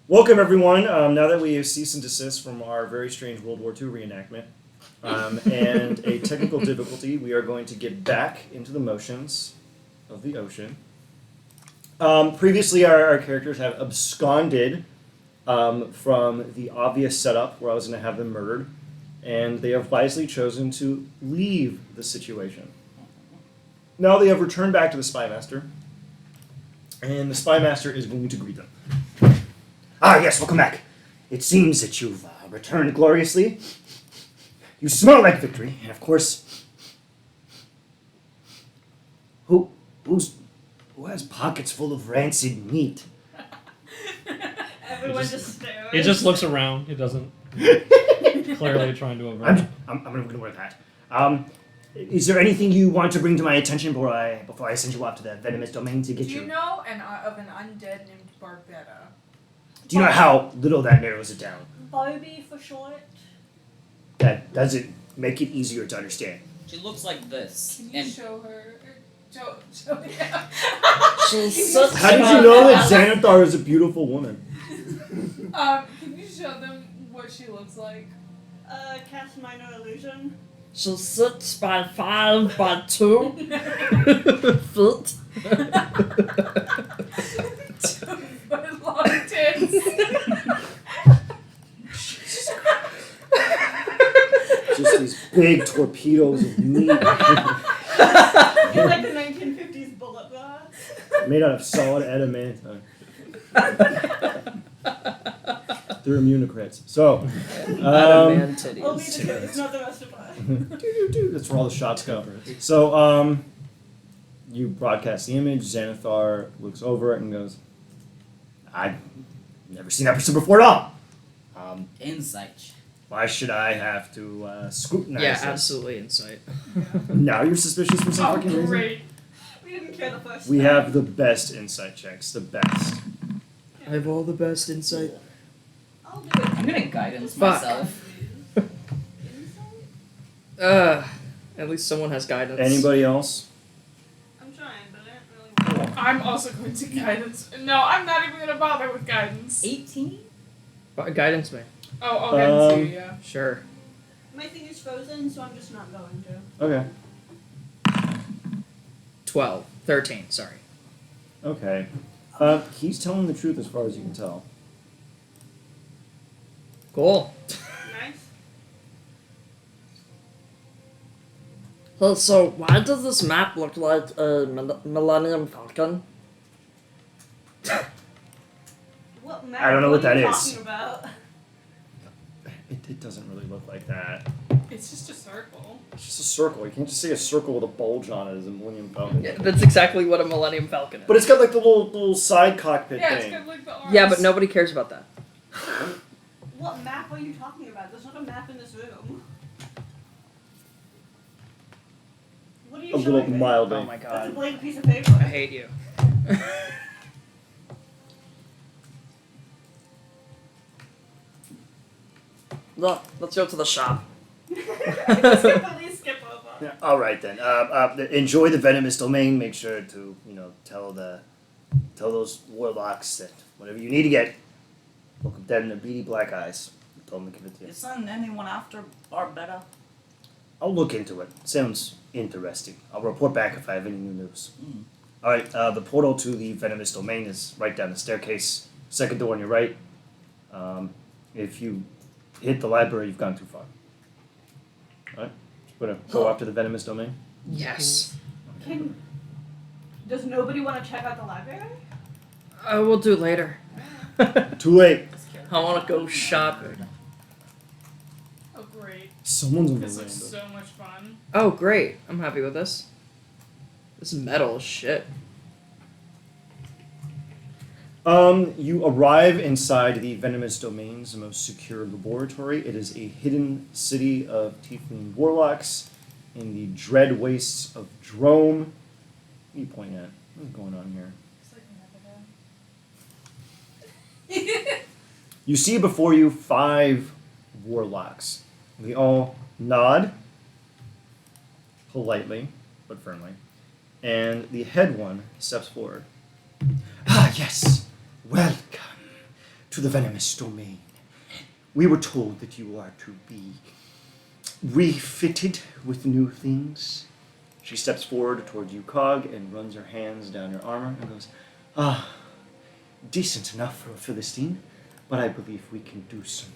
Welcome, everyone. Now that we have cease and desist from our very strange World War II reenactment and a technical difficulty, we are going to get back into the motions of the ocean. Previously, our characters have absconded from the obvious setup where I was going to have them murdered, and they have wisely chosen to leave the situation. Now they have returned back to the Spymaster, and the Spymaster is going to greet them. Ah, yes, welcome back. It seems that you've returned gloriously. You smell like victory, and of course, who has pockets full of rancid meat? Everyone just stares. He just looks around. He doesn't clearly trying to avoid. I'm going to ignore that. Is there anything you want to bring to my attention before I send you off to the venomous domain to get Do you? you know of an undead named Barbetta? Do you know how little that narrows it down? Bobby for short. That doesn't make it easier to understand. She looks like this. Can you show her? Show yeah. How did you know that Xanathar is a beautiful woman? Can you show them what she looks like? Cast minor illusion. She'll sit by 5 by 2 foot. 2 foot long tits. Just these big torpedoes of meat You're like the 1950s bullet glass. made out of solid adamantine. They're immunocrits. So, Man titties. Only the titties, not the rest of us. that's where all the shots go. So, you broadcast the image. Xanathar looks over it and goes, "I've never seen that person before at all. Insight. Why should I have to scrutinize Yeah, this?" absolutely insight. Now you're suspicious for some Oh, fucking reason? great. We didn't care the first We time. have the best insight checks. The best. I have all the best insight. I'll do it. I'm gonna guidance Fuck. myself. At least someone has guidance. Anybody else? I'm trying, but I don't really want I'm also going to guidance. No, I'm not even going to bother with guidance. 18? Guidance me. Oh, I'll guidance you, yeah. Sure. My thing is frozen, so I'm just not going to. Okay. 12. 13, sorry. Okay. He's telling the truth as far as you can tell. Cool. Nice. So why does this map look like a Millennium Falcon? What map I don't know what are that you is. talking about? It doesn't really look like that. It's just a circle. It's just a circle. You can't just say a circle with a bulge on it as a Millennium Falcon. Yeah, that's exactly what a Millennium Falcon is. But it's got like the little side cockpit Yeah, it's thing. got like the arms. Yeah, but nobody cares about that. What map are you talking about? There's not a map in this room. What are you A showing little me? mildly. Oh my That's a god. blank piece of paper. I hate you. Look, let's go to the shop. Please skip over. Yeah, all right then. Enjoy the venomous domain. Make sure to tell those warlocks that whatever you need to get, look at them in their beady black eyes. Tell them to give it to you. Isn't anyone after Barbetta? I'll look into it. Sounds interesting. I'll report back if I have any new news. Mm. All right. The portal to the venomous domain is right down the staircase. Second door on your right. If you hit the library, you've gone too far. All right. We're gonna go after the venomous domain. Yes. Does nobody want to check out the library? We'll do later. Too late. I want to go shopping. Oh, great. Someone's on the This looks veranda. so much fun. Oh, great. I'm happy with this. This metal is shit. You arrive inside the Venomous Domain's most secure laboratory. It is a hidden city of tiefling warlocks in the dread wastes of Drome. What are you pointing at? What's going on here? It's like You see before you 5 warlocks. They all nod politely but firmly, and the head one steps forward. Ah, yes, welcome to the venomous domain. We were told that you are to be refitted with new things. She steps forward towards you, Cog, and runs her hands down your armor and goes, "Ah, decent enough for a Philistine, but I believe we can do some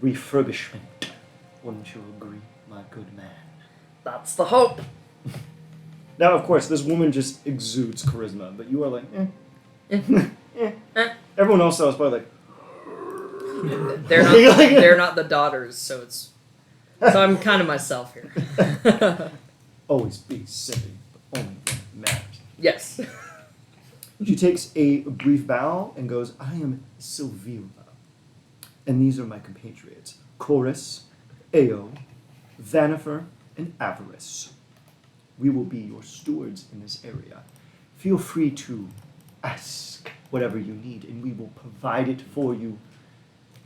refurbishment. Wouldn't you agree, my good man?" That's the hope. Now, of course, this woman just exudes charisma, but you are like, Everyone else was probably like, They're not the daughters, so I'm kind of myself here. always be silly, but only when it matters. Yes. She takes a brief bow and goes, "I am Sylvira, and these are my compatriots, Chorus, Ao, Vanifer, and Avarice. We will be your stewards in this area. Feel free to ask whatever you need, and we will provide it for you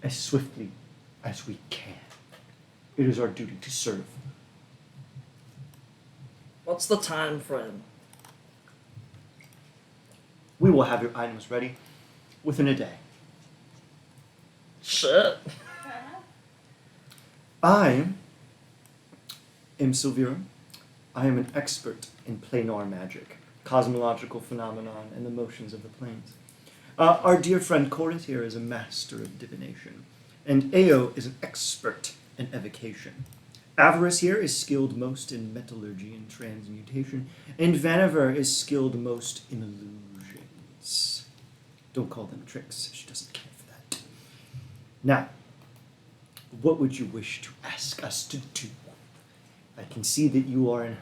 as swiftly as we can. It is our duty to serve." What's the time frame? We will have your items ready within a day. Shit. I am Sylvira. I am an expert in planar magic, cosmological phenomenon, and the motions of the planes. Our dear friend Korith here is a master of divination, and Ao is an expert in evocation. Avarice here is skilled most in metallurgy and transmutation, and Vaniver is skilled most in illusions. Don't call them tricks, she doesn't care for that. Now, what would you wish to ask us to do? I can see that you are in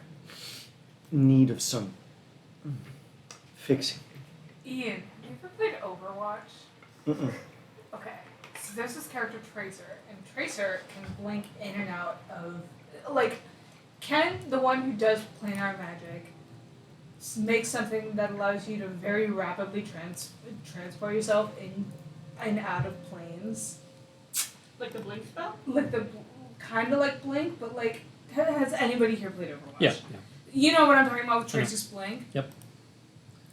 need of some fixing. Ian, have you ever played Overwatch? Mm-mm. Okay, so there's this character Tracer, and Tracer can blink in and out of, like, Ken, the one who does planar magic, make something that allows you to very rapidly transport yourself in and out of planes. Like the blink spell? Like the, kind of like blink, but like, has anybody here played Overwatch? Yeah. You know what I'm talking about with Tracer's blink? You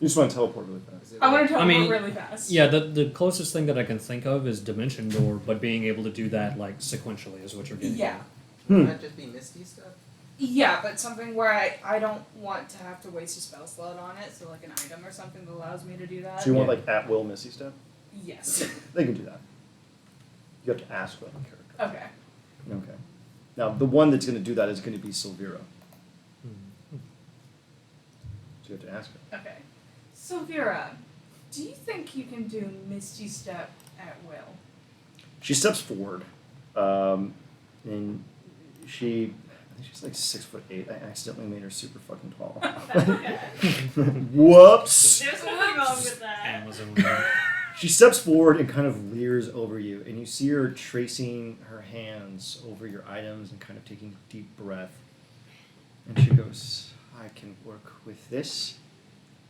just want to teleport really fast. I want to I teleport mean, really fast. Yeah, the closest thing that I can think of is Dimension Door, but being able to do that like sequentially is what you're getting. Yeah. Wouldn't that just be Misty stuff? Yeah, but something where I don't want to have to waste a spell slot on it, so like an item or something that allows me to do that. So you want like at will Missy stuff? Yes. They can do that. You have to ask for the character. Okay. Okay. Now the one that's going to do that is going to be Sylvira. So you have to ask her. Okay. So Vera, do you think you can do Misty Step at will? She steps forward, and she's like 6'8". I accidentally made her super fucking tall. Whoops! There's nothing wrong with that. Amazon. She steps forward and kind of leers over you, and you see her tracing her hands over your items and kind of taking a deep breath. And she goes, "I can work with this.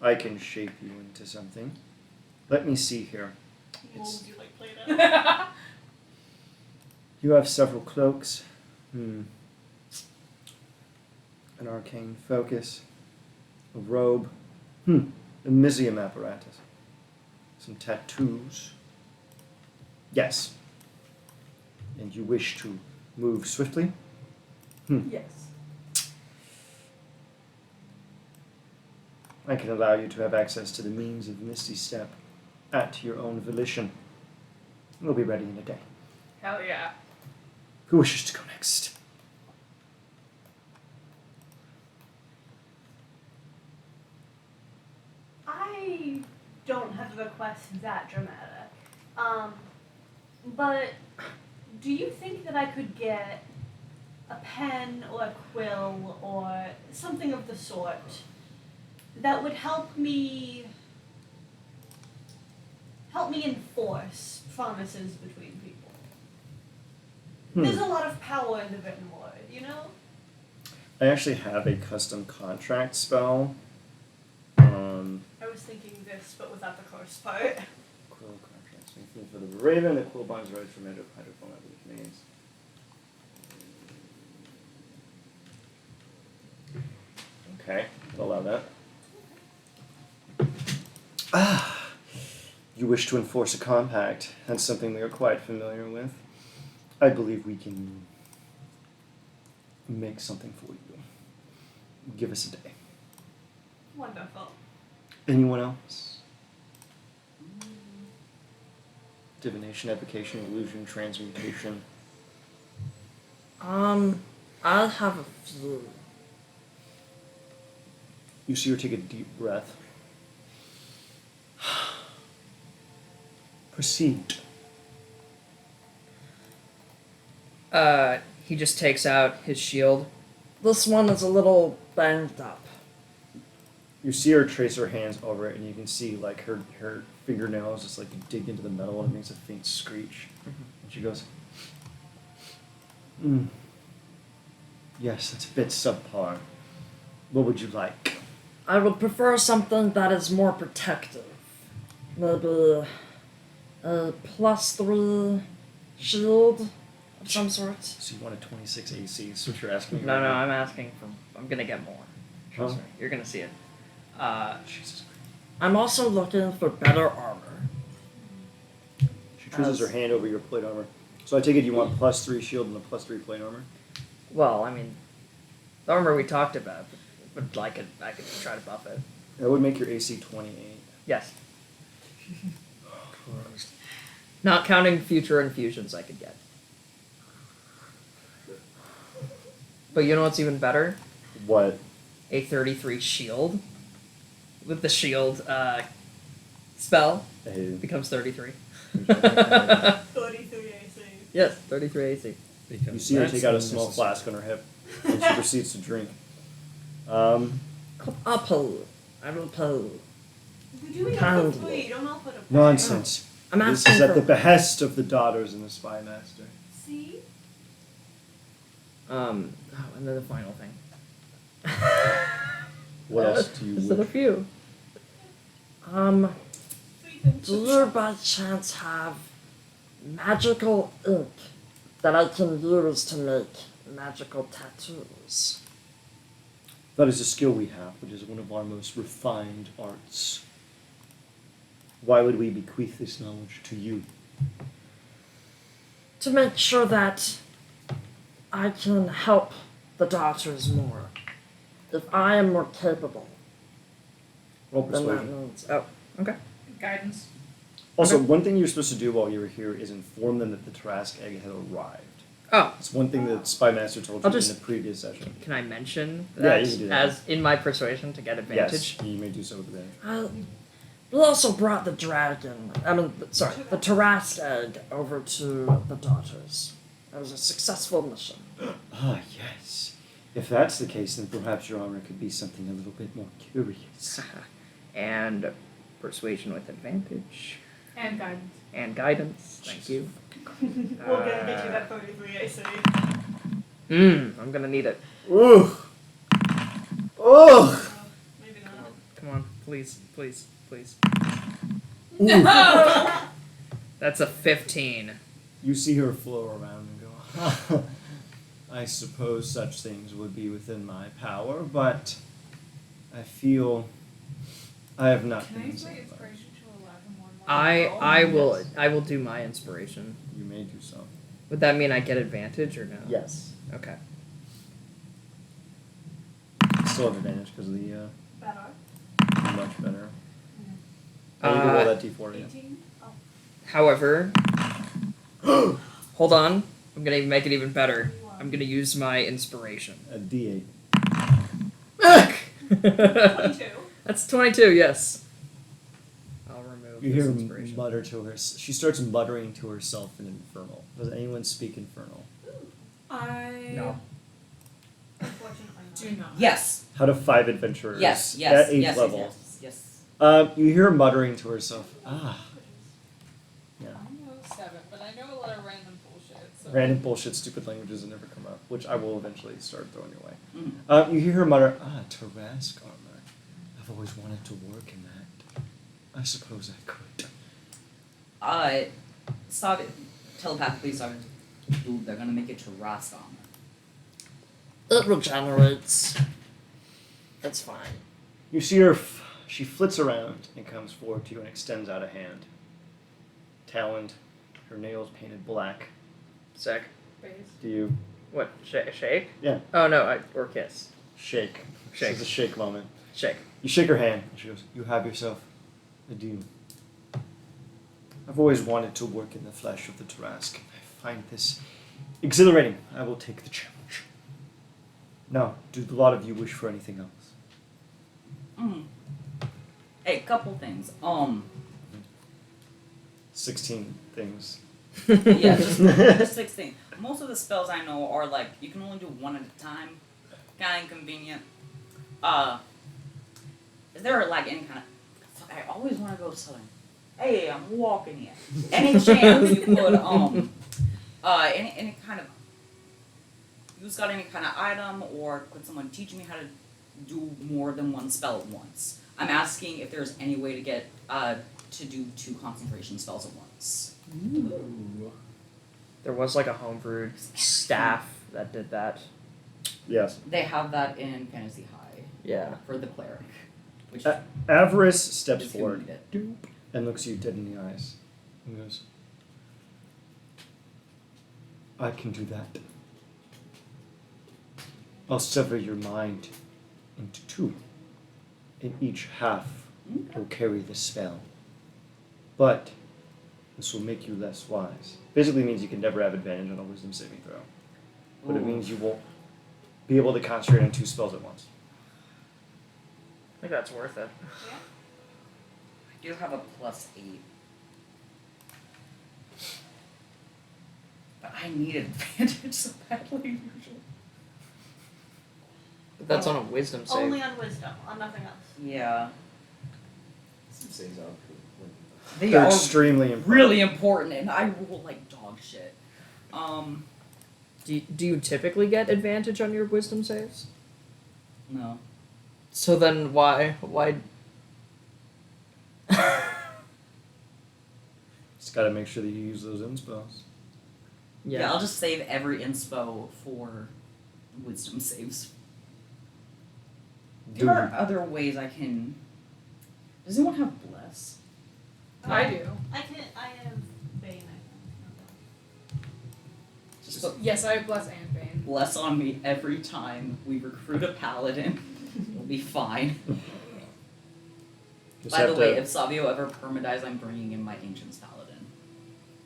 I can shape you into something. Let me see here. Mold you like Play-Doh. You have several cloaks. An arcane focus. A robe. A Mizium apparatus. Some tattoos. Yes. And you wish to move swiftly? Yes. I can allow you to have access to the means of Misty Step at your own volition. We'll be ready in a day. Hell yeah. Who wishes to go next? I don't have a request that dramatic. But do you think that I could get a pen or a quill or something of the sort that would help me enforce promises between people? There's a lot of power in the written word, you know? I actually have a custom contract spell. I was thinking this, but without the first part. Quill contract. Something for the Raven, the quill binds rights for magic hydrophone, I believe means. Okay, I'll allow that. you wish to enforce a compact, that's something we are quite familiar with. I believe we can make something for you. Give us a day. Wonderful. Anyone else? Divination, evocation, illusion, transmutation. I'll have a few. You see her take a deep breath. Proceed. He just takes out his shield. This one is a little banged up. You see her trace her hands over it, and you can see like her fingernails just like dig into the metal, and it makes a faint screech. And she goes, Yes, that's a bit subpar. What would you like? I would prefer something that is more protective. Maybe a +3 shield of some sort. So you want a 26 AC, is what you're asking me No, right no, now? I'm asking for. I'm gonna get more. Trust Huh? me, you're gonna see it. Jesus Christ. I'm also looking for better armor. She twists her hand over your plate armor. So I take it you want +3 shield and a +3 plate armor? Well, I mean, the armor we talked about, but I could try to buff it. That would make your AC 28. Yes. Not counting future infusions I could get. But you know what's even better? What? A 33 shield. With the shield spell, A- becomes 33. 33 AC. Yes, 33 AC. Because You see her that's take out a small unnecessary. flask on her hip, and she proceeds to drink. Um, I'll pull. I will pull. We're doing it Pound. for free. Don't offer to pay. nonsense. I'm This asking is at for. the behest of the daughters and the spy master. See? Oh, and then the final thing. What else do you Is it a wish? few? 3 things. Do you by chance have magical ink that I can use to make magical tattoos? That is a skill we have, which is one of our most refined arts. Why would we bequeath this knowledge to you? To make sure that I can help the daughters more. If I am more capable, Roll then that persuasion. means. Oh, okay. Guidance. Also, Okay. one thing you're supposed to do while you were here is inform them that the Trask egg had arrived. Oh, It's one thing that Spy Master told I'll you just- in the previous session. can I mention Yeah, that, you can do that. as in my persuasion to get advantage? Yes, you may do so with advantage. We also brought the dragon. The Tarask egg over to the daughters. That was a successful mission. Ah, yes. If that's the case, then perhaps your armor could be something a little bit more curious. And persuasion with advantage. And guidance. And guidance. Thank you. We're gonna get you that 33 AC. I'm gonna need it. Ugh! Ugh! Maybe not. Come on, please, please, please. No! That's a 15. You see her flow around and go, I suppose such things would be within my power, but I feel I have not Can I been use my so far. inspiration to allow him one more? I will do my inspiration. You may do so. Would that mean I get advantage or no? Yes. Okay. Still have advantage because of the Better. much better. Oh, you can roll that d4 again. 18? Oh. However, hold on. I'm gonna make it even better. I'm gonna use my inspiration. A d8. 22. That's 22. Yes. I'll remove You this hear inspiration. mutter to her. She starts muttering to herself in Infernal. Does anyone speak Infernal? I No. Unfortunately not. do not. Yes. How to 5 adventurers Yes. Yes. at 8th yes, level. Yes. Yes. You hear her muttering to herself. Ah. Yeah. I know 7, but I know a lot of random bullshit. So. Random bullshit, stupid languages that never come up, which I will eventually start throwing your way. Mm. You hear her mutter, Tarask armor. I've always wanted to work in that. I suppose I could. Started telepathically started. Ooh, they're gonna make it to Rask armor. It regenerates. That's fine. You see her, she flits around and comes forward to you and extends out a hand. taloned, her nails painted black. Sick. Base. Do you What? Shake? Yeah. Oh no, or kiss. shake? Shake. This is a shake moment. Shake. You shake her hand, and she goes, "You have yourself a deal. I've always wanted to work in the flesh of the Tarask. I find this exhilarating. I will take the challenge. Now, do a lot of you wish for anything else?" Hey, couple things. 16 things. Yeah, just 16. Most of the spells I know are like you can only do one at a time. Kind of inconvenient. Is there like any kind of? I always want to go southern. Hey, I'm walking here. Any chance you could any kind of? You've got any kind of item, or could someone teach me how to do more than one spell at once? I'm asking if there's any way to get to do 2 concentration spells at once. Ooh. There was like a homebrewed staff that did that. Yes. They have that in Fantasy High Yeah. for the cleric, which Avarice steps is gonna forward need it. and looks you dead in the eyes and goes, "I can do that. I'll sever your mind into 2, and each half will carry the spell. But this will make you less wise." Basically means you can never have advantage on a wisdom saving throw. But it Ooh. means you won't be able to concentrate on 2 spells at once. I think that's worth it. I do have a +8. But I need advantage so badly usually. But that's on a wisdom save. Only on wisdom, on nothing else. Yeah. They They're are extremely important. really important, and I roll like dog shit. Do you typically get advantage on your wisdom saves? No. So then why? Just gotta make sure that you use those inspels. Yeah, I'll just save every inspo for wisdom saves. Do There are other ways I can. Does anyone have bless? I do. I have Bane, I think. Just put Yes, I have Bless and Bane. bless on me every time we recruit a paladin. It'll be fine. Just By have the way, to- if Savio ever permadies, I'm bringing in my Ancient's Paladin.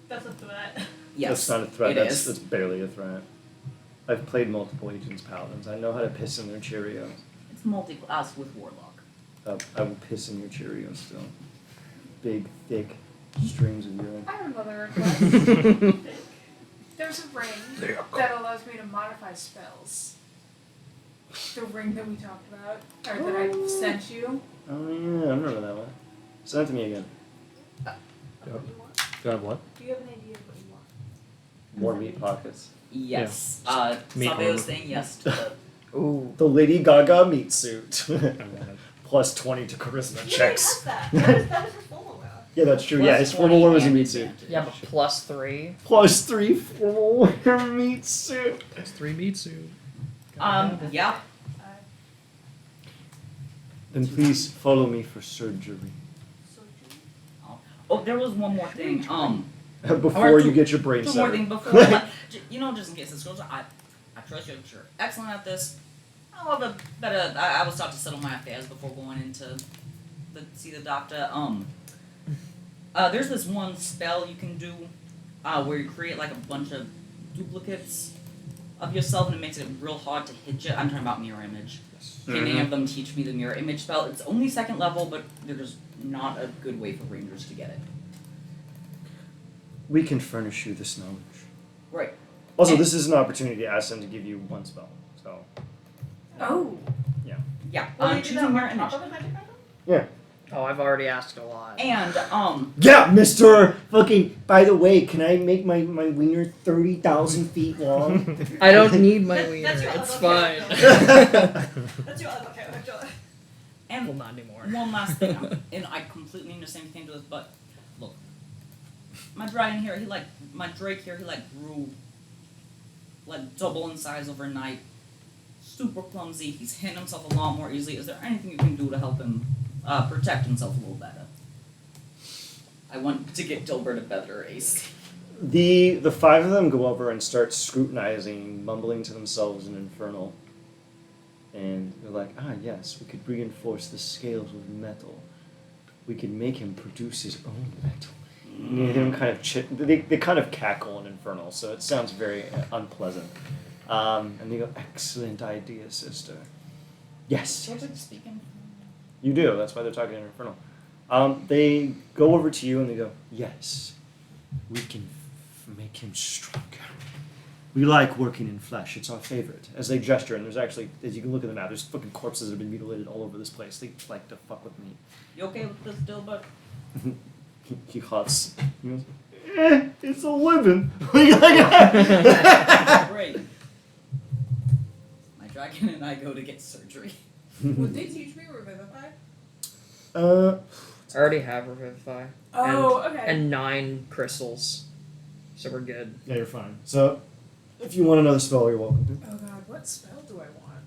That's a threat. Yes, that's not a threat. it That's is. that's barely a threat. I've played multiple Agents Paladins. I know how to piss in their Cheerios. It's multi-class with Warlock. I will piss in your Cheerios still. Big, thick streams of urine. I have another request. There's a ring that allows me to modify spells. The ring that we talked about, or that I sent you. Oh yeah, I remember that one. Send it to me again. What do you want? Do I have what? Do you have an idea of what you want? More meat pockets. Yes. Meat Savio's armor. saying yes to the. Ooh. The Lady Gaga meat suit. I want it. Plus 20 to charisma He checks. already has that. That was his formal wear. Yeah, that's true. Plus Yeah, his 20 formal wear was a and meat suit. advantage. Yeah, but +3. Plus 3 formal wear meat suit. That's 3 meat soup. Yeah. Then please follow me for surgery. Oh, there was one more thing. Before you get your brain Two more severed. things before. Like, just in case this goes on. I trust you're excellent at this. I'll have a better. I was taught to settle my affairs before going into see the doctor. There's this one spell you can do where you create like a bunch of duplicates of yourself, and it makes it real hard to hit you. I'm talking about mirror image. Can any of them teach me the mirror image spell? It's only 2nd level, but there's not a good way for rangers to get it. We can furnish you this knowledge. Right. Also, And- this is an opportunity to ask them to give you one spell. So, Oh. Yeah. Will you do Choosing that mirror on top image. of the magic item? yeah. Oh, I've already asked a lot. And Yeah, Mr. Fucking, by the way, can I make my wiener 30,000 feet long? I don't need my wiener. That's your It's other fine. That's your other character. and Well, not anymore. one last thing, and I completely understand if you came to this, but look, my dragon here, my drake here, he grew double in size overnight. Super clumsy. He's hitting himself a lot more easily. Is there anything you can do to help him protect himself a little better? I want to get Dilbert a better ace. The 5 of them go over and start scrutinizing, mumbling to themselves in Infernal. And they're like, yes, we could reinforce the scales with metal. We could make him produce his own metal. And you hear them kind of they kind of cackle in Infernal, so it sounds very unpleasant. And they go, excellent idea, sister. Yes. Dilbert speaking. You do, that's why they're talking in Infernal. They go over to you and they go, yes, we can make him stronger. We like working in flesh, it's our favorite. As they gesture, and there's actually, as you can look at the map, there's fucking corpses that have been mutilated all over this place. They like to fuck with me. You okay with this, Dilbert? He huffs. He goes, it's a living. Great. My dragon and I go to get surgery. Would they teach me Revivify? I already have Revivify. Oh, and, okay. And 9 crystals. So we're good. Yeah, you're fine. So, if you want another spell, you're welcome to. Oh god, what spell do I want?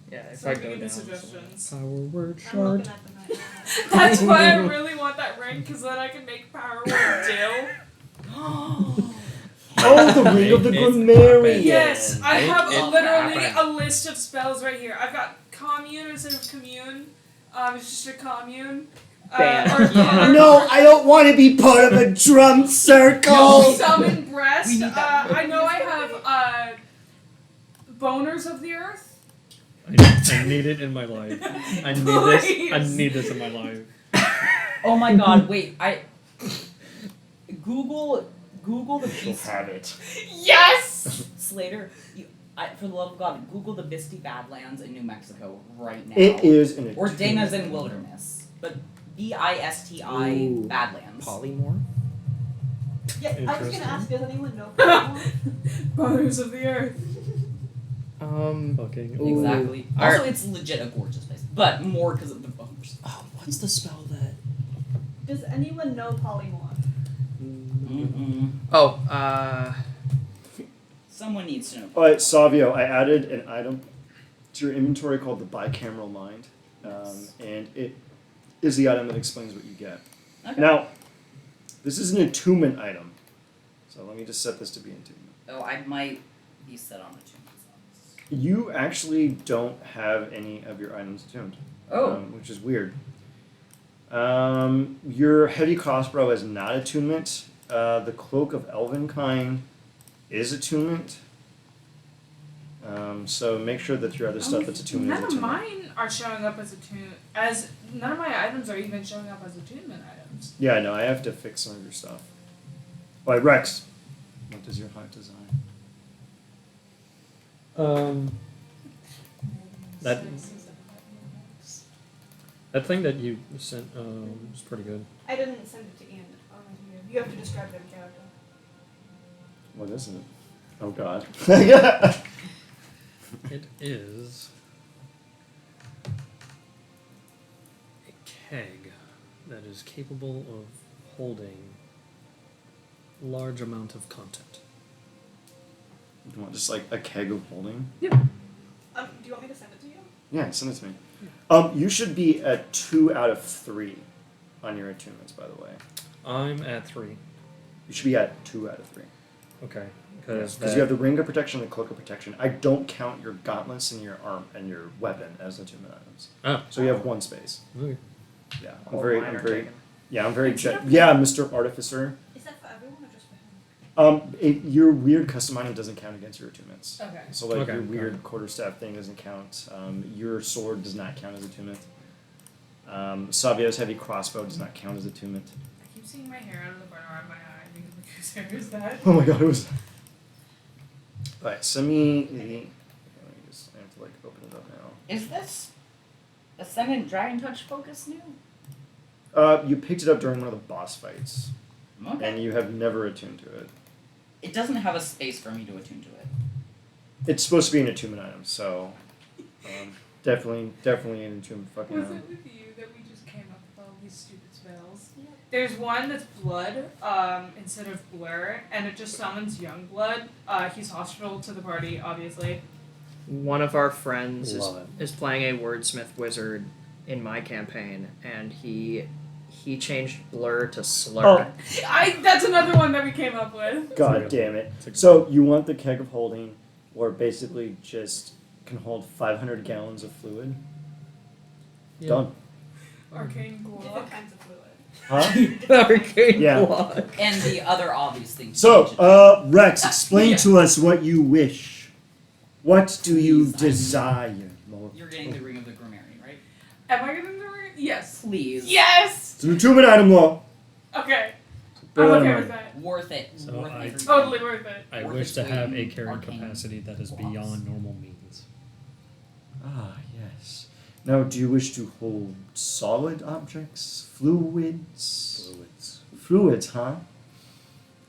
Yeah, if So I give go me down. suggestions. Power word I'm shard. looking at them right now. That's why I really want that ring, because then I can make power word deal. Oh, the Ring of the It's Grammarian. Yes, I Make have it literally happen. a list of spells right here. I've got commune instead of commune. It's just a commune. Bam. Yeah. No, I don't want to be part of a drum circle. Summon breast. We need that. I know I have boners of the earth. I need it in my life. I need this. I Please. need this in my life. Oh my god, wait, Google the She'll beast. have it. Yes. Slater, for the love of God, Google the Misty Badlands in New Mexico right now. It is an Or attunement. Dana's in Wilderness. But BISTI Ooh. Badlands. Polymorph? Yeah, I was Interesting. gonna ask, does anyone know Pokemon? Boners of the earth. Fucking. Ooh. Exactly. Alright. Also, it's legit a gorgeous place, but more because of the boners. Oh, what's the spell that? Does anyone know Polymorph? Mm-mm. Oh, Someone needs to know. Alright, Savio, I added an item to your inventory called the Bicameral Mind. And it is the item that explains what you get. Okay. Now, this is an attunement item. So let me just set this to be attunement. Oh, I might be set on attunement. You actually don't have any of your items attuned. Oh. Which is weird. Your heavy crossbow is not attunement. The cloak of Elvenkind is attunement. So make sure that your other stuff that's attunement None is of attunement. mine are showing up as none of my items are even showing up as attunement items. Yeah, no, I have to fix some of your stuff. Alright, Rex. What does your heart desire? That thing that you sent was pretty good. I didn't send it to Ian. You have to describe it in character. What is it? Oh god. It is a keg that is capable of holding large amount of content. You want just like a keg of holding? Do you want me to send it to you? Yeah, send it to me. You should be at 2 out of 3 on your attunements, by the way. I'm at 3. You should be at 2 out of 3. Okay, because you have the ring of protection and the cloak of protection. I don't count your gauntlets and your arm and your weapon as attunement items. Oh. So you have 1 space. Okay. Yeah, All mine are taken. Yeah, I'm very. Is that- Yeah, Mr. Artificer. Is that for everyone or just for him? Your weird custom item doesn't count against your attunements. Okay. So like Okay, your got weird it. quarterstaff thing doesn't count. Your sword does not count as attunement. Savio's heavy crossbow does not count as attunement. I keep seeing my hair out of the corner of my eye because whose hair is that? Oh my god, it was. Alright, send me the. I have to like open it up now. Is this Ascendant Dragon Touch focus new? You picked it up during one of the boss fights, Okay. and you have never attuned to it. It doesn't have a space for me to attune to it. It's supposed to be an attunement item, so definitely an attunement fucking Was item. it with you that we just came up with all these stupid spells? Yeah. There's one that's blood instead of blur, and it just summons young blood. He's hostile to the party, obviously. One of our friends Love is playing a wordsmith wizard in my campaign, and he He changed blur to slur. Oh. That's another one that we came up with. God damn it. So you want the keg of holding, or basically just can hold 500 gallons of fluid? Yeah. Done. Arcane Different Glock. kinds of fluid. Huh? Arcade Yeah. block. And the other obvious thing. So, Rex, explain Yeah. to us what you wish. What do you Please, I mean- desire? You're getting the ring of the Grammarian, right? Am I getting the ring? Yes. Please. Yes! It's an attunement item law. Okay. Bear I'm that in okay mind. with that. Worth it. So Worth I- it. Totally worth it. I Worth wish its to have weight a in carrying arcane capacity that is blocks. beyond normal means. Ah, yes. Now, do you wish to hold solid objects? Fluids? Fluids, huh?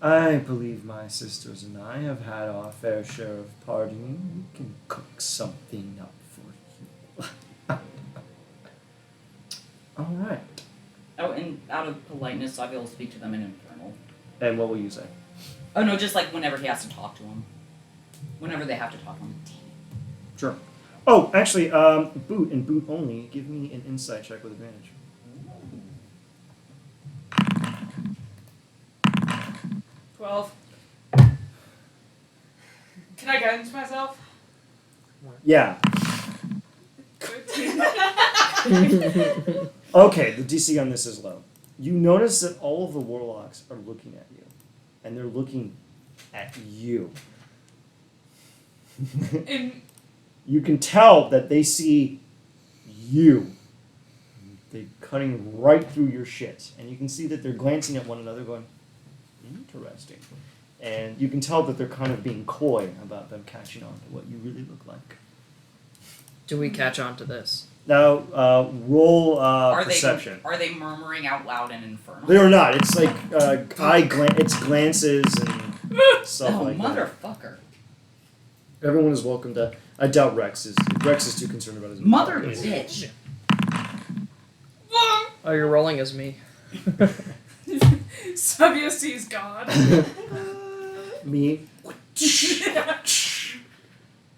I believe my sisters and I have had our fair share of partying. We can cook something up for you. All right. Oh, and out of politeness, I will speak to them in Infernal. And what will you say? Oh no, just like whenever he has to talk to him. Whenever they have to talk to him. Sure. Oh, actually, boot and boot only. Give me an insight check with advantage. 12. Can I guidance myself? Yeah. 13. Okay, the DC on this is low. You notice that all of the warlocks are looking at you, and they're looking at you. In You can tell that they see you. They're cutting right through your shit, and you can see that they're glancing at one another, going, "Interesting." And you can tell that they're kind of being coy about them catching on to what you really look like. Do we catch on to this? Now, roll perception. Are they murmuring out loud in Infernal? They are not. It's like it's glances and stuff Oh, like that. motherfucker. Everyone is welcome to. I doubt Rex is too concerned about his Mother pockets. bitch. Oh, you're rolling as me. Savia sees God. Me.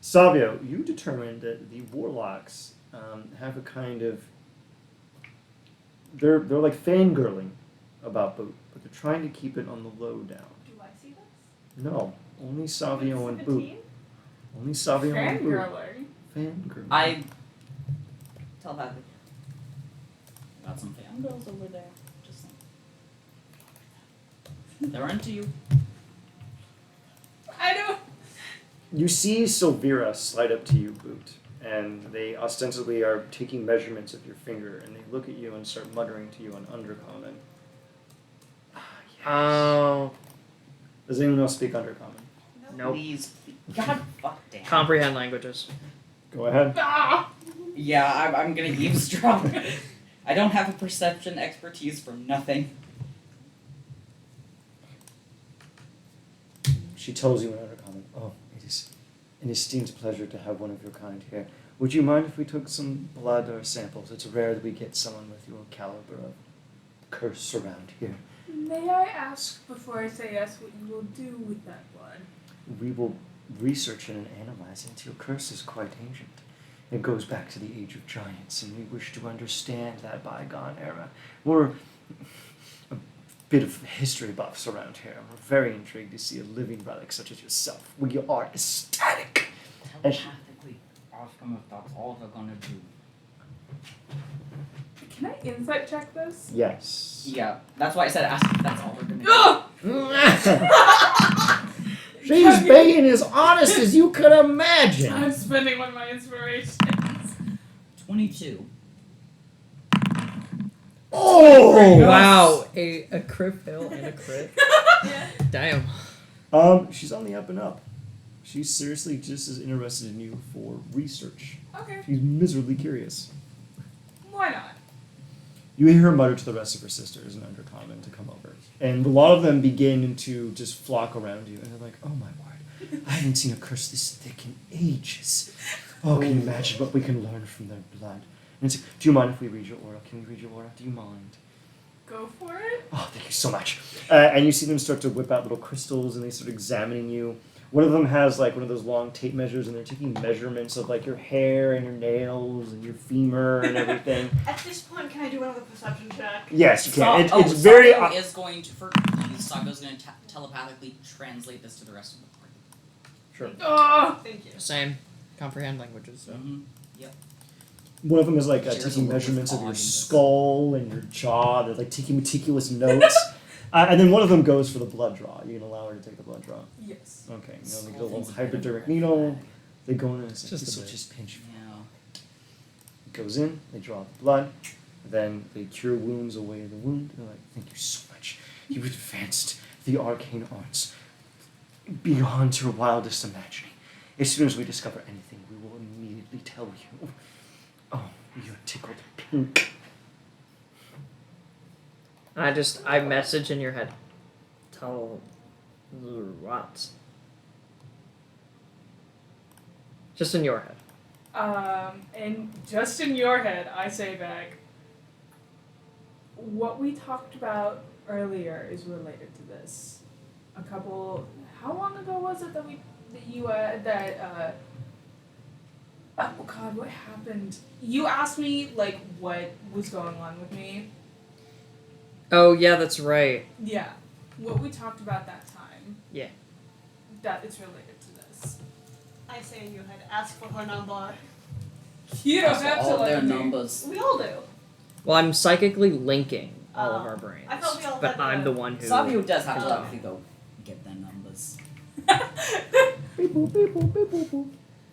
Savio, you determined that the warlocks have a kind of they're like fangirling about Boot, but they're trying to keep it on the low down. Do I see this? No, only Savio and Boot. 17? Only Savio and Boot. Fangirling. Fangirling. I tell that got some fangirls over there. Just saying. They're into you. I don't. You see Silvira slide up to you, Boot, and they ostensibly are taking measurements of your finger, and they look at you and start muttering to you in Undercommon. Ah, yes. Oh. Does anyone else speak Undercommon? Nope. Please. God fuck damn. Comprehend languages. Go ahead. Ah! Yeah, I'm gonna eavesdrop. I don't have a perception expertise for nothing. She tells you in Undercommon, "Oh, it is an esteemed pleasure to have one of your kind here. Would you mind if we took some blood or samples? It's rare that we get someone with your caliber of curse around here. May I ask before I say yes what you will do with that blood? We will research it and analyze it. Your curse is quite ancient. It goes back to the age of giants, and we wish to understand that bygone era. We're a bit of history buffs around here. We're very intrigued to see a living relic such as yourself. We are ecstatic." And she- Telepathically ask them if that's all they're gonna do. Can I insight check this? Yes. Yeah, that's why I said ask if that's all they're gonna do. Ugh! She's being as honest as you could imagine. I'm spending one of my inspirations. 22. Oh! Wow, a crit fail and a crit. Damn. She's on the up and up. She's seriously just as interested in you for research. Okay, She's miserably curious. why not? You hear her mutter to the rest of her sisters in Undercommon to come over. And a lot of them begin to just flock around you. And they're like, "Oh my word, I haven't seen a curse this thick in ages. Oh, can you imagine what we can learn from their blood?" And it's like, "Do you mind if we read your aura? Can we read your aura? Do you mind?" Go for it. "Oh, thank you so much." And you see them start to whip out little crystals and they start examining you. One of them has like one of those long tape measures, and they're taking measurements of like your hair and your nails and your femur and everything. At this point, can I do another perception check? Yes, you can. It's Sago very. is going to for these. Sago's going to telepathically translate this to the rest of the party. Sure. Oh, Thank you. Same. Comprehend languages. So. Mm-hmm. Yep. One of them is like Cheers, a taking little measurements of bit your odd in this. skull and your jaw. They're like taking meticulous notes. And then one of them goes for the blood draw. You can allow her to take the blood draw. yes. Okay, you know, they Small get a little things are better hypodermic than needle. red They go in and it's like, Just a this will bit. just pinch you. Yeah. It goes in, they draw the blood, then they cure wounds away the wound. They're like, thank you so much. You advanced the arcane arts beyond your wildest imagining. As soon as we discover anything, we will immediately tell you. Oh, you're tickled pink. I message in your head. Tell what? Just in your head. And just in your head, I say back, what we talked about earlier is related to this. How long ago was it oh god, what happened? You asked me, like, what was going on with me. Oh yeah, that's right. Yeah. What we talked about that time. Yeah. That is related to this. I say in your head, ask for her number. You don't That's have to all their let me. numbers. We all do. Well, I'm psychically linking all of our brains. I thought we all but had I'm the- the one who. Savio does have to Oh. actually go get their numbers. Beep, boop, beep, boop, beep, boop, boop.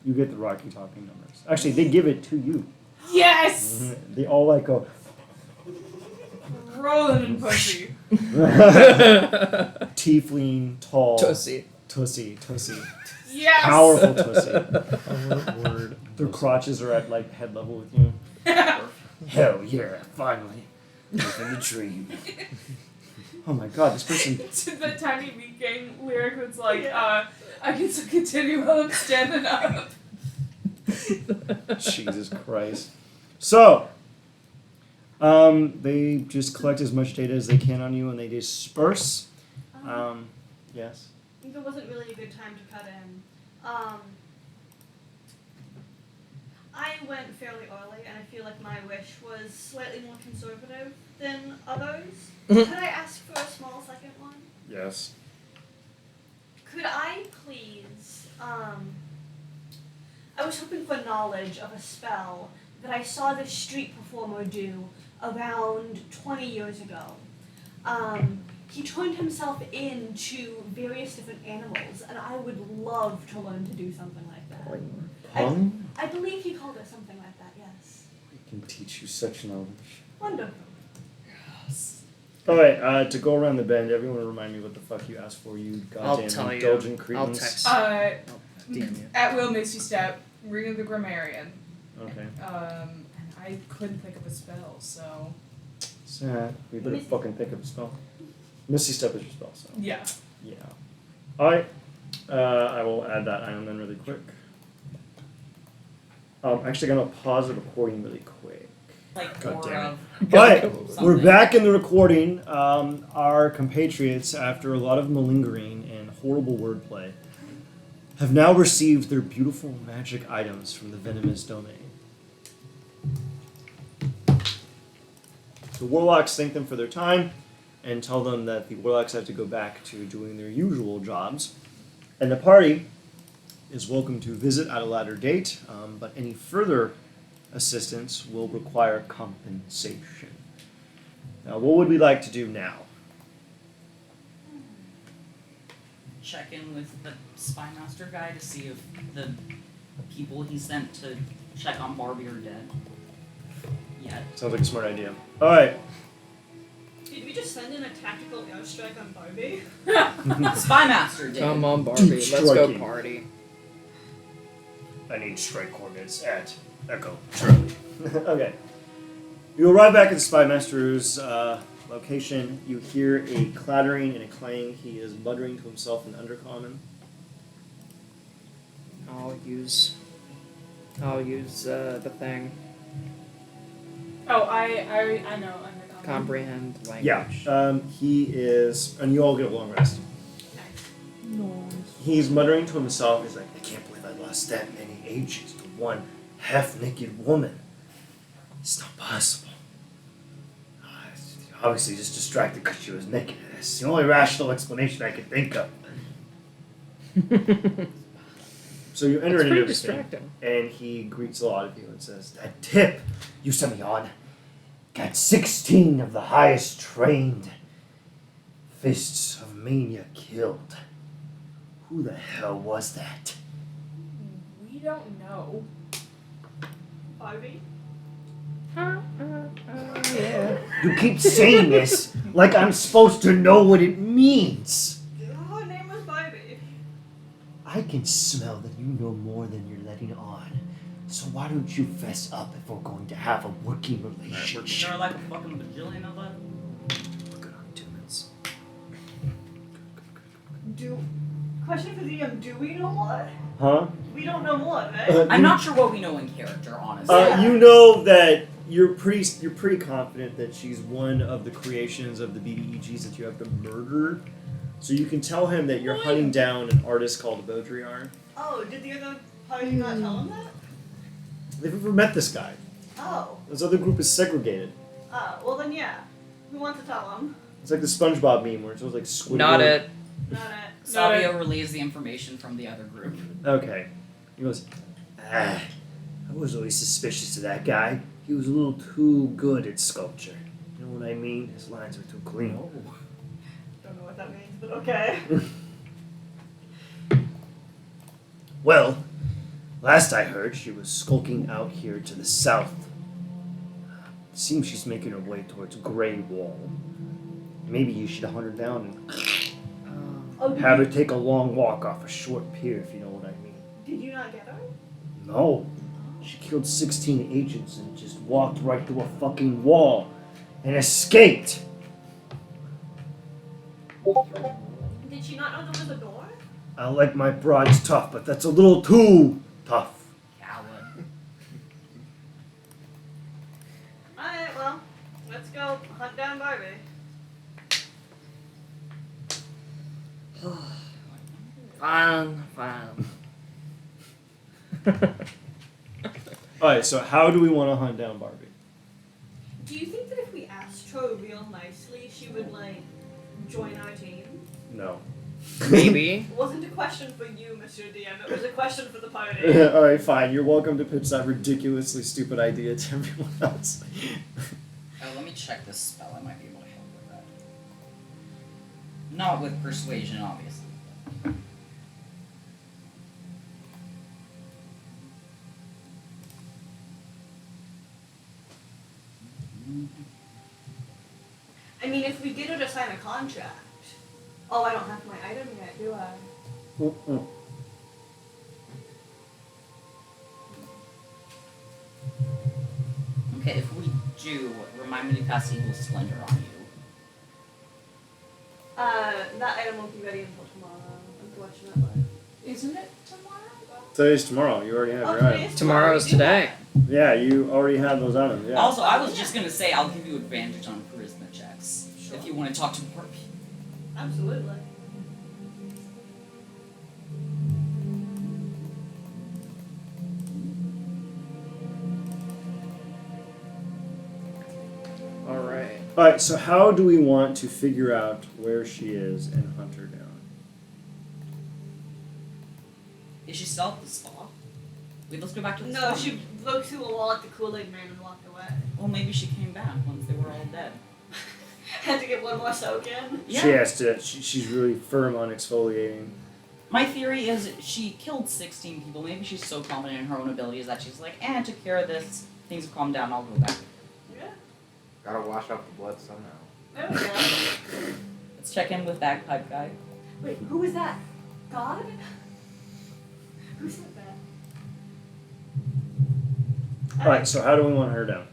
You get the Rocky talking numbers. Actually, they give it to you. Yes! They all like go. Rolling in pussy. Tiefling, tall, Tussie. tussie. Yes! Powerful tussie. Word. Their crotches are at like head level with you. Hell yeah, finally. Living the dream. Oh my god, this person. The Tiny Meat Gang lyric was like, I can still continue while I'm standing up. Jesus Christ. So, they just collect as much data as they can on you and they disperse. Yes. I think it wasn't really a good time to cut in. I went fairly early, and I feel like my wish was slightly more conservative than others. Could I ask for a small second one? Yes. Could I please, I was hoping for knowledge of a spell that I saw this street performer do around 20 years ago. He turned himself into various different animals, and I would love to learn to do something like that. Pong? I believe he called it something like that, yes. We can teach you such knowledge. Wonderful. Alright, to go around the bend, everyone remind me what the fuck you asked for, you I'll goddamn tell you. indulgent I'll cretins. text. DM you. At will, Misty Step, Ring of the Grammarian. Okay. And I couldn't think of a spell, so Sad. We better fucking pick up a spell. Misty Step is your spell, so. yeah. Yeah. Alright. I will add that item then really quick. I'm actually gonna pause the recording really quick. Like God more damn of Alright, something. we're back in the recording. Our compatriots, after a lot of malingering and horrible wordplay, have now received their beautiful magic items from the venomous domain. The warlocks thank them for their time and tell them that the warlocks have to go back to doing their usual jobs. And the party is welcome to visit at a later date, but any further assistance will require compensation. Now, what would we like to do now? Check in with the spy master guy to see if the people he sent to check on Barbie are dead. Yet. Sounds like a smart idea. Alright. Did we just send in a tactical airstrike on Barbie? Spy master did. Come on, Barbie. Let's go Striking. party. I need strike coordinates at Echo Charlie. Okay. You arrive back at the Spy Master's location. You hear a clattering and a clang. He is muttering to himself in Undercommon. I'll use the thing. Oh, I know. Comprehend language. Yeah. He is, and you all get a long rest. Nice. He's muttering to himself. He's like, I can't believe I lost that many agents to one half-naked woman. It's not possible. Obviously just distracted because she was naked. That's the only rational explanation I can think of. So you enter It's into pretty this thing, distracting. and he greets a lot of you and says, that tip you sent me on got 16 of the highest trained fists of mania killed. Who the hell was that? We don't know. Barbie? Yeah. You keep saying this like I'm supposed to know what it means. Her name was Barbie. I can smell that you know more than you're letting on. So why don't you fess up if we're going to have a working There relationship? are like a fucking bajillion of them. Good on 2 minutes. Question for the DM, do we know more? Huh? We don't know more, right? I'm not sure what we know in character, honestly. You know that you're pretty confident that she's one of the creations of the BBEGs that you have to murder. So you can tell him that you're hunting down an artist called Baudrillard. Oh, did the other party not tell him that? They've never met this guy. Oh. This other group is segregated. Oh, well then yeah. Who wants to tell him? It's like the SpongeBob meme where it's always like Squidward. Not it. Not it. Savio relays the information from the other group. Okay. He goes, I was always suspicious of that guy. He was a little too good at sculpture. You know what I mean? His lines were too clean. Don't know what that means, but okay. Well, last I heard, she was skulking out here to the south. Seems she's making her way towards Grey Wall. Maybe you should hunt her down Oh, and have her take a long walk off a short pier, if you know what I mean. Did you not get her? No. She killed 16 agents and just walked right through a fucking wall and escaped. Did she not know there was a door? I like my broads tough, but that's a little too tough. Coward. Alright, well, let's go hunt down Barbie. Fine. Alright, so how do we want to hunt down Barbie? Do you think that if we asked her real nicely, she would, like, join our team? No. Maybe. It wasn't a question for you, Mr. DM. It was a question for the party. Alright, fine. You're welcome to pitch that ridiculously stupid idea to everyone else. Let me check this spell. I might be able to help with that. Not with persuasion, obviously. I mean, if we get her to sign a contract. Oh, I don't have my item yet, do I? Mm-mm. Okay, if we do, remind me to cast Evil Splendor on you. That item won't be ready until tomorrow, unfortunately. Isn't it tomorrow? Today's tomorrow. You already have your today items. is Tomorrow's we do today. Yeah, you already have those items. Yeah. Also, I was just gonna say I'll give you advantage on charisma checks Sure. if you want to talk to more people. that. Absolutely. Alright. Alright, so how do we want to figure out where she is and hunt her down? Is she still at the spa? Wait, let's go back to the No, spa. she broke through a wall at the Kool-Aid Man and walked away. Well, maybe she came back once they were all dead. Had to get one more soak in. Yeah. She has to. She's really firm on exfoliating. My theory is she killed 16 people. Maybe she's so confident in her own abilities that she's like, I took care of this. Things have calmed down. I'll go back. Yeah. Gotta wash off the blood somehow. There we go. Let's check in with Bagpipe Guy. Wait, who was that? God? Who said that? Alright, so how do we want her down?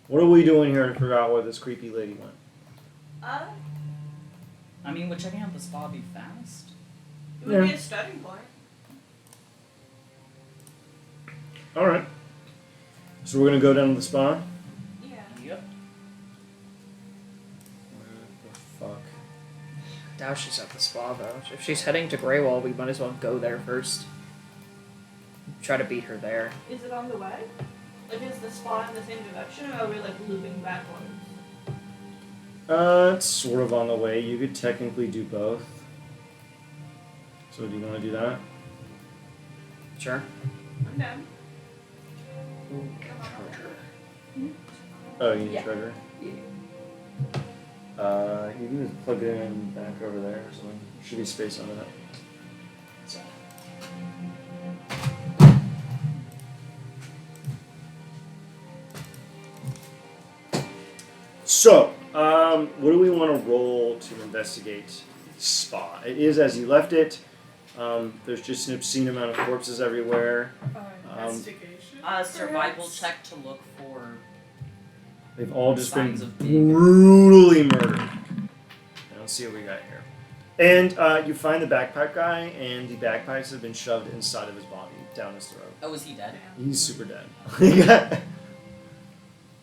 What are we doing here to figure out where this creepy lady went? I mean, would checking out the spa be fast? It would be Yeah. a starting point. Alright. So we're gonna go down to the spa? Yeah. Yep. Fuck. doubt she's at the spa though. If she's heading to Greywall, we might as well go there first. Try to beat her there. Is it on the way? Like, is the spot in the same direction, or are we like looping backwards? It's sort of on the way. You could technically do both. So do you want to do that? Sure. I'm down. Oh, you need Yeah. treasure? Yeah. You can just plug it in back over there or something. Should be space under that. So, what do we want to roll to investigate the spa? It is as you left it. There's just an obscene amount of corpses everywhere. Investigation. Survival perhaps? check to look for. They've all just been Signs of being- brutally murdered. I don't see what we got here. And you find the backpack guy, and the bagpipes have been shoved inside of his body, down his throat. Oh, is he dead? He's super dead.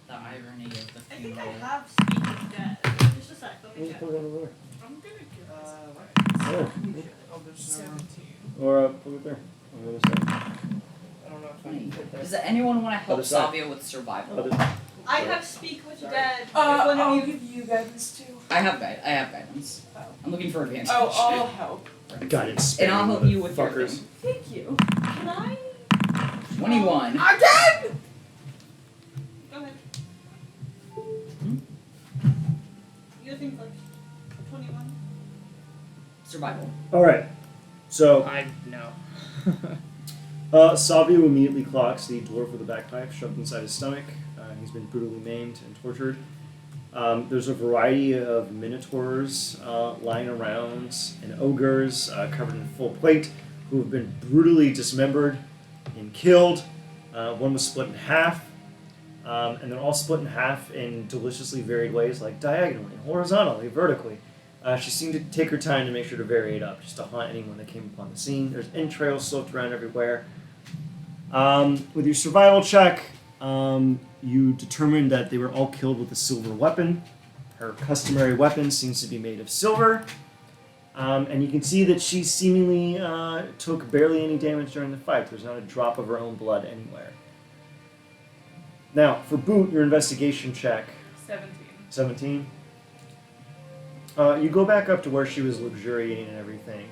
The irony of the I think I funeral. have Speak of Dead. Just a sec, let me check. I'm gonna give Yeah. this a 17. Or put it there. On the other side. I don't know if I can fit Does that. anyone want to help Other side. Savia with survival? Other- I have Speak with Sorry. Dead. If one of I'll you- give you guidance too. I have guidance. Oh. I'm looking for advantage. Oh, I'll help. Guidance. And I'll help you with your fuckers. thing. Thank you. Can I? 21. Again! Go ahead. Hmm? You think like 21? Survival. All right. So, I know. Savio immediately clocks the dwarf with a bagpipe shoved inside his stomach. He's been brutally maimed and tortured. There's a variety of minotaurs lying around and ogres covered in full plate who have been brutally dismembered and killed. One was split in half. And they're all split in half in deliciously varied ways, like diagonally, horizontally, vertically. She seemed to take her time to make sure to vary it up, just to haunt anyone that came upon the scene. There's entrails sloped around everywhere. With your survival check, you determined that they were all killed with a silver weapon. Her customary weapon seems to be made of silver. And you can see that she seemingly took barely any damage during the fight. There's not a drop of her own blood anywhere. Now, for Boot, your investigation check, 17. 17. You go back up to where she was luxuriating and everything.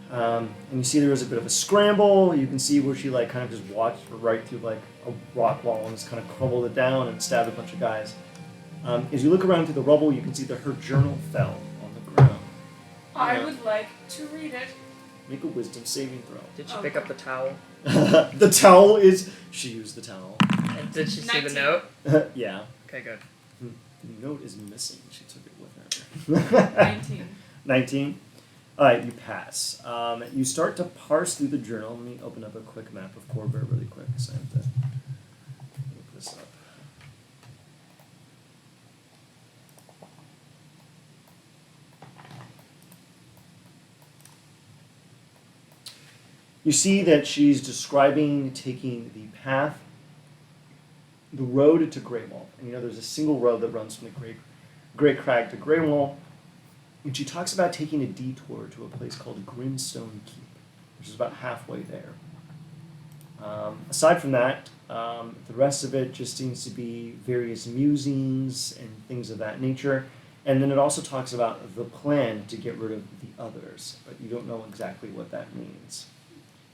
And you see there was a bit of a scramble. You can see where she like kind of just walked right through like a rock wall and just kind of crumbled it down and stabbed a bunch of guys. As you look around through the rubble, you can see that her journal fell on the ground. I Yeah. would like to read it. Make a wisdom saving throw. Did she pick up the towel? The towel is... She used the towel. And did she see the 19. note? Yeah. Okay, good. The note is missing. She took it with her. 19. 19. Alright, you pass. You start to parse through the journal. Let me open up a quick map of Corbett really quick, because I have to look this up. You see that she's describing taking the path, the road to Greywall. And you know there's a single road that runs from the Great Crag to Greywall. And she talks about taking a detour to a place called Grimstone Keep, which is about halfway there. Aside from that, the rest of it just seems to be various musings and things of that nature. And then it also talks about the plan to get rid of the others, but you don't know exactly what that means.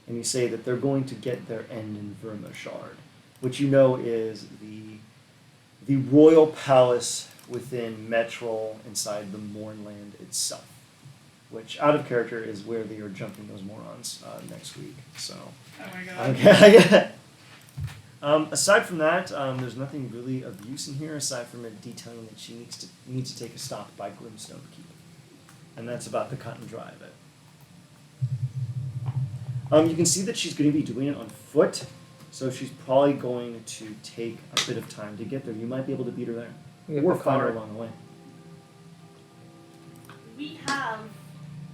And you say that they're going to get their end in Vermishard, which you know is the royal palace within Metrol inside the Mournland itself, which out of character is where they are jumping those morons next week. So, Oh my god. okay. Aside from that, there's nothing really of use in here aside from it detailing that she needs to take a stop by Grimstone Keep, and that's about the cut and dry of it. You can see that she's going to be doing it on foot, so she's probably going to take a bit of time to get there. You might be able to beat her there, We have or the find her car. along the way. We have.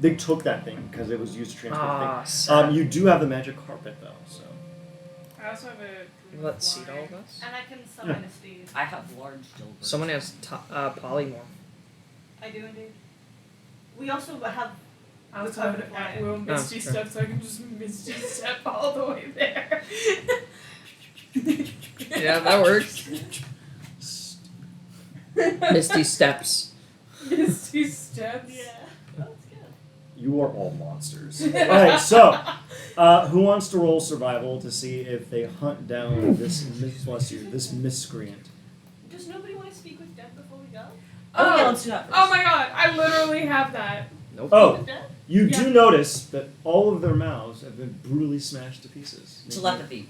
They took that thing because it was used to transport Ah, things. sad. You do have the magic carpet though, so I also have a. You let seat all of us? And I can summon a steed. I have large dilbers. Someone has polymorph. I do indeed. We also have. I was hoping I will Misty sure. Step so I can just Misty Step all the way there. Yeah, that works. Misty steps. Misty Steps. Yeah. That's good. You are all monsters. Alright, so who wants to roll survival to see if they hunt down this miscreant? Does nobody want to speak with Deb before we go? Oh, yeah, let's do that first. Oh my god, I literally have that. Nope. Oh, With Deb? you Yeah. do notice that all of their mouths have been brutally smashed to pieces. Telepathy.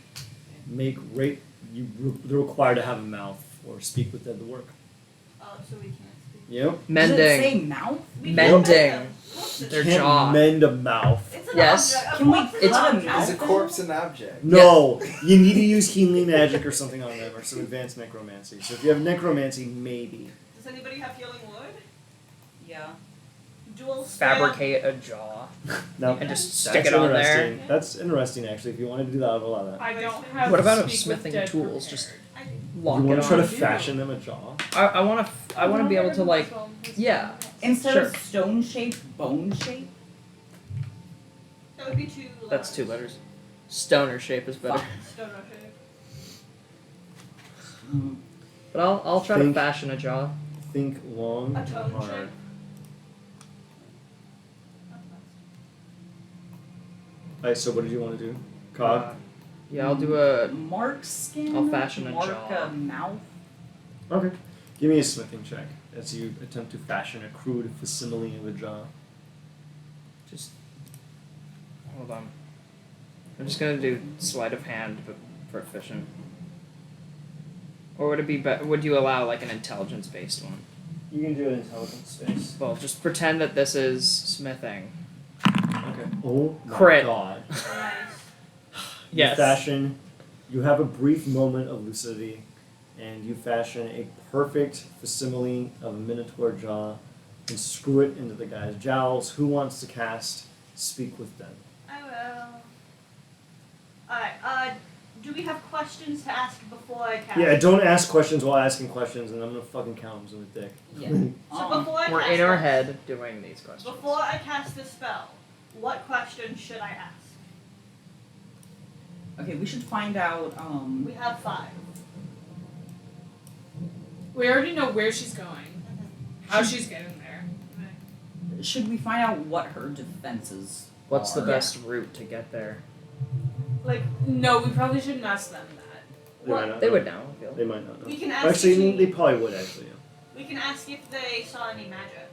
They're required to have a mouth or speak with them to work. Oh, so we can't speak. Yep. Does it Mending. say mouth? We Mending. can't them. What's it? Their Can't jaw. mend a mouth. It's an Yes. object. Can we- What's an it's- object? Is a corpse an object? No, you need to use healing magic or something on them, or some advanced necromancy. So if you have necromancy, maybe. Does anybody have healing wood? Yeah. Dual Fabricate a jaw No. and just That's stick it on there. interesting. That's interesting, actually. If you wanted to do that, I'd allow that. I don't have What about Speak smithing with Dead tools? prepared. Just I lock you it want on. to try to on. fashion them a jaw? I want to be able to like. yeah. Instead Sure. of stone shape, bone shape. That would be too. That's 2 letters. Stoner shape is better. Stoner shape. But I'll try to Think- fashion a jaw. Think long A and tone hard. shape. Alright, so what did you want to do? Cog? Yeah, I'll do a. Mark skin. I'll fashion a mark jaw. a mouth. Okay. Give me a smithing check as you attempt to fashion a crude facsimile of a jaw. Just hold on. I'm just gonna do sleight of hand, but proficient. Or would it be? Would you allow like an intelligence-based one? You can do an intelligence space. Well, just pretend that this is smithing. Okay. Oh my Crit. god. Nice. You fashion. You have a brief moment of lucidity, and you fashion a perfect facsimile of a minotaur jaw, and screw it into the guy's jowls. Who wants to cast Speak with Them? I will. Alright, do we have questions to ask before I cast? Yeah, don't ask questions while asking questions, and I'm gonna fucking count them with a dick. Yeah. So before I We're cast in our it- head doing these questions. Before I cast the spell, what question should I ask? Okay, we should find out. We have 5. We already know where she's going, how she's getting there. Should we find out what her defenses What's the are? best route to get there? Like, No, we probably shouldn't ask them that. They might not They know. would know. I feel. They might not know. we can ask Actually, if they probably would actually. we can ask if they saw any magic.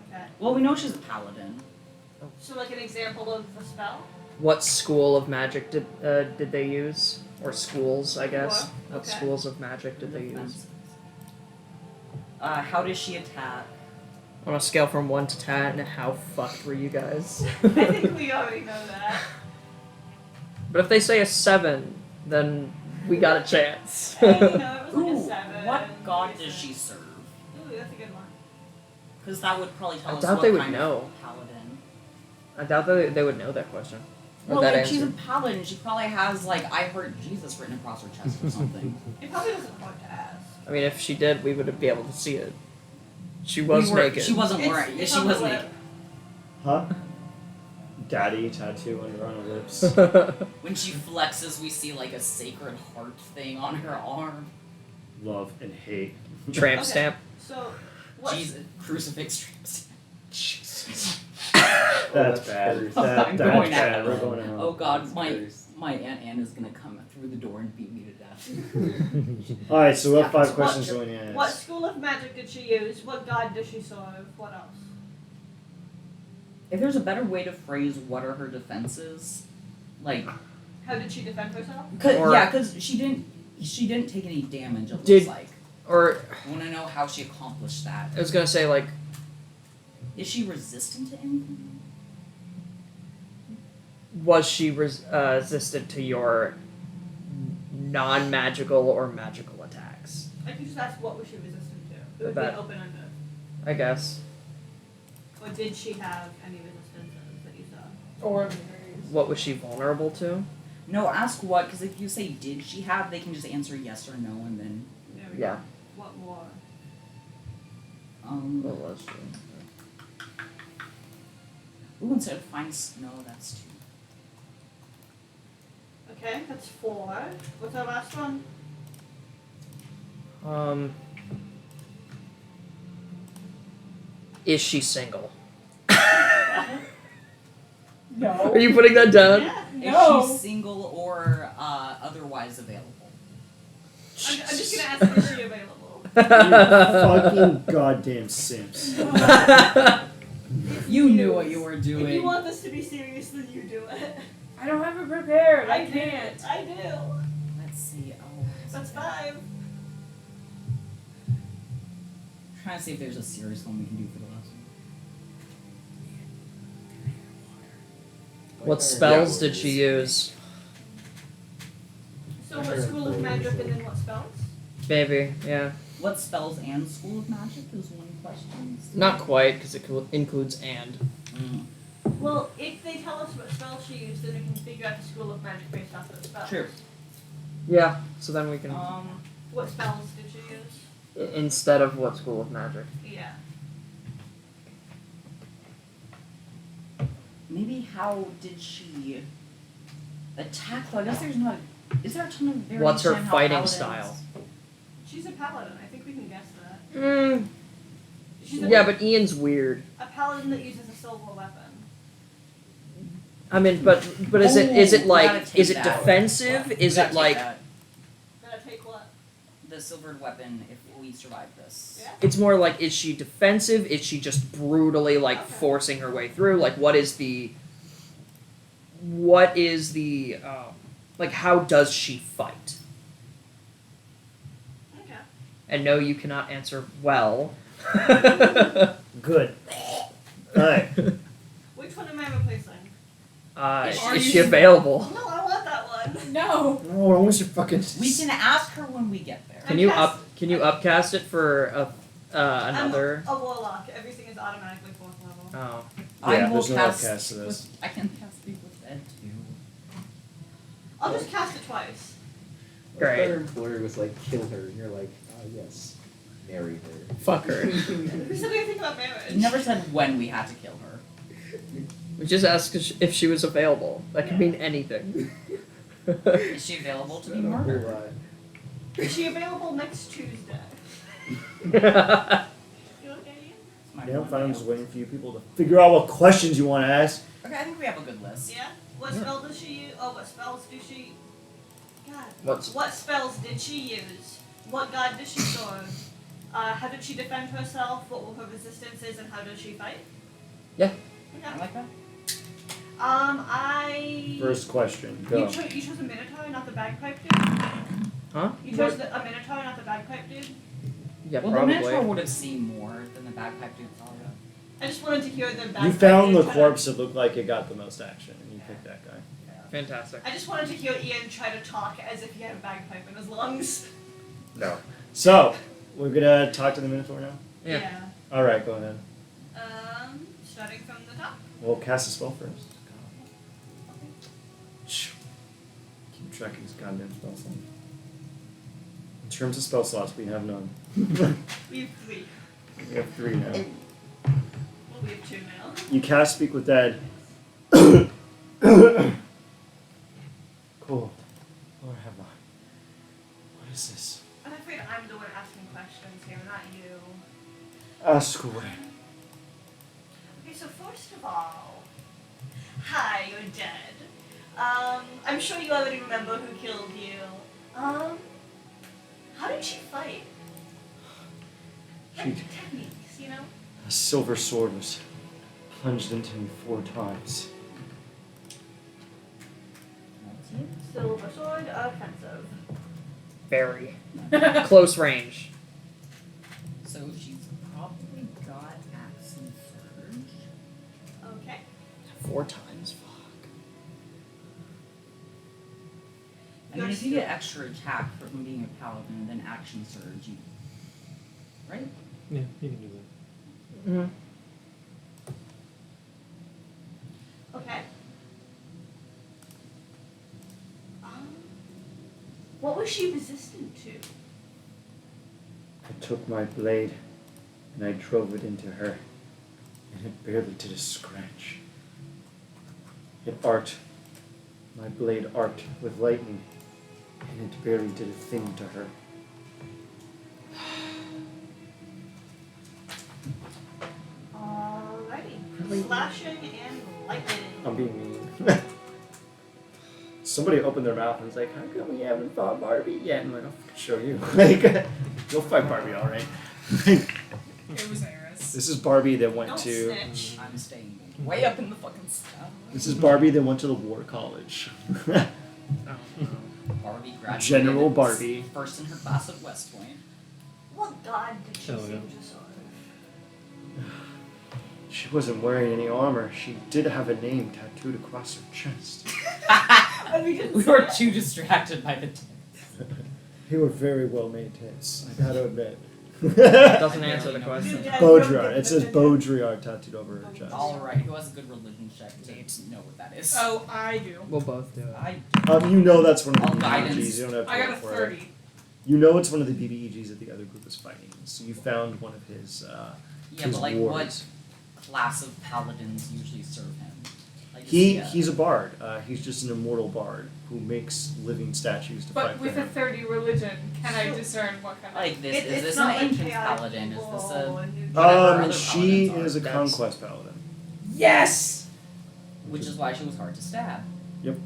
Okay. Well, we know she's a paladin. So like an example of the spell? What school of magic did they use? Or schools, I guess. What Okay. schools of magic did they use? Defenses. How does she attack? On a scale from 1 to 10, how fucked were you guys? I think we already know that. But if they say a 7, then we got a chance. Hey, you know, it was like Ooh, a 7. what god does she serve? Ooh, that's a good one. Because that would probably tell I us doubt what they would kind know. of paladin. I doubt that they would know that question. Or Well, that like answer. she's a paladin, she probably has like "I heard Jesus" written across her chest or something. It probably doesn't hurt to ask. I mean, if she did, we would be able to see it. She was naked. She wasn't It's- wearing. Yeah, it's she on was the lip. naked. Huh? Daddy tattoo under her lips. When she flexes, we see like a sacred heart thing on her arm. Love and hate. Tramp Okay. stamp. So, what? Jesus, crucifix strips. Jesus. Oh, That's that's bad. scary. That's I'm bad. going Bad. out. We're going out. Oh God, That's my scary. my Aunt Anna's gonna come through the door and beat me to death. Alright, so we have Yeah, 5 questions what- going in. What school of magic did she use? What god does she serve? What else? If there's a better way to phrase what are her defenses, like, How did she defend herself? Or- because she didn't take any damage. It Did- looks like. Or, I want to know how she accomplished that. I was gonna say, like, Is she resistant to anything? was she resistant to your non-magical or magical attacks? I can just ask what was she resistant to? It would That- be open ended. I guess. Or did she have any resistances that you saw? Or berries. What was she vulnerable to? No, ask what, because if you say did she have, they can just answer yes or no, and then There we Yeah. go. What more? What was she? Ooh, instead of find no, that's 2. Okay, that's 4. What's our last one? Is she single? No. Are you putting that down? Yeah. No. Is she single or otherwise available? I'm just gonna ask, is she available? Fucking goddamn simps. You knew what you were If doing. you want this to be serious, then you do it. I don't have it prepared. I do. can't. I do. Let's see. Oh, That's 5. trying to see if there's a serious one we can do for the last one. What spells did she use? So what school of magic and then what spells? Maybe, yeah. What spells and school of magic is one question. Not quite, because it includes and. Well, if they tell us what spells she used, then we can figure out the school of magic based off those spells. True. Yeah, so then we can. What spells did she use? Instead of what school of magic? Yeah. Maybe how did she attack? Well, I guess there's not. Is there a ton of variation? What's her in how fighting paladins- style? She's a paladin. I think we can guess that. She's Yeah, but Ian's weird. a paladin that uses a silver weapon. I mean, but is it Oh, gotta like take is it that. defensive? Is Gotta it take like that. Gonna take what? The silvered weapon if we survive this? Yeah. it's more like is she defensive? Is she just brutally like Okay. forcing her way through? Like what is the like how does she fight? Okay. And no, you cannot answer well. Good. Alright. Which one am I replacing? Is she available? No, I want that one. No. No, I want your fucking. We can ask her when we get there. Can you upcast it for another? I'm a warlock. Everything is automatically 4th level. Oh. I Yeah, will there's no cast. upcast to this. I can cast Speak with Ed too. I'll just cast it twice. Great. Our employer was like, kill her, and you're like, yes, marry her. Fuck her. Who said anything about marriage? You never said when we had to kill her. We just asked if she was available. That could mean anything. Is she available to be Not a whole murdered? lot. Is she available next Tuesday? You okay, Ian? It's my Yeah, I'm one fine. I'm day just off. waiting for you people to figure out what questions you want to ask. Okay, I think we have a good list. Yeah? What spell does she use? Oh, what spells do she... God. What's- What spells did she use? What god does she sword? How did she defend herself? What were her resistances and how does she fight? Yeah. I Okay. like that. First question. You, Go. you chose a minotaur, not the bagpipe dude? Huh? You chose a minotaur, not the bagpipe dude? Yeah, Well, the probably. Minotaur would have seen more than the bagpipe dude probably. I just wanted to hear the bagpipe You found the dude try corpse that looked like it got the most action, and you picked that guy. Fantastic. I just wanted to hear Ian try to talk as if he had a bagpipe in his lungs. No. So, we're gonna talk to the Minotaur now? Yeah. Alright, go ahead. Starting from the top. We'll cast a spell first. Keep track of these goddamn spell slots. In terms of spell slots, we have none. We have 3. We have 3 now. Well, we have 2 now. You cast Speak with Dead. Cool. Lord have I. What is this? I'm afraid I'm the one asking questions here, not you. Ask away. Okay, so first of all, hi, you're dead. I'm sure you already remember who killed you. How did she fight? Like, She- techniques, you know? A silver sword was plunged into me 4 times. Silver sword, offensive. Very. Close range. So she's probably got Axe and Surge. Okay. 4 times. Fuck. I mean, if you get extra attack from being a paladin and then action surge, you. Right? Yeah, you can do that. Mm-hmm. Okay. What was she resistant to? I took my blade and I drove it into her, and it barely did a scratch. It arced. My blade arced with lightning, and it barely did a thing to her. Alrighty. Slashing and lightning. I'm being mean. Somebody opened their mouth and was like, "How come we haven't fought Barbie yet?" And I'm like, "I'll show you." Like, you'll fight Barbie, all right. It was Eris. This is Barbie that went Don't to. snitch. I'm staying way up in the fucking sky. This is Barbie that went to the war college. Oh, no. Barbie graduated. General Barbie. First in her class at West Point. What god did she Hell seem yeah. to serve? She wasn't wearing any armor. She did have a name tattooed across her chest. And we didn't We see were it. too distracted by the text. They were very well made tits, I gotta admit. Doesn't answer the question. Yeah, Baudrillard. It says Baudrillard tattooed over her chest. Alright, who has a good religion check to know what that is? Oh, I do. We'll both do it. I You know that's one of All the guidance. BBEGs. You don't have to I got a roll for it. 30. You know it's one of the BBEGs that the other group is fighting. So you found one of his. yeah, his but like wards. what class of paladins usually serve him? Like is He's a bard. He's just an immortal bard who makes living statues to But fight with for a him. 30 religion, can I discern what kind of... like this It- is it's this not an like ancient chaotic paladin? Is this evil a and new- whatever other She paladins are. is a That's- conquest paladin. Yes! Which is why she was hard to stab. Because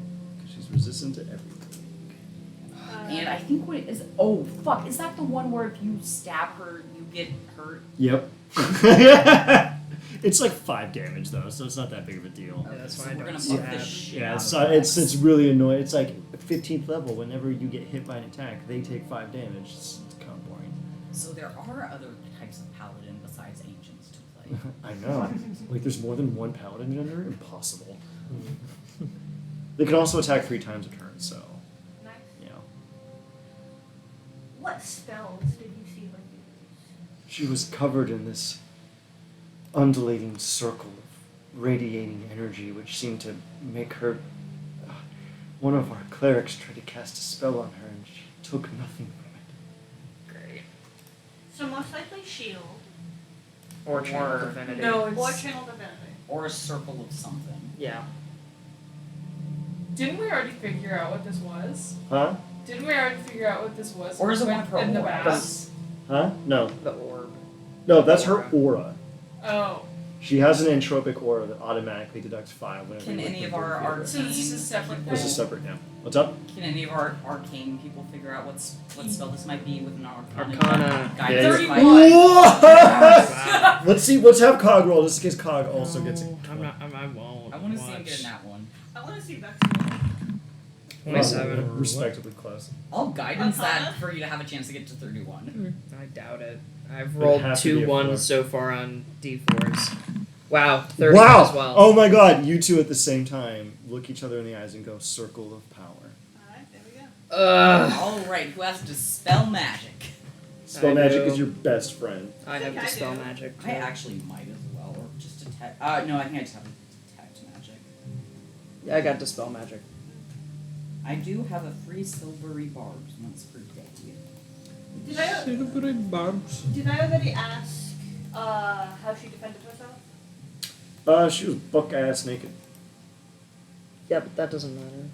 she's resistant to everything. And I think what it is fuck, is that the one where if you stab her you get hurt? Yep. It's like 5 damage though, so it's not that big of a deal. Yeah, that's so why I we're don't gonna fuck stab. this shit Yeah, out it's, of it's really annoying. It's like 15th level. Whenever you get hit by an attack, they take 5 damage. It's kind of boring. So there are other types of paladin besides ancients to play. I know. Like, there's more than one paladin gender? Impossible. They can also attack 3 times a turn, so, Nice. you know. What spells did you see her use? She was covered in this undulating circle of radiating energy, which seemed to make her. One of our clerics tried to cast a spell on her, and she took nothing from it. Great. So most likely shield Or channel divinity. No, or it's... channel divinity. Or a circle of something. Yeah. Didn't we already figure out what this was? Huh? Didn't we already figure out what this was? Or is it when- one of her in the auras? baths? Huh? No. The orb. No, that's her aura. Oh. She has an entropic aura that automatically deducts 5 whenever Can you any look of our into her. arcane So this is a separate people- This is separate now. What's up? Can any of our arcane people figure out what spell this might be with an arcana? Arcana. Guidance Yeah, by- Wow. Let's have Cog roll just in case Cog also gets it. I'm not. I won't. I want to see him get in that one. I want to see Vex. 27. Respectively close. I'll guidance Arcana? that for you to have a chance to get to 31. I doubt it. I've It rolled has to be 2 a 1s 4. so far on d4s. Wow, 30 Wow! as well. Oh my god, you two at the same time look each other in the eyes and go, circle of power. Alright, there we go. Alright, who has dispel magic? Spell I magic do. is your best friend. I have I dispel do. magic. I actually might as well, or just detect. No, I think I just have detect magic. Yeah, I got dispel magic. I do have a free silvery barbs once per day. Did I already ask how she defended herself? She was buck ass naked. Yeah, but that doesn't matter.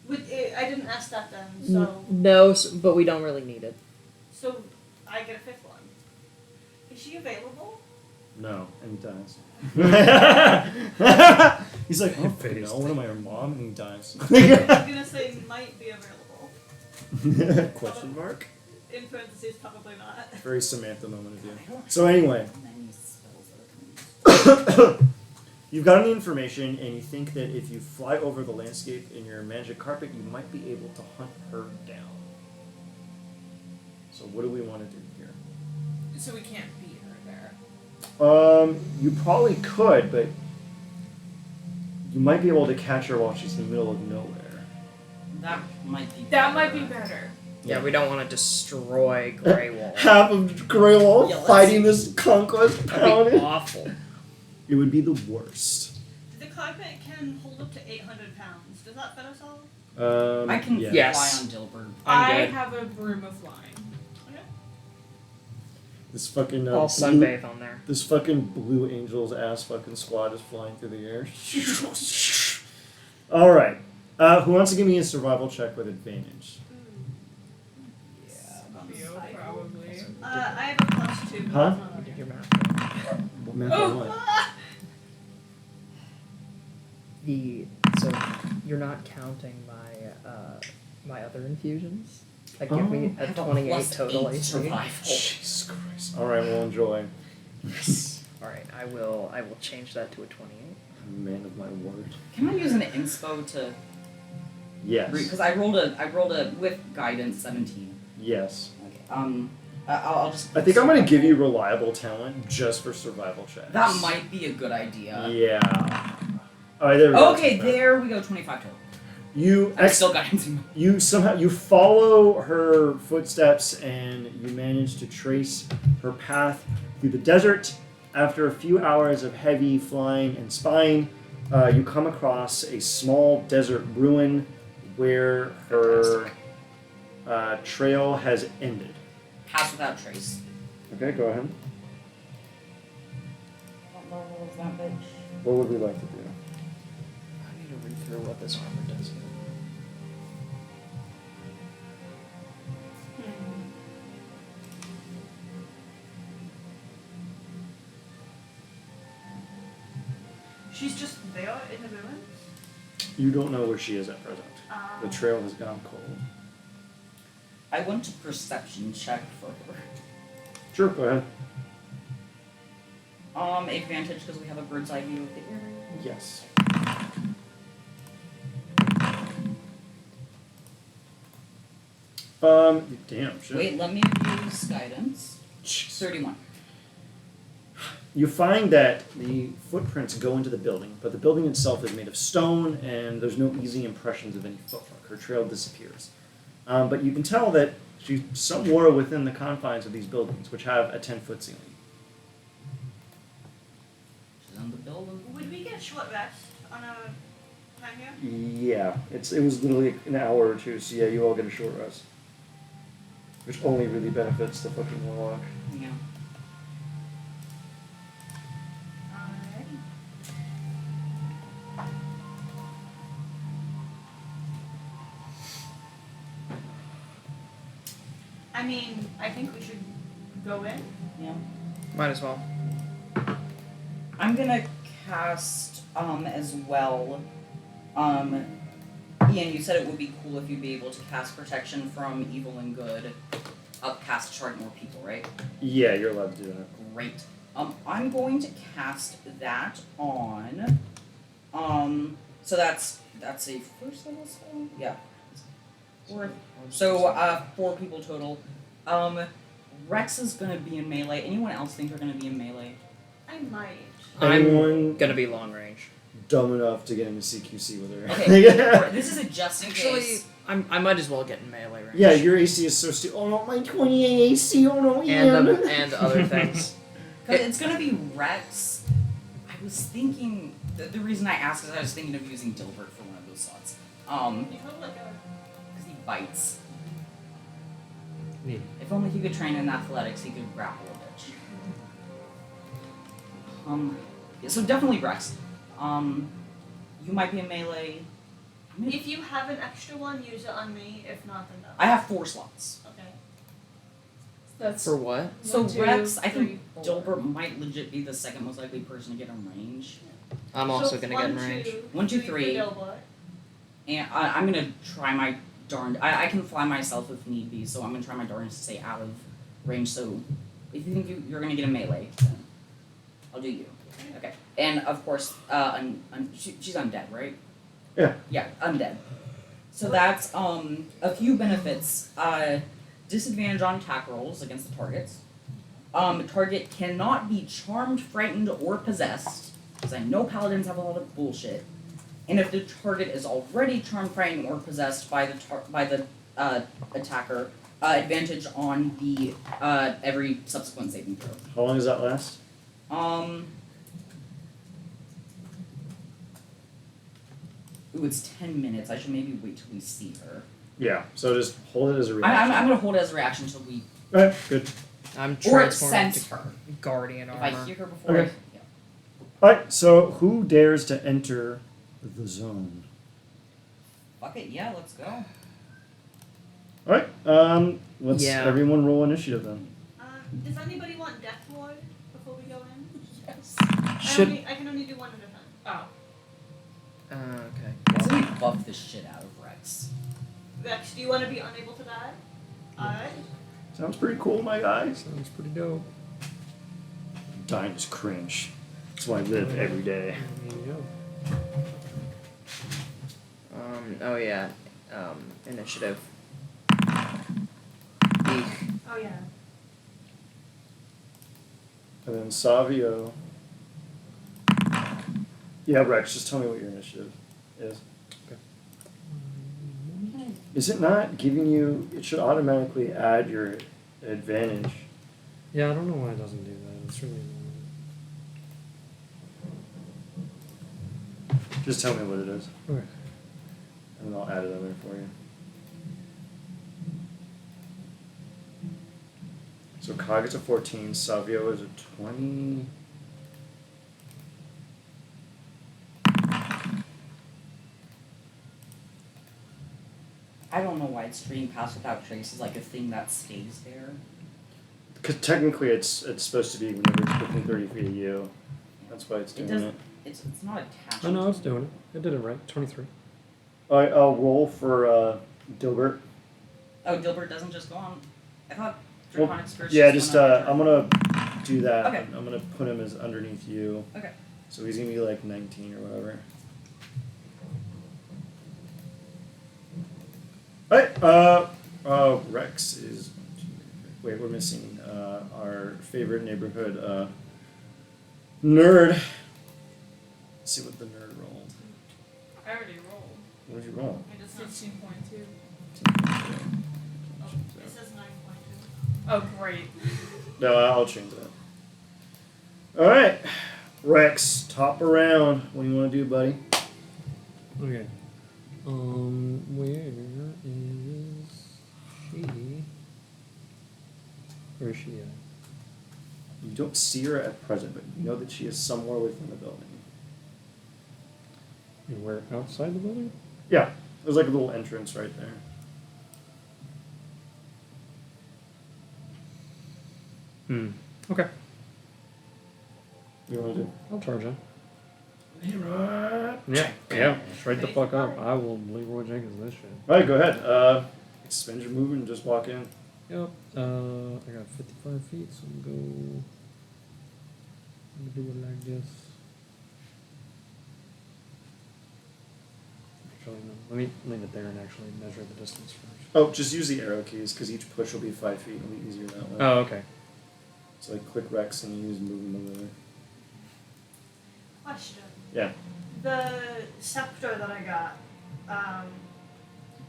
Okay. I didn't ask that then, so No, but we don't really need it. so I get a 5th one. Is she available? No, and he dies. He's like, oh, no, what am I, your mom? And he dies. I was gonna say might be available. Question mark? In parentheses, probably not. Very Samantha moment of you. So anyway, Many spells that are coming. you've got any information, and you think that if you fly over the landscape in your magic carpet, you might be able to hunt her down. So what do we want to do here? So we can't beat her there. You probably could, but you might be able to catch her while she's in the middle of nowhere. That might be. That might be better. better. Yeah, we don't want to destroy Grey Wall. Half of Grey Wall Yeah, let's fighting see. this conquest That'd be paladin. awful. It would be the worst. The carpet can hold up to 800 pounds. Does that fit us all? I can yeah. Yes. fly on Dilbert. I'm I good. have a broom of flying. Okay. This fucking I'll sunbathe on there. This fucking Blue Angels ass fucking squad is flying through the air. All right. Who wants to give me a survival check with advantage? Probably. I have a +2. Huh? You did your math. What math on what? So you're not counting my other infusions? That give me Oh. a 28 +8 total AC. survival. Jesus Christ. All right, we'll enjoy. All right, I will change that to a 28. Man of my word. Can I use an inspo to Yes. because I rolled a with guidance 17. Yes. Okay. I'll just. I think I'm gonna give you reliable talent just for survival checks. That might be a good idea. Yeah. All right, there we go. Okay, there we go. 25 total. You I'm still guidance. you follow her footsteps and you manage to trace her path through the desert. After a few hours of heavy flying and spying, you come across a small desert ruin where her trail has ended. Pass without trace. Okay, go ahead. What level is that bitch? What would we like to do? I need to read through what this armor does. She's just there in the ruins? You don't know where she is at present. The Um, trail has gone cold. I want to perception check for her. Sure, go ahead. Advantage because we have a bird's eye view of the area. Yes. Damn, shit. Wait, let me use guidance. 31. You find that the footprints go into the building, but the building itself is made of stone, and there's no easy impressions of any footwork. Her trail disappears. But you can tell that she's somewhere within the confines of these buildings, which have a 10-foot ceiling. She's in the building. Would we get short rest on our time here? Yeah, it was literally an hour or two, so yeah, you all get a short rest. Which only really benefits the fucking warlock. Yeah. Alrighty. I mean, I think we should go in. Yeah. Might as well. I'm gonna cast as well. Ian, you said it would be cool if you'd be able to cast protection from evil and good up past to target more people, right? Yeah, you're allowed to do that. Great. I'm going to cast that on. So that's a first level spell. Yeah. So 4 people total. Rex is gonna be in melee. Anyone else think they're gonna be in melee? I might. Anyone I'm gonna be long range. dumb enough to get into CQC with her? Okay. This is a just in Actually, case. I might as well get in melee range. Yeah, your AC is so stupid. Oh no, my 28 AC. Oh no, Ian. and other things. Because it's gonna be Rex. I was thinking the reason I asked is I was thinking of using Dilbert for one of those slots. Because he bites. Neat. If only he could train in athletics, he could grapple a bitch. Yeah, so definitely Rex. You might be in melee. If you have an extra one, use it on me. If not, then no. I have 4 slots. Okay. That's For what? So 1, 2, Rex, I think 3, 4. Dilbert might legit be the second most likely person to get in range. I'm also So gonna get in 1, range. 2, 1, 2, 3 3. for Dilbert. And I'm gonna try my darned. I can fly myself if need be, so I'm gonna try my darndest to stay out of range. So if you think you're gonna get a melee, then I'll do you. Okay. And of course, she's undead, right? Yeah. Yeah, undead. So that's a few benefits. Disadvantage on attack rolls against the targets. Target cannot be charmed, frightened, or possessed, because I know paladins have a lot of bullshit. And if the target is already charmed, frightened, or possessed by the attacker, advantage on the every subsequent saving throw. How long does that last? Ooh, it's 10 minutes. I should maybe wait till we see her. Yeah. So just hold it as a I'm reaction. gonna hold it as a reaction until we. Alright, good. I'm Or it transformed sense her. to guardian If I armor. hear her before Okay. yeah. Alright, so who dares to enter the zone? Fuck it, yeah, let's go. Alright, let's Yeah. everyone roll initiative then. Does anybody want Death Ward before we go in? Yes. Should. I can only do one at a time. Oh. Okay. So we buff the shit out of Rex. Rex, do you want to be unable to die? Alright. Sounds pretty cool, my guys. Sounds pretty dope. Dying is cringe. That's why I live every day. There you go. Oh yeah. Initiative. Eek. Oh yeah. And then Savio. Yeah, Rex, just tell me what your initiative is. Is it not giving you? It should automatically add your advantage. Yeah, I don't know why it doesn't do that. It's really annoying. Just tell me what it is, Okay. and I'll add it in there for you. So Cog is a 14, Savio is a 20. I don't know why Extreme Pass Without Trace is like a thing that stays there. Because technically it's supposed to be whenever it's within 30 feet of you. That's why it's It doing doesn't. it. It's not attached. Oh no, it's doing it. It did it right. 23. Alright, I'll roll for Dilbert. Oh, Dilbert doesn't just go on. I thought Well, Draconic Spirits. Yeah, just just went on I'm your gonna do that. Okay. I'm gonna put him as underneath you. Okay. So he's gonna be like 19 or whatever. Alright, Rex is. Wait, we're missing our favorite neighborhood nerd. Let's see what the nerd rolled. I already rolled. What did you roll? I just 16.2. It says 9.2. Oh, great. No, I'll change that. Alright, Rex, top around. What do you want to do, buddy? Okay. Where is she? Where is she at? You don't see her at present, but you know that she is somewhere within the building. And where outside the building? Yeah, there's like a little entrance right there. Okay. What do you want to do? I'll charge in. Leroy. Yeah. Straight the fuck up. I will Leroy Jenkins this shit. Alright, go ahead. Spend your move and just walk in. Yep. I got 55 feet, so I'm gonna do it like this. Actually, no. Let me leave it there and actually measure the distance first. Oh, just use the arrow keys because each push will be 5 feet. It'll be easier that way. Oh, okay. So like click Rex and use movement over there. Question. Yeah. The scepter that I got,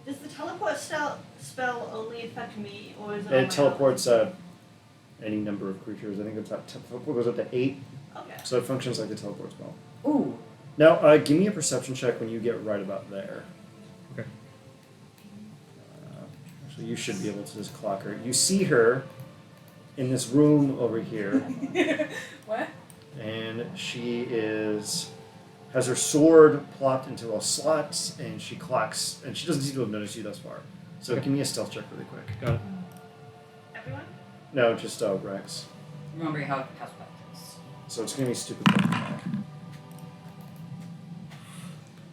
does the teleport spell only affect me, or is it all It my teleports any number of creatures. I think it's teleport goes up to 8, Okay. so it functions like the teleport spell. Ooh. Now, give me a perception check when you get right about there. Okay. So you should be able to just clock her. You see her in this room over here, What? and she has her sword plopped into a slot, and she clocks, and she doesn't seem to have noticed you thus far. So Okay. give me a stealth check really quick. Got it. Everyone? No, just Rex. Remember how Pass Without Trace. So it's gonna be stupid.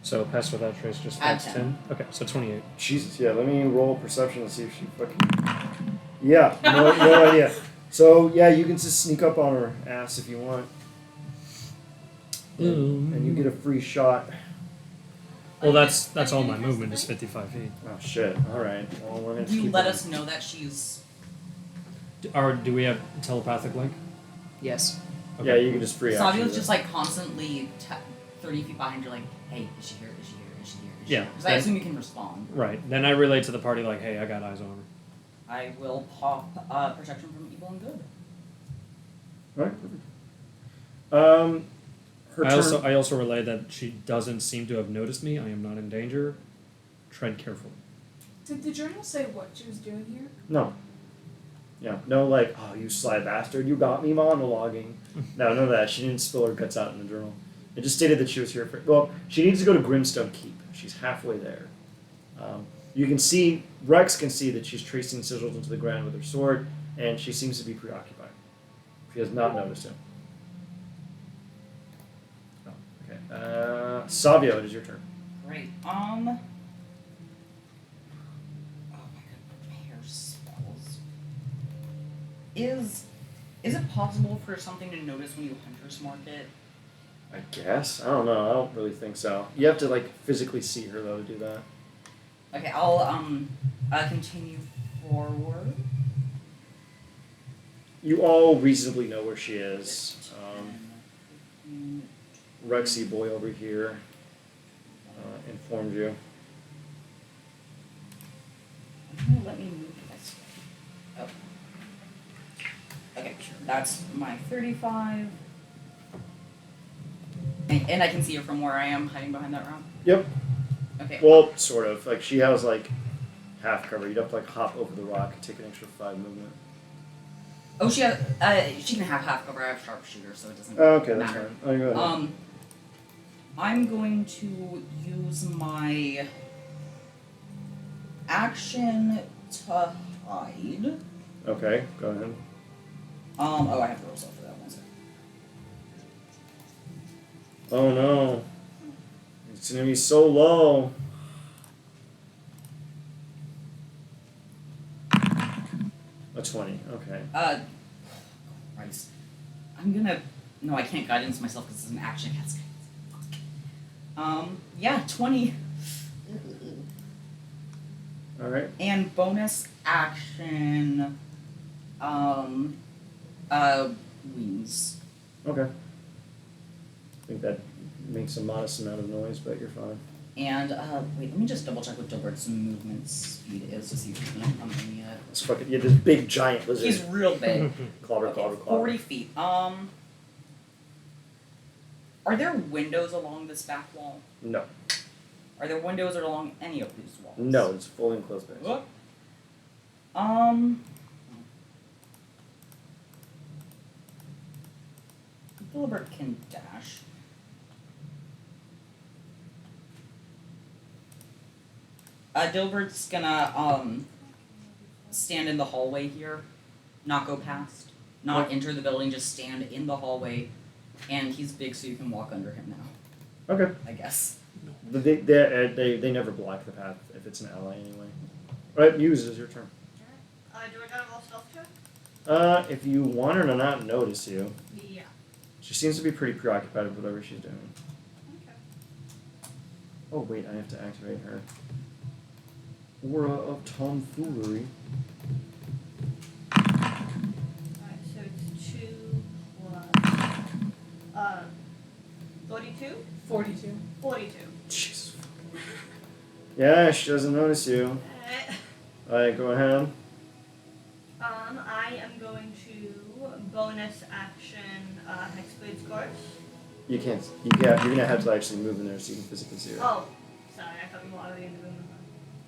So pass without trace just Add adds 10. 10. Okay, so 28. Jesus, yeah. Let me roll perception and see if she fucking. Yeah, no idea. So yeah, you can just sneak up on her ass if you want, and you get a free shot. Well, that's Are you all gonna my cast movement the is thing? 55 feet. Oh shit! All right. Well, we're gonna Do you keep let her- us know that she's. Or do we have telepathic link? Yes. Okay. Yeah, you can just free action. Savio's her. just like constantly 30 feet behind you, like, hey, is she here? Is she here? Is she here? Is she Yeah, here? Because I then- assume you can respond. Right. Then I relay to the party like, hey, I got eyes on her. I will pop protection from evil and good. All right. Perfect. Her turn. I also relay that she doesn't seem to have noticed me. I am not in danger. Tread carefully. Did the journal say what she was doing here? No. Yeah, no, like, oh, you sly bastard, you got me monologuing. No, none of that. She didn't spill her guts out in the journal. It just stated that she was here for. Well, she needs to go to Grimstone Keep. She's halfway there. You can see, Rex can see that she's tracing sigils into the ground with her sword, and she seems to be preoccupied. She has not noticed him. Oh, okay. Savio, it is your turn. Great. Oh, I could prepare spells. Is it possible for something to notice when you Hunter's Mark it? I guess. I don't know. I don't really think so. You have to, like, physically see her, though, to do that. Okay, I'll continue forward. You all reasonably know where she is. 10, Rexy boy over here informed you. Let me move this way. Oh. Okay, sure. That's my 35. And I can see her from where I am, hiding behind that rock? Yep. Okay. Well, sort of. Like, she has, like, half cover. You'd have to, like, hop over the rock and take an extra 5 movement. Oh, she can have half cover. I have sharpshooter, so it doesn't Oh, okay, that's matter. fine. Oh, go ahead. I'm going to use my action to hide. Okay, go ahead. Oh, I have to roll stuff for that one second. Oh, no. It's going to be so low. A 20, okay. Christ. I'm gonna. No, I can't guidance myself because it's an action cast. Yeah, 20. Alright. And bonus action, wings. Okay. I think that makes a modest amount of noise, but you're fine. And, wait, let me just double check what Dilbert's movement speed is to see if he's gonna come to me yet. This fucking, yeah, this big giant lizard. He's real big. Clobber, Okay, clobber, clobber. 40 feet. Are there windows along this back wall? No. Are there windows along any of these walls? No, it's fully enclosed space. What? Dilbert can dash. Dilbert's gonna stand in the hallway here, not go past, not enter the building, just stand in the hallway, and he's big, so you can walk under him now. Okay. I guess. They never block the path if it's an ally anyway. Alright, Muse, is your turn. Do I gotta roll stealth check? If you want her to not notice you, Yeah. she seems to be pretty preoccupied with whatever she's doing. Okay. Oh wait, I have to activate her aura of tomfoolery. Alright, so it's 2 plus 42? 42. 42. Jesus. Yeah, she doesn't notice you. Alright, go ahead. I am going to bonus action Hexblade Scars. You can't. You're gonna have to actually move in there so you can physically see her. Oh, sorry, I thought we were already in the room.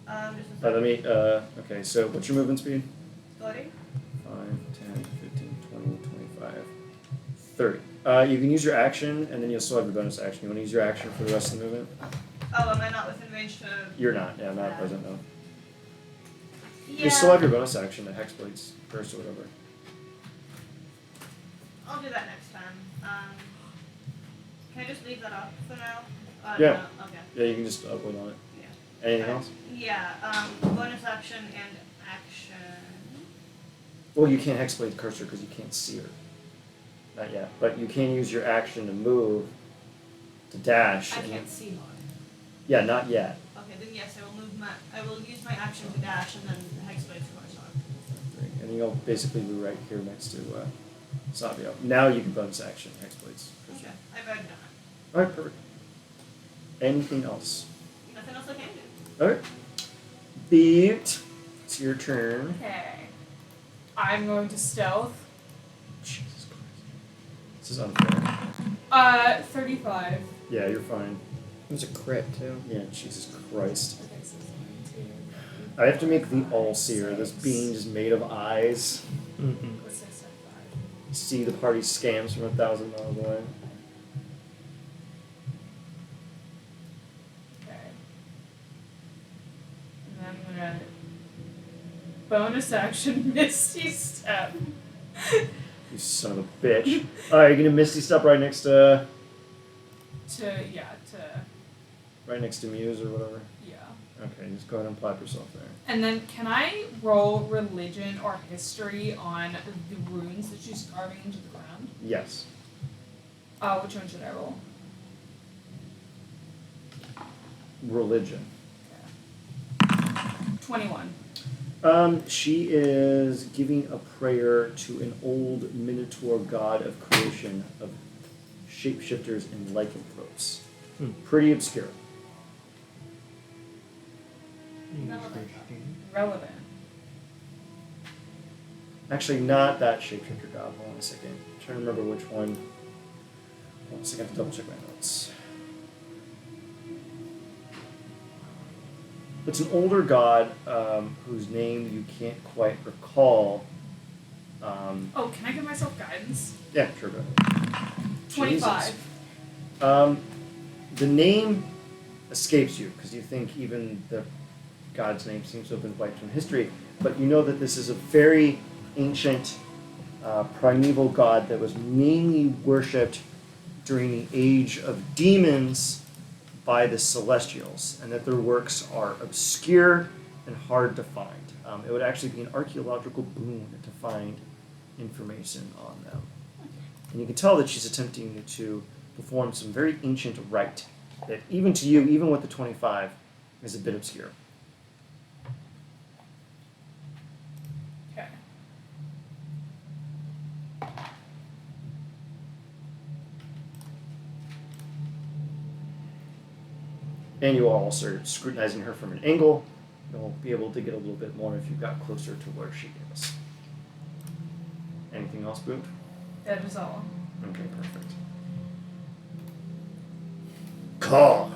Just a Let second. me. Okay, so what's your movement speed? 30? 5, 10, 15, 20, 25, 30. You can use your action, and then you'll still have your bonus action. You want to use your action for the rest of the movement? Oh, am I not within range to... You're not. Yeah, not at present, no. Yeah. You still have your bonus action to Hexblades first or whatever. I'll do that next time. Can I just leave that up for now? Yeah. No? Okay. Yeah, you can just upload on it. Yeah. Anything else? Yeah, bonus action and action... Well, you can't Hexblade cursor because you can't see her. Not yet. But you can use your action to move, to dash. I and- can't see more. Yeah, not yet. Okay, then yes, I will use my action to dash and then Hexblade Scars on. And you'll basically be right here next to Savio. Now you can bonus action Hexblades. Okay, I've already done it. Alright, perfect. Anything else? Nothing else I can do. Alright. Beat. It's your turn. Okay. I'm going to stealth. Jesus Christ. This is unfair. 35. Yeah, you're fine. It was a crit too. Yeah, Jesus Christ. Okay, so it's 1, 2, I have to make the all-seer. This being just made of eyes. Mm-hmm. Let's say 75. See the party scams from 1,000 miles away. Okay. And then I'm gonna bonus action Misty Step. You son of a bitch. Alright, you're gonna Misty Step right next to Muse or whatever. Yeah. Okay, just go ahead and plop yourself there. And then can I roll religion or history on the runes that she's carving into the ground? Yes. Which one should I roll? Religion. 21. She is giving a prayer to an old minotaur god of creation of shapeshifters and lycanthropes. Pretty obscure. Relevant. Actually, not that shapeshifter god. Hold on a second. I'm trying to remember which one. Hold on a second, I have to double check my notes. It's an older god whose name you can't quite recall. Can I give myself guidance? Yeah, sure, go ahead. 25. Jesus. The name escapes you because you think even the god's name seems to have been wiped from history, but you know that this is a very ancient, primeval god that was mainly worshipped during the age of demons by the Celestials, and that their works are obscure and hard to find. It would actually be an archaeological boon to find information on them. And you can tell that she's attempting to perform some very ancient rite that even to you, even with the 25, is a bit obscure. Okay. And you all are scrutinizing her from an angle. You'll be able to get a little bit more if you got closer to where she is. Anything else, Boot? That is all. Okay, perfect. Cock.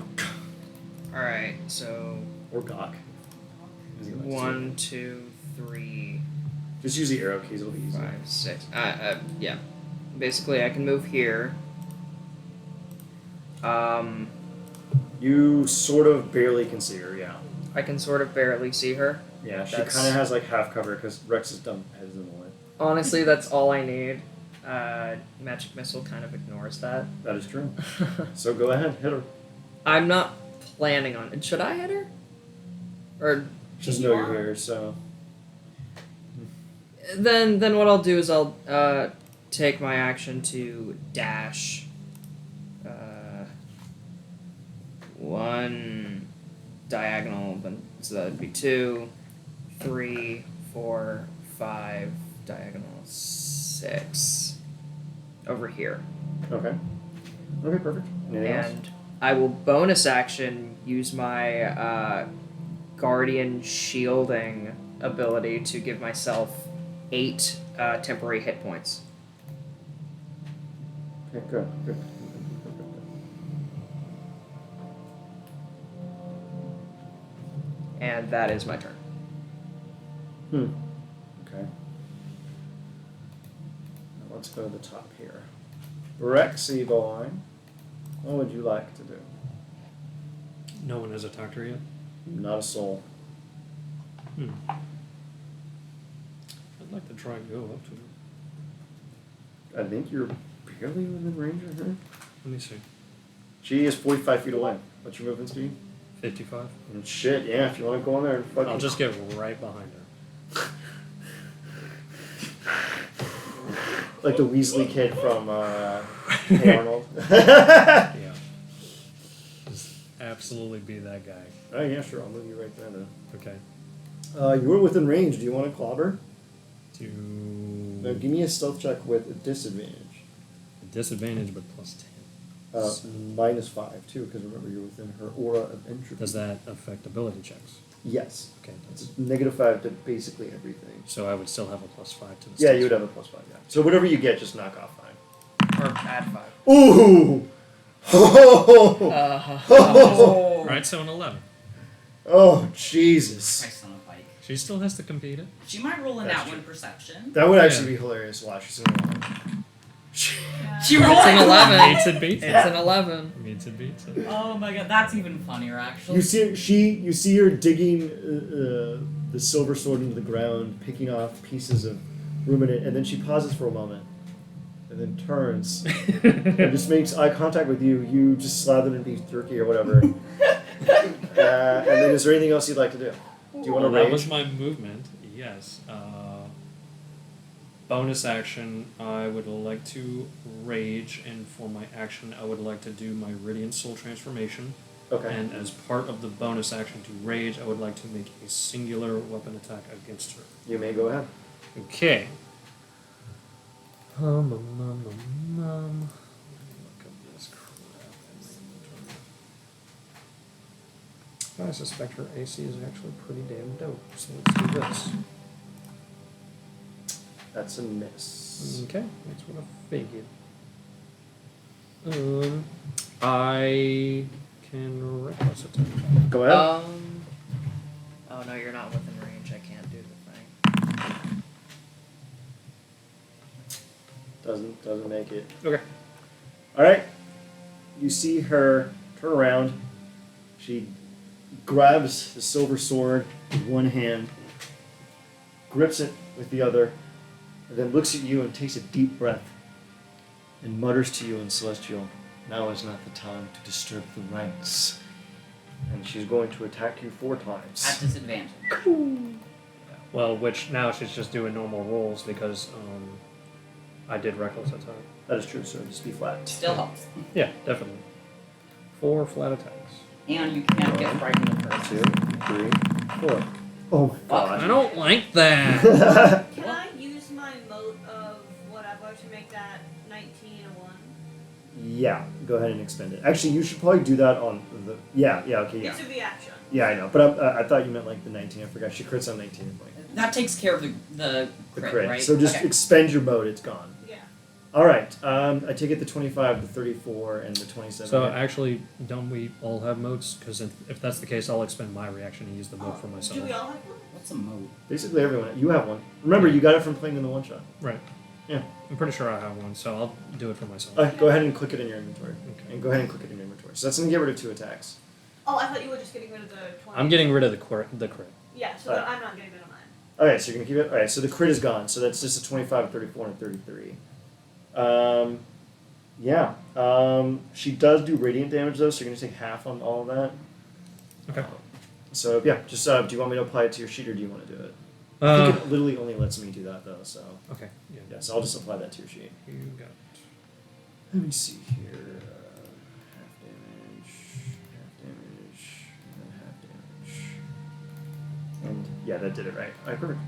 Alright, so Or Gawk. As he likes to. 1, 2, 3, Just use the arrow keys, it'll be easy. 5, 6. Yeah. Basically, I can move here. You sort of barely can see her, yeah. I can sort of barely see her. Yeah, she That's- kind of has like half cover because Rex's dumb head is in the way. Honestly, that's all I need. Magic Missile kind of ignores that. That is true. So go ahead, hit her. I'm not planning on it. Should I hit her? Or Just know you're here, so. then what I'll do is I'll take my action to dash 1 diagonal, then so that'd be 2, 3, 4, 5 diagonal 6 over here. Okay. Okay, perfect. Anything else? And I will bonus action use my guardian shielding ability to give myself 8 temporary hit points. Okay, good. Good. And that is my turn. Okay. Now let's go to the top here. Rexy boy, what would you like to do? No one has attacked her yet? Not a soul. I'd like to try and go up to her. I think you're barely within range of her. Let me see. She is 45 feet away. What's your movement speed? 55? And shit, yeah, if you want to go in there and fucking... I'll just get right behind her. Like the Weasley kid from Hey Arnold. Yeah. Just absolutely be that guy. Oh yeah, sure, I'll move you right there then. Okay. You're within range. Do you want to clobber? To Now give me a stealth check with a disadvantage. a disadvantage, but plus 10. -5 too, because remember you're within her aura of entropy. Does that affect ability checks? Yes. Okay. It's -5 to basically everything. So I would still have a +5 to the Yeah, stealth you would have a +5, yeah. So whatever you get, just knock off 5. Or add 5. Ooh! Oh. Alright, so an 11. Oh, Jesus. Christ on a bike. She still has to compete it. She might roll in That's that true. one perception. That would actually be hilarious. Watch. She's in the She It's rolled an 11. Beats it, beats It's an 11. Beats it, beats it. Oh my god, that's even funnier actually. You see her digging the silver sword into the ground, picking off pieces of ruminant, and then she pauses for a moment, and then turns and just makes eye contact with you. You just slather in beef jerky or whatever. And then, is there anything else you'd like to do? Do you want to That rage? was my movement, yes. Bonus action, I would like to rage, and for my action, I would like to do my Radiant Soul Transformation. Okay. And as part of the bonus action to rage, I would like to make a singular weapon attack against her. You may go ahead. Okay. Let me look up this crap in my inventory. I suspect her AC is actually pretty damn dope, so let's do this. That's a miss. Okay, that's what I figured. I can reckless attack. Go ahead. Oh no, you're not within range. I can't do the thing. Doesn't make it. Okay. All right. You see her turn around. She grabs the silver sword with one hand, grips it with the other, and then looks at you and takes a deep breath and mutters to you in Celestial, "Now is not the time to disturb the ranks." And she's going to attack you 4 times. At disadvantage. Well, which now she's just doing normal rolls because I did reckless attack. That is true, so just be flat. Still helps. Yeah, definitely. 4 flat attacks. And you can't get frightened of her. 2, 3, 4. Oh my I god. don't like that. Can I use my moat of whatever to make that 19 a 1? Yeah, go ahead and expend it. Actually, you should probably do that on the... Yeah, okay, yeah. It's a reaction. Yeah, I know, but I thought you meant like the 19. I forgot. She crits on 19 point. That takes care of the The crit, right? So just Okay. expend your mode. It's gone. Yeah. All right. I take it the 25, the 34, and the 27. So actually, don't we all have modes? Because if that's the case, I'll expend my reaction and use the mode for myself. Do we all have one? What's a moat? Basically, everyone. You have one. Remember, you got it from playing in the one shot. Right. Yeah. I'm pretty sure I have one, so I'll do it for myself. Go ahead and click it in your inventory. Okay. And go ahead and click it in your inventory. So that's going to get rid of 2 attacks. Oh, I thought you were just getting rid of the 20. I'm getting rid of the crit. Yeah, so Alright. I'm not getting rid of mine. Okay, so you're going to keep it? Alright, so the crit is gone. So that's just a 25, 34, and 33. Yeah. She does do radiant damage, though, so you're going to take half on all of that. Okay. So, yeah, just do you want me to apply it to your sheet, or do you want to do it? I think it literally only lets me do that, though, so... Okay. Yeah. Yeah, so I'll just apply that to your sheet. You got it. Let me see here. Half damage, and then half damage. And yeah, that did it right. Alright, perfect.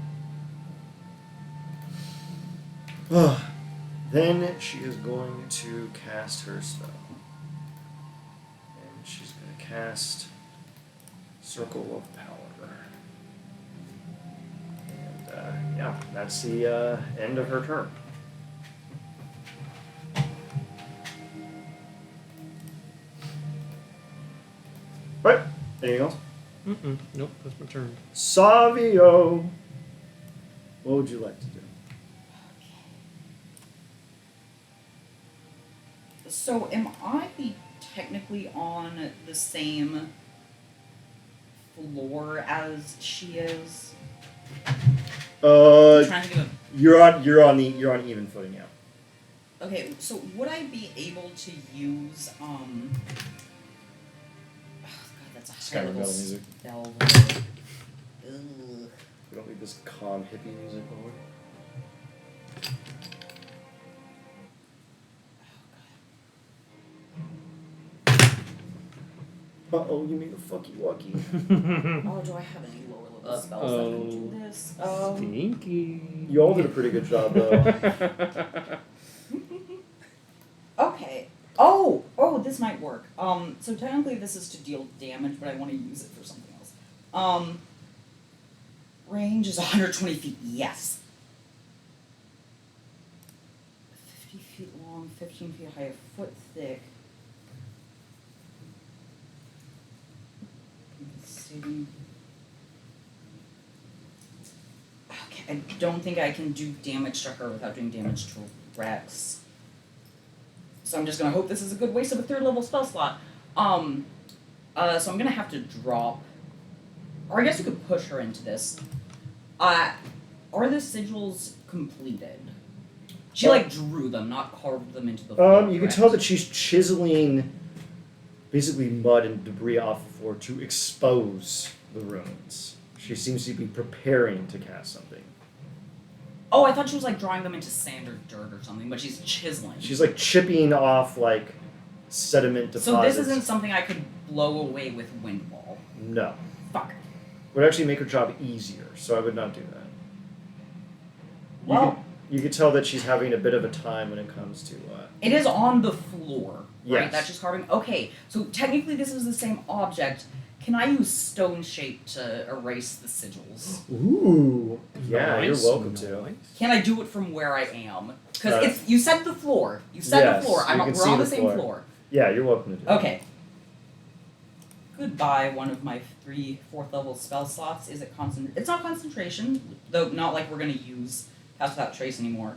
Then she is going to cast her spell. And she's going to cast Circle of Power. And yeah, that's the end of her turn. Right. Anything else? Nope, that's my turn. Savio. What would you like to do? So am I technically on the same floor as she is? I'm trying to give You're on even footing now. Okay, so would I be able to use oh god, that's a high Skyrim level metal music. spell. Ugh. We don't need this calm hippie music over. Uh-oh, you made a fucky wucky. Oh, do I have any lower level spells that can do this? Stinky. You all did a pretty good job, though. Okay. Oh, this might work. So technically this is to deal damage, but I want to use it for something else. Range is 120 feet. Yes. 50 feet long, 15 feet high, a foot thick. Saving. I don't think I can do damage to her without doing damage to Rex. So I'm just gonna hope this is a good waste of a 3rd level spell slot. So I'm gonna have to drop, or I guess you could push her into this. Are the sigils completed? She like drew them, not carved them into the floor. You can tell that she's chiseling basically mud and debris off the floor to expose the runes. She seems to be preparing to cast something. Oh, I thought she was like drawing them into sand or dirt or something, but she's chiseling. She's like chipping off like sediment deposits. So this isn't something I could blow away with wind wall. No. Fuck. Would actually make her job easier, so I would not do that. Well, you could tell that she's having a bit of a time when it comes to. It is on the floor, right? Yes. That she's carving. Okay, so technically this is the same object. Can I use stone shape to erase the sigils? Ooh. Yeah, Nice, you're welcome to. nice. Can I do it from where I am? Because it's you said the floor. You said yes, the floor. you can We're see on the the same floor. floor. Yeah, you're welcome to do it. Okay. Goodbye, one of my 3 4th level spell slots. Is it concentration? It's not concentration, though not like we're gonna use Pass Without Trace anymore.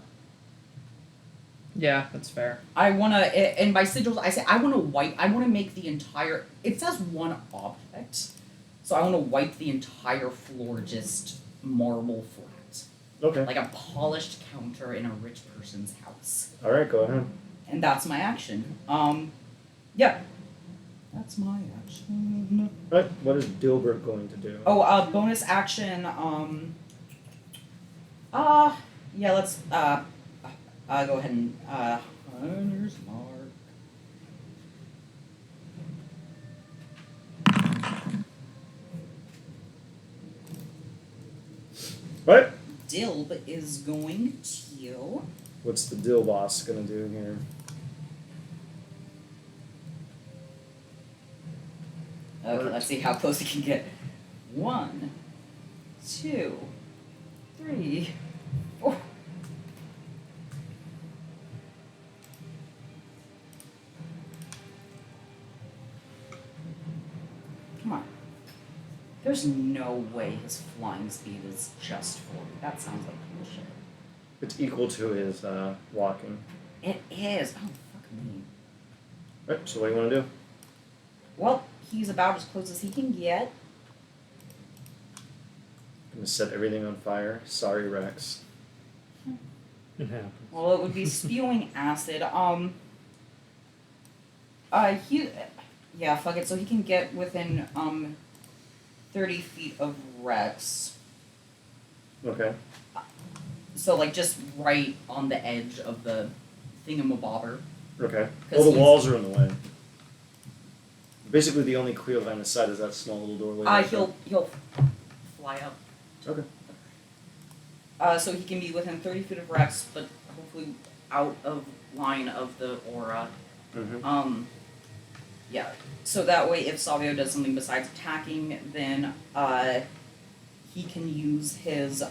Yeah, that's fair. I wanna, and by sigils, I say I wanna make the entire, it says one object, so I wanna wipe the entire floor just marble flat. Okay. Like a polished counter in a rich person's house. Alright, go ahead. And that's my action. Yeah. That's my action. Right, what is Dilbert going to do? Oh, bonus action, yeah, let's, go ahead and, Hunter's Mark. Right? Dilb is going to... What's the Dill boss gonna do here? Okay, let's see how close he can get. 1, 2, 3, 4. Come on. There's no way his flying speed is just 40. That sounds like bullshit. It's equal to his walking. It is. Oh, fuck me. Right, so what do you want to do? Well, he's about as close as he can get. Gonna set everything on fire. Sorry, Rex. It happens. Well, it would be spewing acid. Yeah, fuck it. So he can get within 30 feet of Rex. Okay. So like just right on the edge of the thingamabobber. Okay. 'Cause Well, the he's- walls are in the way. Basically, the only clear line of sight is that small little doorway. right He'll fly up. there. Okay. So he can be within 30 feet of Rex, but hopefully out of line of the aura. Mm-hmm. Yeah. So that way, if Savio does something besides attacking, then he can use his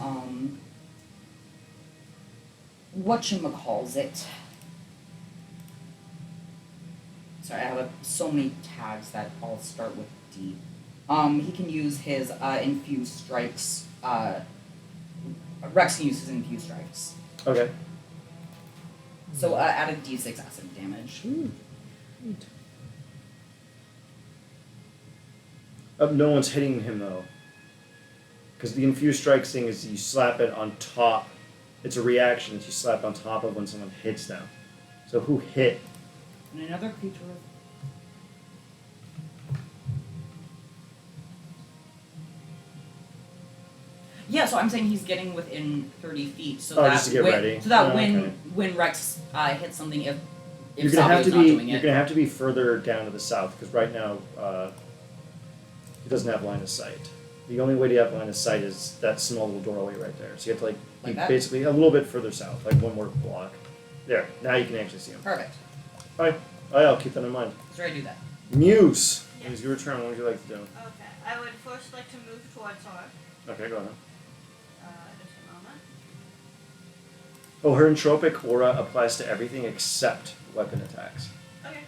whatchamacallit. Sorry, I have so many tags that all start with D. He can use his infused strikes. Rex can use his infused strikes. Okay. So add a D6 acid damage. No one's hitting him though. Because the infused strikes thing is you slap it on top. It's a reaction that you slap on top of when someone hits them. So who hit? And another creature. Yeah, so I'm saying he's getting within 30 feet, so that just to get when, ready. So that Okay. when Rex hits something, if You're gonna have Savio's to not be. doing You're it, gonna have to be further down to the south because right now he doesn't have line of sight. The only way to have line of sight is that small little doorway right there. So you have to be that? basically a little bit further south, like one more block. There. Now you can actually see him. Perfect. All right. I'll keep that in mind. So I do that. Muse. Yes. It is your turn. What would you like to do? Okay, I would first like to move towards her. Okay, go ahead. Just a moment. Oh, her entropic aura applies to everything except weapon attacks, Okay.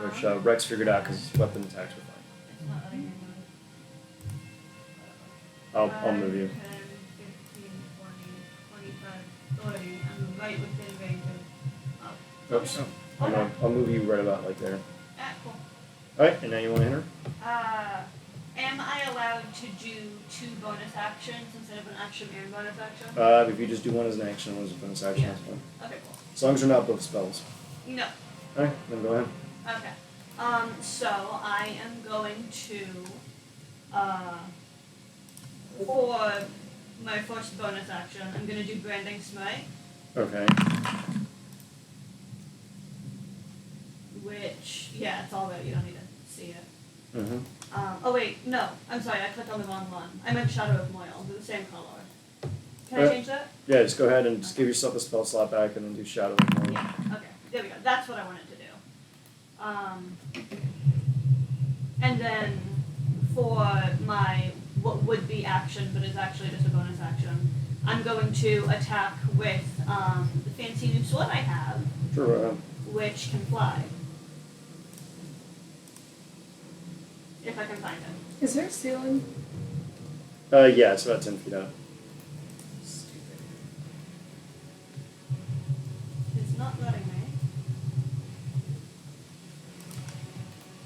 which Rex figured out because weapon attacks were fine. It's not letting me move. I'll move you. I can right within range of. Oops. Oh. Okay. I'll move you right about like there. Cool. Alright, and now you want to enter? Am I allowed to do 2 bonus actions instead of an action and bonus action? If you just do one as an action, one as a bonus action, Yeah. that's fine. Okay, cool. As long as they're not both spells. No. Alright, then go ahead. Okay. So I am going to, for my first bonus action, I'm gonna do Branding Smite, Okay. which, yeah, it's all there, you don't need to see it. Mm-hmm. Oh wait, no, I'm sorry, I clicked on the wrong one. I meant Shadow of Moil, they're the same color. Can I Alright. change that? Yeah, just go ahead and just give yourself a spell slot back and then do Shadow of Moil. Yeah, okay, there we go, that's what I wanted to do. And then for my what would be action, but is actually just a bonus action, I'm going to attack with the fancy new sword I have, Sure, which can fly. If I can find it. Is there a ceiling? yeah, it's about 10 feet up. Stupid. It's not letting me.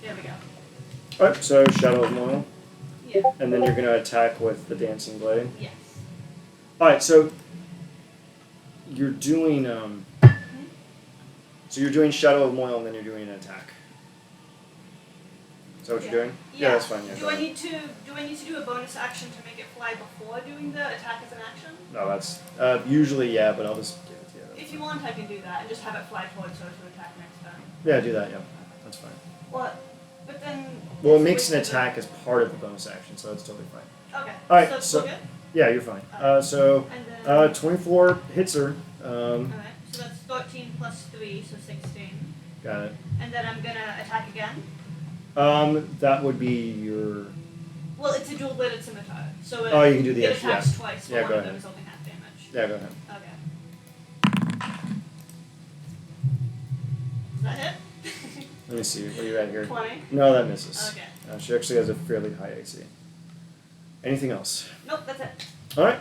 There we go. Alright, so Shadow of Moil. Yeah. And then you're going to attack with the Dancing Blade. Yes. Alright, so you're doing so you're doing Shadow of Moil and then you're doing an attack. Is that what you're doing? Yeah, that's fine. Yeah, do go I ahead. need to do a bonus action to make it fly before doing the attack as an action? No, that's usually yeah, but I'll just give it to you. If you want, I can do that and just have it fly towards her to attack next time. Yeah, do that. Yeah, that's fine. What? But then. Well, it it's makes an wasted attack as part of the bonus action, so that's totally fine. Okay. Alright, so it's so- still good? Yeah, you're fine. So And then. 24 hits her. Alright, so that's 13 plus 3, so 16. Got it. And then I'm gonna attack again. That would be your. Well, it's a dual bladed scimitar, so it, Oh, you can do the it edge, attacks yeah. twice for Yeah, one go of the ahead. resulting half damage. Yeah, go ahead. Okay. Does that hit? Let me see. Where are you at here? 20. No, that misses. Okay. She actually has a fairly high AC. Anything else? Nope, that's it. All right.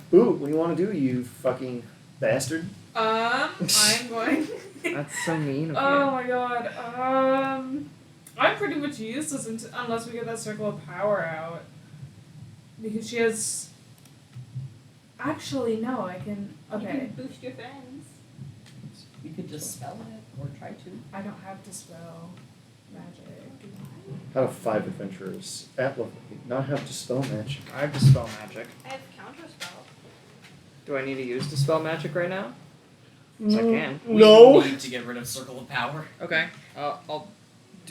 Boo, what do you want to do, you fucking bastard? I'm going. That's so mean of Oh you. my god. I'm pretty much useless unless we get that circle of power out. Because she has. Actually, no, I can. You Okay. can boost your friends. You could just spell it or try to. I don't have Dispel Magic. How do 5 adventurers at level 8 not have Dispel Magic? I have Dispel Magic. I have counterspell. Do I need to use Dispel Magic right now? 'Cause I can. No. We need to get rid of Circle of Power. Okay.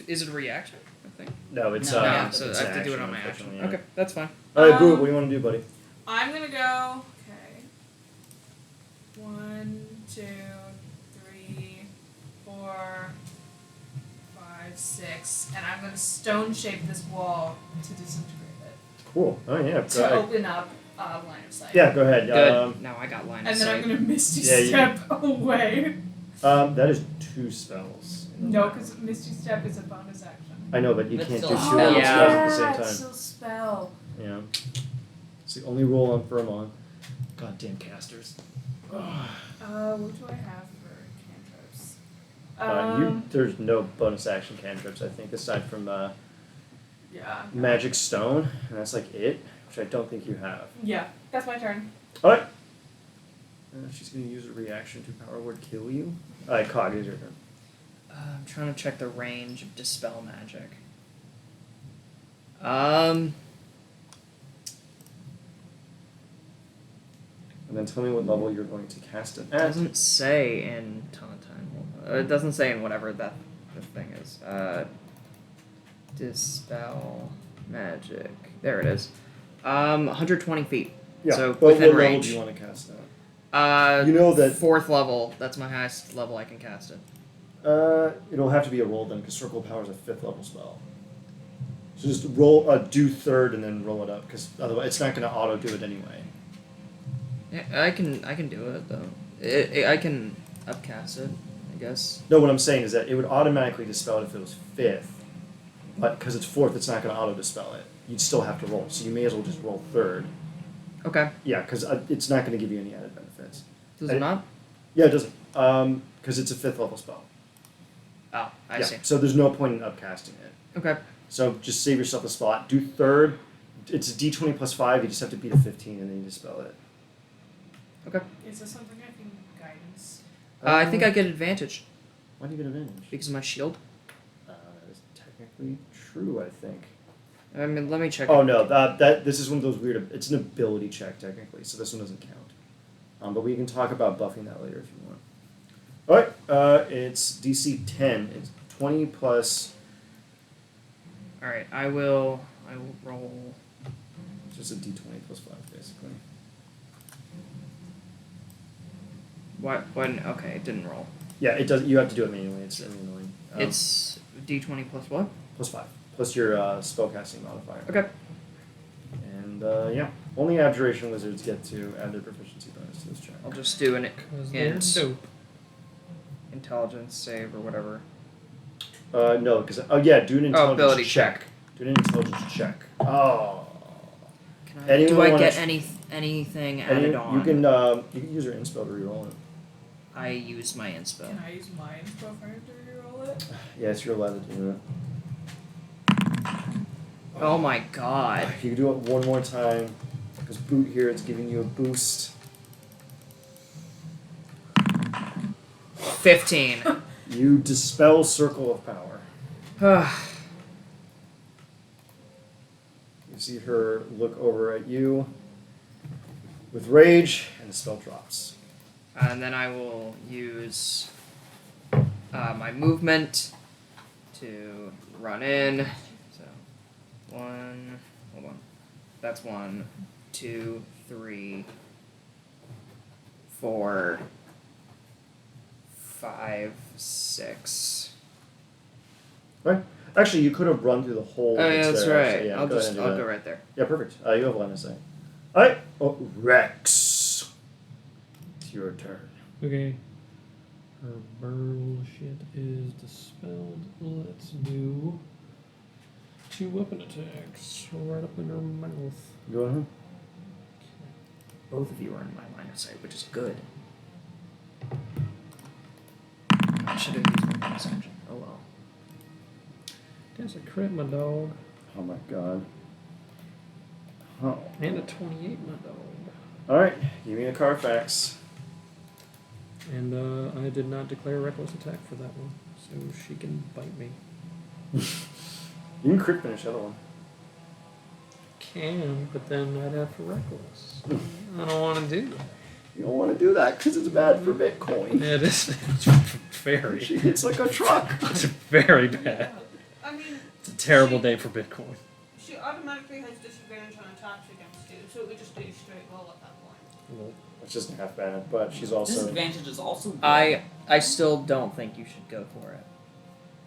Is it a reaction? I think. No, it's No, Yeah, it's so it's I have to do it action, on my action. unfortunately, yeah. Okay, that's fine. Alright, Boo, what do you want to do, buddy? I'm gonna go. Okay. 1, 2, 3, 4, 5, 6, and I'm gonna stone shape this wall to disintegrate it Cool. Oh, yeah. Go to ahead. open up line of sight. Yeah, go ahead. Good. Now I got line of And then I'm sight. gonna Misty Yeah, you- Step away. That is 2 spells. No, because Misty Step is a bonus action. I know, but you But can't do still 2 spell. little Yeah. spells at the same It's time. still spell. Yeah. It's the only rule I'm firm on. Goddamn casters. What do I have for cantrips? There's no bonus action cantrips, I think, aside from Yeah. Magic Stone, and that's like it, which I don't think you have. Yeah, that's my turn. Alright. She's going to use a reaction to Power Word Kill You. Alright, Cog, is your turn. I'm trying to check the range of Dispel Magic. And then tell me what level you're going to cast it It at. doesn't say in Tontine. It doesn't say in whatever that the thing is. Dispel Magic. There it is. 120 feet. Yeah, So but within what level range. do you want to cast that? You know that- 4th level. That's my highest level I can cast it. It'll have to be a roll then, because Circle of Power is a 5th level spell. So just roll, do 3rd and then roll it up, because otherwise it's not going to auto do it anyway. Yeah, I can do it though. I can upcast it, I guess. No, what I'm saying is that it would automatically dispel it if it was 5th, but because it's 4th, it's not going to auto dispel it. You'd still have to roll, so you may as well just roll 3rd. Okay. Yeah, because it's not going to give you any added benefit. fits. Does it not? Yeah, it doesn't. Because it's a 5th level spell. Oh, I Yeah, see. so there's no point in upcasting it. Okay. So just save yourself a spot. Do 3rd. It's a d20 plus 5. You just have to beat a 15 and then you dispel it. Okay. Is this something I can guidance? I think I get advantage Why do you get advantage? because of my shield. That is technically true, I think. I mean, let me check. Oh no, that this is one of those weird. It's an ability check technically, so this one doesn't count. But we can talk about buffing that later if you want. All right, it's DC 10. It's 20 plus. All right, I will roll. It's just a D20 plus 5, basically. What? When? Okay, it didn't roll. Yeah, it does. You have to do it manually. It's really annoying. It's d20 plus what? plus 5 plus your spellcasting modifier. Okay. And yeah, only abjuration wizards get to add their proficiency bonus to this check. I'll just do an 'Cause they're dope. intelligence save or whatever. No, because yeah, do an intelligence ability check. Do an intelligence check. Oh. Can Anyone do I wanna get sh- anything And added on? you can use your inspo to reroll it. I use my inspo. Can I use mine before I have to reroll it? Yes, you're allowed to do it. Oh my god. You can do it one more time because boot here is giving you a boost. 15. You dispel circle of power. You see her look over at you with rage, and the spell drops. And then I will use my movement to run in. So, hold on. That's 1, 2, 3, 4, 5, 6. Right? Actually, you could have run through the whole. Oh, yeah, that's right. So, yeah, I'll go ahead and do that. go right there. Yeah, perfect. You have line of sight. Alright. Oh, Rex. It's your turn. Okay. Her bullshit is dispelled. Let's do 2 weapon attacks right up in her mouth. Go ahead. Both of you are in my line of sight, which is good. I should have used my bonus action. Oh well. That's a crit, my dog. Oh my god. Oh. And a 28, my dog. Alright, give me a Carfax. And I did not declare reckless attack for that one, so she can bite me. You can crit finish the other one. Can, but then I'd have to reckless. I don't want to do that. You don't want to do that because it's bad for Bitcoin. It is very. She hits like a truck. It's very bad. I mean, It's a terrible day for Bitcoin. she automatically has disadvantage on attacks against you, so it would just be a straight roll at that point. It's just half bad, but she's also. Disadvantage is also good. I still don't think you should go for it.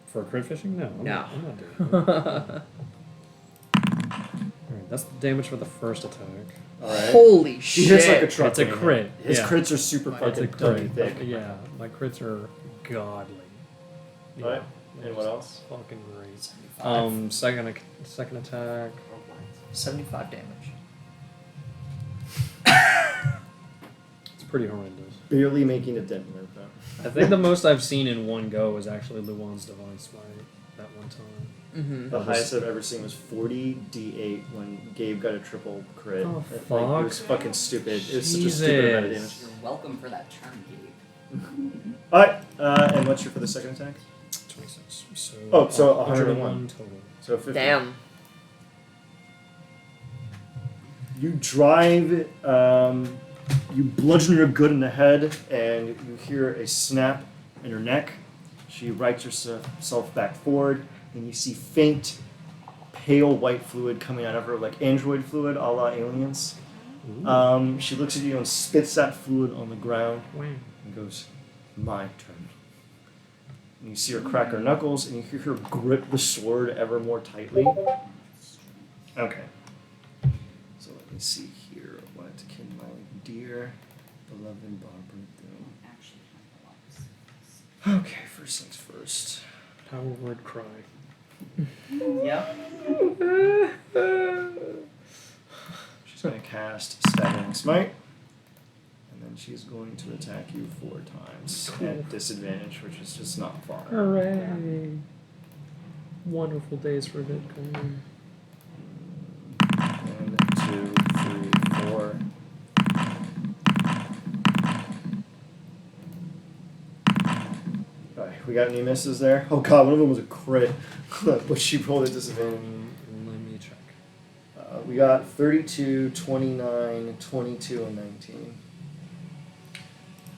For crit fishing? No. I'm No. Not, I'm not doing that. Alright, that's the damage for the first attack. Alright. Holy She hits like a shit! truck. It's a man. crit, His yeah. crits are super It's fucking a dummy crit. thick. Yeah, my crits are godly. Yeah, Alright, they're and what just else? Fucking great. 75. Second attack. 75 damage. It's pretty horrendous. Barely making a dent in her though. I think the most I've seen in one go was actually Luan's Divine Smite that one time. Mm-hmm. The highest I've ever seen was 40 D8 when Gabe got a triple crit. Oh, It, fuck. it was fucking stupid. It was such a stupid amount of damage. Jesus. You're welcome for that turn, Gabe. Alright, and what's your for the second attack? 26. So Oh, so 101. total. So 50. Damn. You drive, you bludgeon her good in the head, and you hear a snap in her neck. She rights herself back forward, and you see faint, pale white fluid coming out of her, like android fluid, a la aliens. Ooh. She looks at you and spits that fluid on the ground Wow. and goes, "My turn." And you see her crack her knuckles, and you hear her grip the sword ever more tightly. Okay. So let me see here. What can my dear, beloved Barbara do? Actually, Okay, first things first. Power word cry. Yep. She's going to cast Staggering Smite. And then and she's going to attack you 4 times at disadvantage, which is just not fun. Hooray! Wonderful days for Bitcoin. 1, 2, 3, 4. Alright, we got any misses there? Oh god, one of them was a crit, but she rolled at disadvantage. Let me check. We got 32, 29, 22, and 19.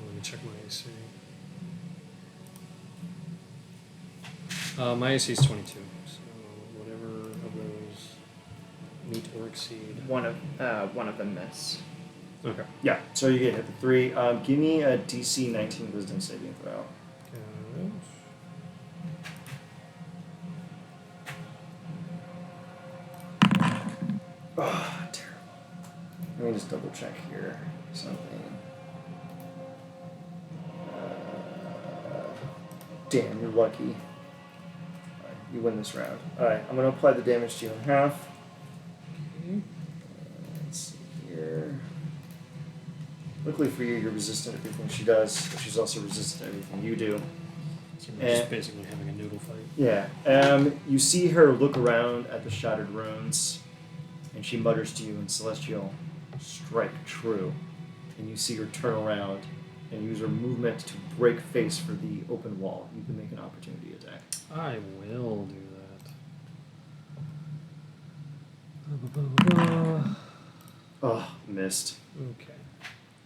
Let me check my AC. My AC is 22, so whatever of those meet or exceed. One of them miss. Okay. Yeah, so you get hit the 3. Give me a DC 19 Wisdom saving throw. Got Oh, terrible. Let me just double check here. Something. Damn, you're lucky. Alright, you win this round. Alright, I'm going to apply the damage to you in half. Okay. Let's see here. Luckily for you, you're resistant to everything she does, but she's also resistant to everything you do. So we're just basically having a noodle fight. Yeah. You see her look around at the shattered runes, and she mutters to you in Celestial, "Strike true." And you see her turn around and use her movement to break face for the open wall. You can make an opportunity attack. I will do that. Oh, missed. Okay.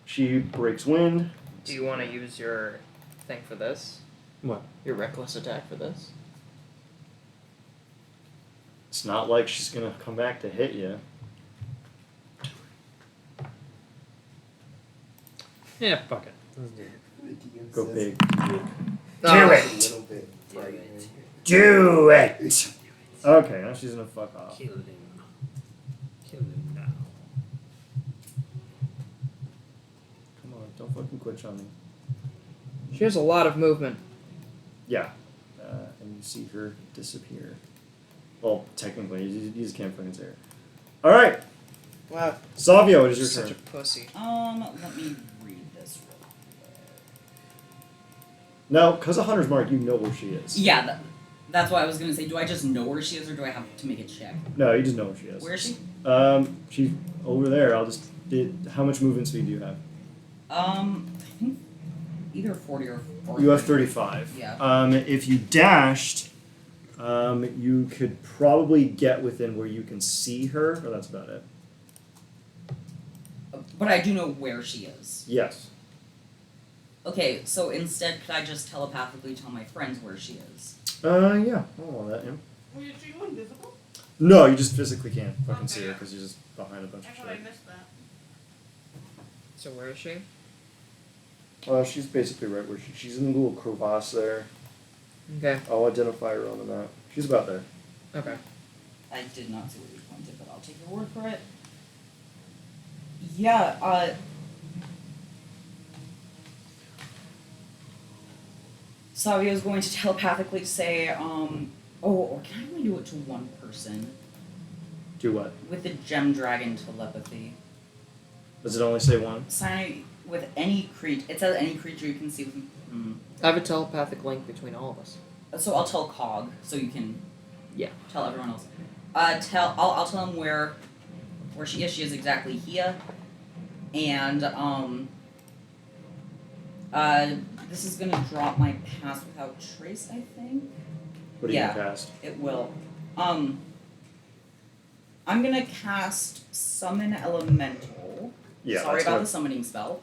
She breaks wind. Do you want to use your thing for this? What? Your reckless attack for this? It's not like she's gonna come back to hit you. Yeah, fuck it. Let's do it. Go big. Do A little bit frightening. Do it! Okay, now she's gonna fuck off. Kill him. Kill him now. Come on, don't fucking quitch on me. She has a lot of movement. Yeah. And you see her disappear. Well, technically, you just can't fucking see her. Alright, Wow. Savio, it is your Such turn. a pussy. Let me read this real quick. Now, because of Hunter's Mark, you know where she is. Yeah, that's what I was gonna say. Do I just know where she is, or do I have to make a check? No, you just know where she is. Where is she? She's over there. How much movement speed do you have? I think either 40 or 40. You have 35. Yeah. If you dashed, you could probably get within where you can see her, but that's about it. But I do know where she is. Yes. Okay, so instead, could I just telepathically tell my friends where she is? Yeah. I'll allow that, yeah. Were you invisible? No, you just physically can't fucking see her Okay. because you're just behind a bunch of Actually, I shit. missed that. So where is she? She's basically right where she's in the little crevasse there. Okay. I'll identify her on the map. She's about there. Okay. I did not see where you pointed, but I'll take your word for it. Yeah, Savio's going to telepathically say, or can I only do it to one person? Do what? With the gem dragon telepathy. Does it only say one? Sign with any creature. It says any creature you can see with. I have a telepathic link between all of us. So I'll tell Cog, so you can. Yeah. Tell everyone else. I'll tell him where she is. She is exactly here, and this is gonna drop my pass without trace, I think. What do you cast? It will. I'm gonna cast Summon Elemental. Yeah. Sorry that's about what- the summoning spell.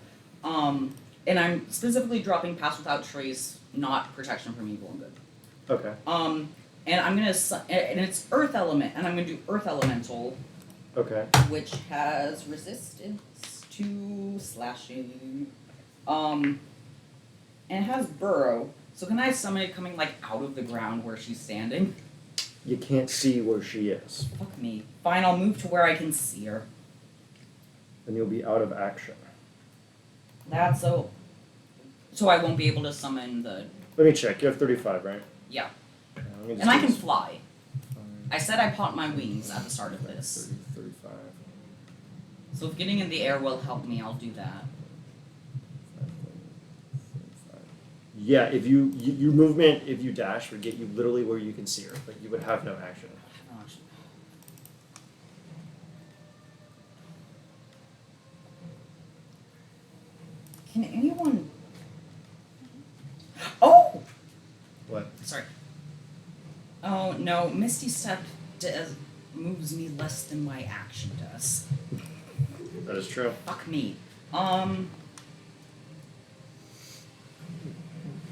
And I'm specifically dropping Pass Without Trace, not Protection from Evil and Good. Okay. And I'm gonna and it's Earth Element, and I'm gonna do Earth Elemental, Okay. which has resistance to slashing. And it has Burrow. So can I summon it coming like out of the ground where she's standing? You can't see where she is, Fuck me. Fine, I'll move to where I can see her. and you'll be out of action. That's so. So I won't be able to summon the. Let me check. You have 35, right? Yeah. Yeah, let me just And I do can this. fly. I said I popped my wings at the start of this. 30, 35. So if getting in the air will help me, I'll do that. Yeah, if your movement, if you dash, would get you literally where you can see her, but you would have no action. Can anyone? Oh. What? Sorry. Oh no, Misty Step moves me less than my action does. That is true. Fuck me.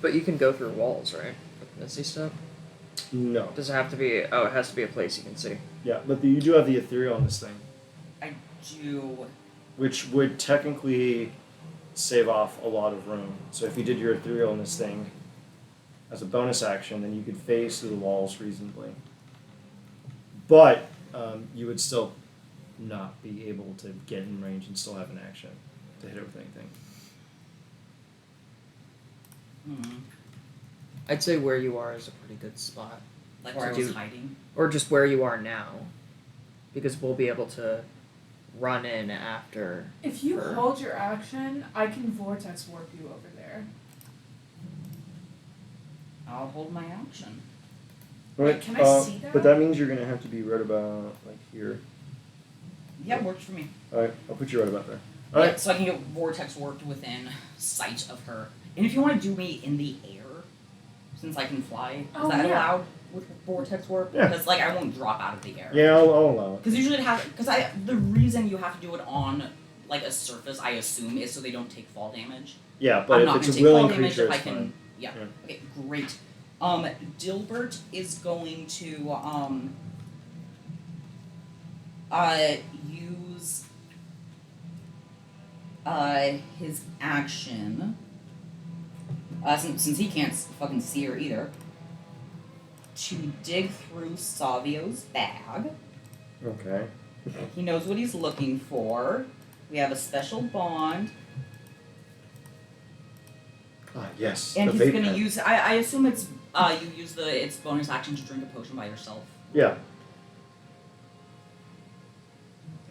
But you can go through walls, right? With Misty Step? No. Does it have to be? Oh, it has to be a place you can see. Yeah, but you do have the ethereal on this thing, I do. which would technically save off a lot of room. So if you did your ethereal on this thing as a bonus action, then you could phase through the walls reasonably. But you would still not be able to get in range and still have an action to hit her with anything. I'd say where you are is a pretty good spot. Like Or where I do- was hiding. Or just where you are now. Because we'll be able to run in after. If you her. hold your action, I can vortex warp you over there. I'll hold my action. Wait, can I see that? But that means you're gonna have to be right about like here. Yeah, works for me. Alright, I'll put you right about there. Yeah, Alright. so I can get vortex warped within sight of her. And if you want to do me in the air, since I can fly, is Oh, that yeah. allowed with vortex warp? Yeah. Because like I won't drop out of the air. Yeah, I'll allow it. Because usually the reason you have to do it on like a surface, I assume, is so they don't take fall damage. Yeah, but I'm if not it's gonna a take fall willing damage creature, if I it's can. fine. Yeah. Yeah. Okay, great. Dilbert is going to use his action since he can't fucking see her either to dig through Savio's bag. Okay. He knows what he's looking for. We have a special bond. Ah, yes. And the he's vape gonna pen. use. I assume it's you use its bonus action to drink a potion by yourself. Yeah.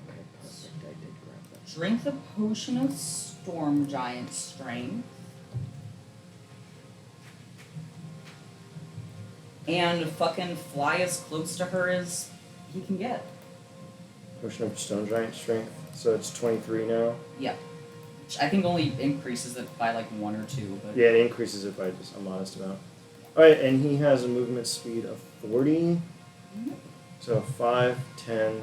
Okay, perfect. I did grab that. Drink the potion of storm giant strength. And fucking fly as close to her as he can get. Potion of stone giant strength. So it's 23 now. Yep. Which I think only increases it by like 1 or 2, but Yeah, it increases it by just a modest amount. Alright, and he has a movement speed of 40. Yep. So 5, 10,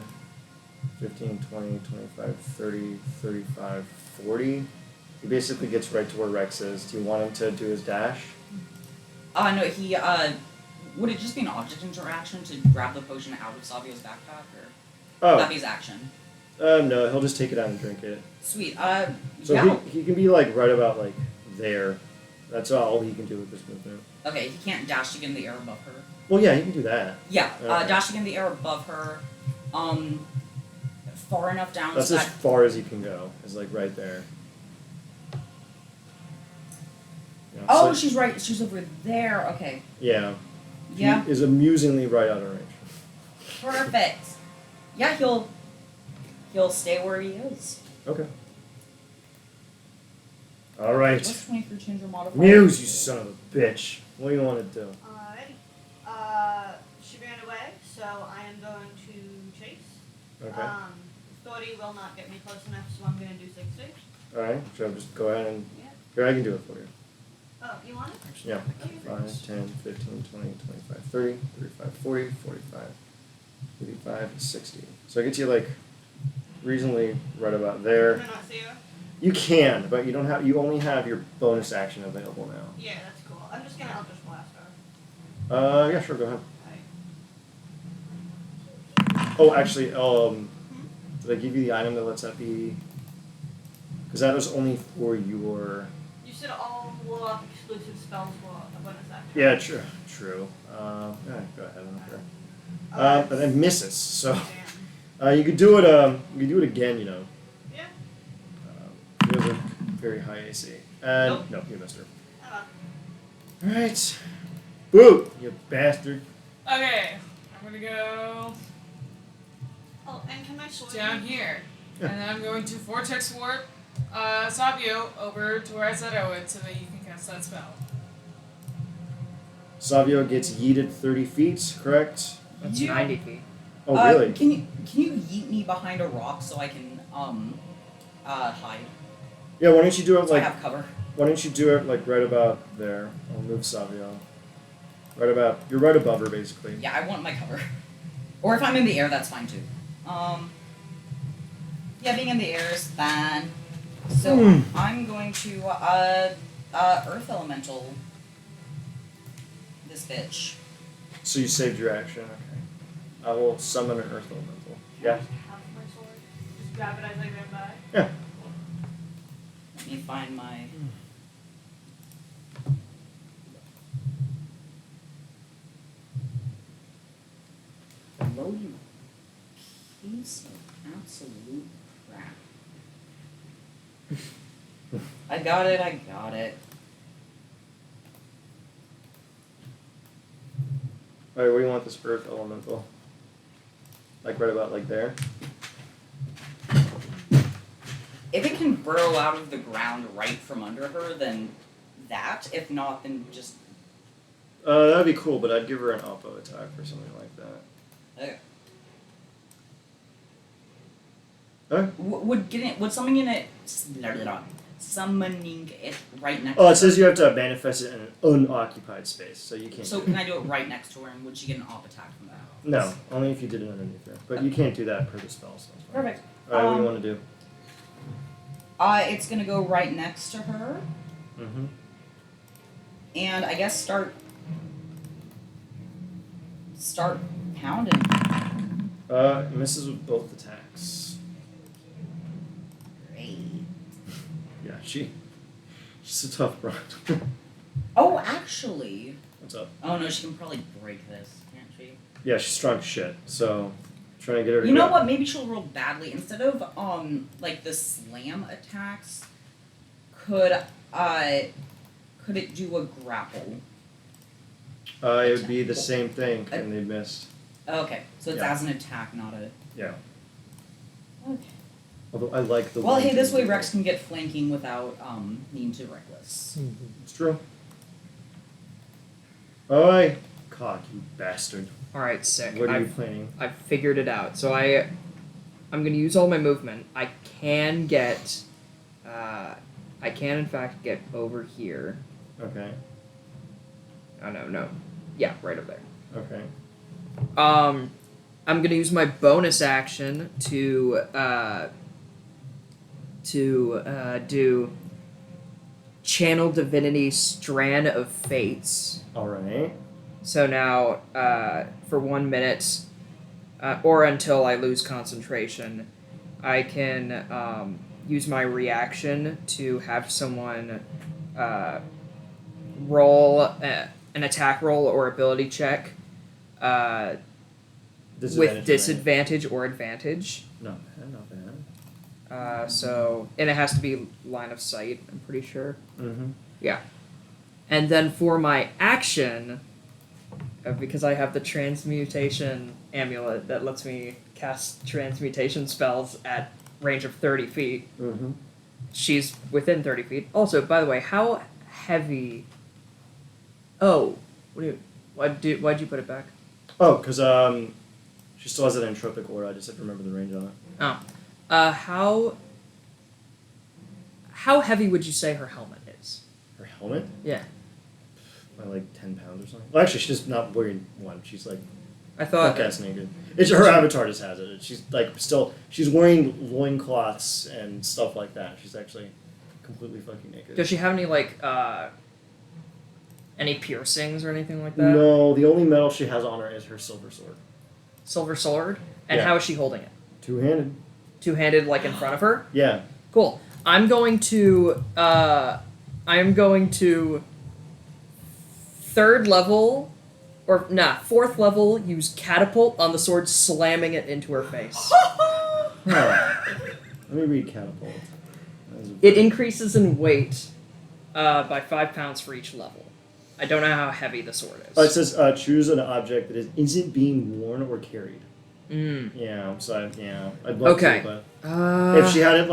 15, 20, 25, 30, 35, 40. He basically gets right to where Rex is. Do you want him to do his dash? no, he would it just be an object interaction to grab the potion out of Savio's backpack, or would that Oh, be his action? no, he'll just take it out and drink it. Sweet. So yeah. he can be like right about like there. That's all he can do with this movement. Okay, he can't dash to get in the air above her. Well, yeah, he can do that. Yeah, Okay. dashing in the air above her, far enough down That's so as that far as he can go. Is like right there. Yeah, oh, so- she's right. She's over there. Okay. yeah. Yeah. He is amusingly right out of range. Perfect. Yeah, he'll stay where he is. Okay. All right. Plus 23 change your modifier. Muse, you son of a bitch. What do you want to do? Alrighty. She ran away, so I am going to chase. Okay. 30 will not get me close enough, so I'm going to do 60. All right. So just go ahead and Yeah. here I can do it for you. Oh, you want it? Yeah. Okay. 5, 10, 15, 20, 25, 30, 35, 40, 45, 55, 60. So I get you like reasonably right about Can there. I not see her? You can, but you don't have. You only have your bonus action available now. Yeah, that's cool. I'm just going to Eldritch Blast her. Yeah, sure. Go ahead. Alright. Oh, actually, did I give you the item that lets that be? Because that was only for your. You said all Warlock exclusive spells were a bonus action. Yeah, true. True. Yeah, go ahead. I don't care. Alright. But then misses. So Damn. you could do it. You could do it again. You know. Yeah. He has a very high AC. And Nope. no, you missed her. Hello. All right. Boo! You bastard. Okay, I'm gonna go Oh, and can I sword down you? here, Yeah. and then I'm going to vortex warp Sabio over to where I said I would, so that you can cast that spell. Savio gets yeeted 30 feet, correct? That's You- 90 feet. Oh, really? Can you yeet me behind a rock so I can hide? Yeah, why don't you do it So I like have cover. why don't you do it like right about there? I'll move Savio. Right about you're right above her basically. Yeah, I want my cover. Or if I'm in the air, that's fine too. Yeah, being in the air is fine. So I'm going to Earth Elemental this bitch. So you saved your action, okay. I will summon an earth elemental. Yeah. Have my sword. Just grab it as I ran by. Yeah. Let me find my. Hello, you piece of absolute crap. I got it. Alright, where do you want this earth elemental? Like right about like there? If it can burrow out of the ground right from under her, then that. If not, then just. That'd be cool, but I'd give her an oppo attack or something like that. Okay. Okay. Would summoning it right next? Oh, to it says her? you have to manifest it in an unoccupied space, so you can't So do can it. I do it right next to her, and would she get an op attack from that? No, only if you did it underneath her. But you can't do that per the spell, so it's fine. Perfect. Alright, what do you want to do? It's gonna go right next to her, Mm-hmm. and I guess start pounding. It misses with both attacks. Great. Yeah, she's a tough broad. Oh, actually. What's up? Oh no, she can probably break this, can't she? Yeah, she's strong as shit, so trying to get her to You know go. what? Maybe she'll roll badly. Instead of like the slam attacks, could it do a grapple? It would be the same thing, and they missed. Okay, so it's Yeah. as an attack, not a. Yeah. Okay. Although I like the Well, one hey, this to- way Rex can get flanking without needing to reckless. It's true. Oi! Cock, you bastard. Alright, sick. What are you I've, planning? I've figured it out. So I'm gonna use all my movement. I can get I can in fact get over here. Okay. Oh no. Yeah, right over there. Okay. I'm gonna use my bonus action to do Channel Divinity Strand of Fates. Alright. So now, for 1 minute, or until I lose concentration, I can use my reaction to have someone roll an attack roll or ability check with disadvantage or advantage. Not bad, not bad. And it has to be line of sight, I'm pretty sure. Mm-hmm. And then for my action, because I have the transmutation amulet that lets me cast transmutation spells at range of 30 feet, Mm-hmm. she's within 30 feet. Also, by the way, how heavy... Oh, why'd you put it back? Oh, because she still has an entropic aura. I just have to remember the range on it. Oh. How heavy would you say her helmet is? Her helmet? Yeah. By like 10 pounds or something. Well, actually, she's just not wearing one. She's like I thought... fuck-ass naked. It's her avatar just has it. She's like she's wearing loincloths and stuff like that. She's actually completely fucking naked. Does she have any, any piercings or anything like that? No, the only metal she has on her is her silver sword. Silver sword? And Yeah. how is she holding it? Two-handed. Two-handed, in front of her? Yeah. Cool. I'm going to fourth level, use catapult on the sword, slamming it into her face. Let me read catapult. It increases in weight by 5 pounds for each level. I don't know how heavy the sword is. It says choose an object that isn't being worn or carried. Mm. Yeah, so I'd love Okay. to, but if she had it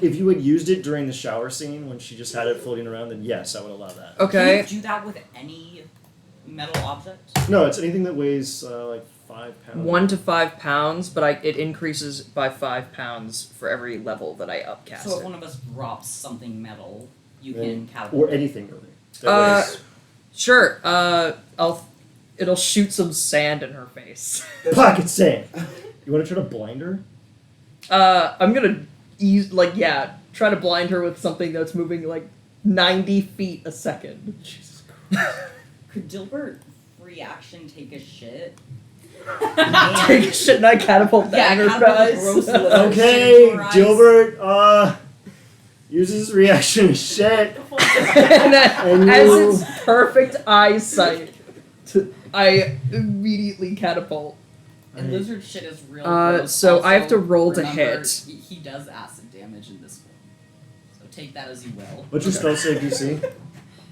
if you had used it during the shower scene when she just had it floating around, then yes, I would allow that. Okay. Can you do that with any metal object? No, it's anything that weighs like 5 pounds. 1 to 5 pounds, but it increases by 5 pounds for every level that I upcast So if it. one of us drops something metal, you Then- can catapult. Or anything really. That Uh, weighs- Sure. It'll shoot some sand in her face. Pocket sand. You want to try to blind her? I'm gonna try to blind her with something that's moving like 90 feet a second. Jesus Christ. Could Dilbert free action take a shit? Take a shit and I catapult the Yeah, enterprise. catapult the gross Okay, Right. Gilbert, uses reaction shit. And And as you- its perfect eyesight, I immediately catapult. And lizard shit is real. gross. So I have to Also, roll to remember, hit. He does acid damage in this one. So take that as you will. What's your spell save DC?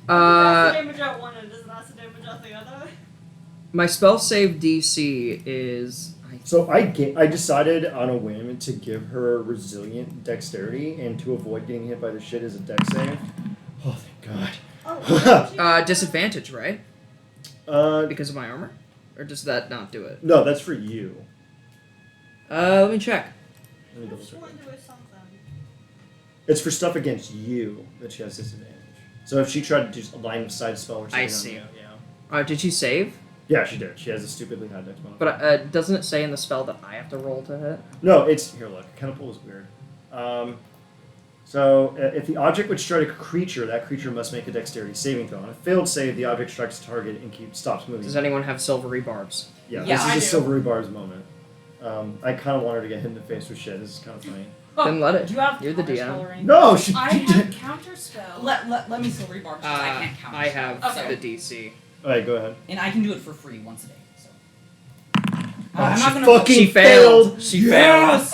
damage out one and does acid damage out the other? My spell save DC is. So I decided on a whim to give her resilient dexterity and to avoid getting hit by the shit as a dex save. Oh, thank God. Disadvantage, right? Uh, Because of my armor? Or does that not do it? no, that's for you. Let me check. Let me double Just check. want to do something. It's for stuff against you that she has disadvantage. So if she tried to do a line of sight spell or something, I on see. you, yeah. Did she save? Yeah, she did. She has a stupidly high dex bonus. But doesn't it say in the spell that I have to roll to hit? No, it's here. Look, catapult is weird. So if the object would strike a creature, that creature must make a dexterity saving throw. On a failed save, the object strikes a target and stops moving. Does anyone have silvery barbs? Yeah, Yeah, this I is a do. silvery bars moment. I kind of want her to get hit in the face with shit. This is kind of funny. Then let it. Do you have You're the counterspell DM. or anything? No, she. I have counterspell. Let me silvery bar because I can't count. I have Okay. the DC. All right, go ahead. And I can do it for free once a day. So. Oh, I'm she not gonna. fucking She failed. She Yes!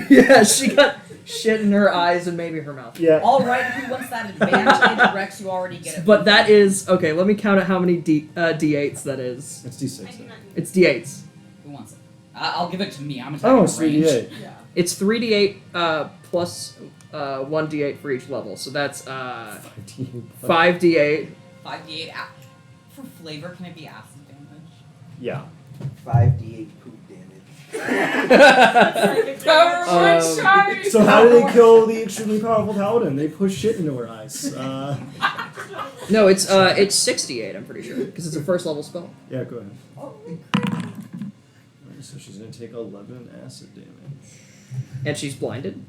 Yeah, she got shit in her eyes and maybe her mouth. Yeah. All right, who wants that advantage? Rex, you already get it. But that is okay. Let me count out how many D8s that is. It's D6. I do then. not need It's D8s. Who wants it? I'll give it to me. I'm attacking Oh, the it's range. 3d8. Yeah. It's 3d8 plus 1d8 for each level. So that's 5d8. 5d8 for flavor. Can it be acid damage? Yeah. 5d8 poop damage. Power charge! So how do they kill the extremely powerful paladin? They push shit into her eyes. No, it's 6d8. I'm pretty sure because it's a first level spell. Yeah, go ahead. Oh. So she's gonna take 11 acid damage. And she's blinded.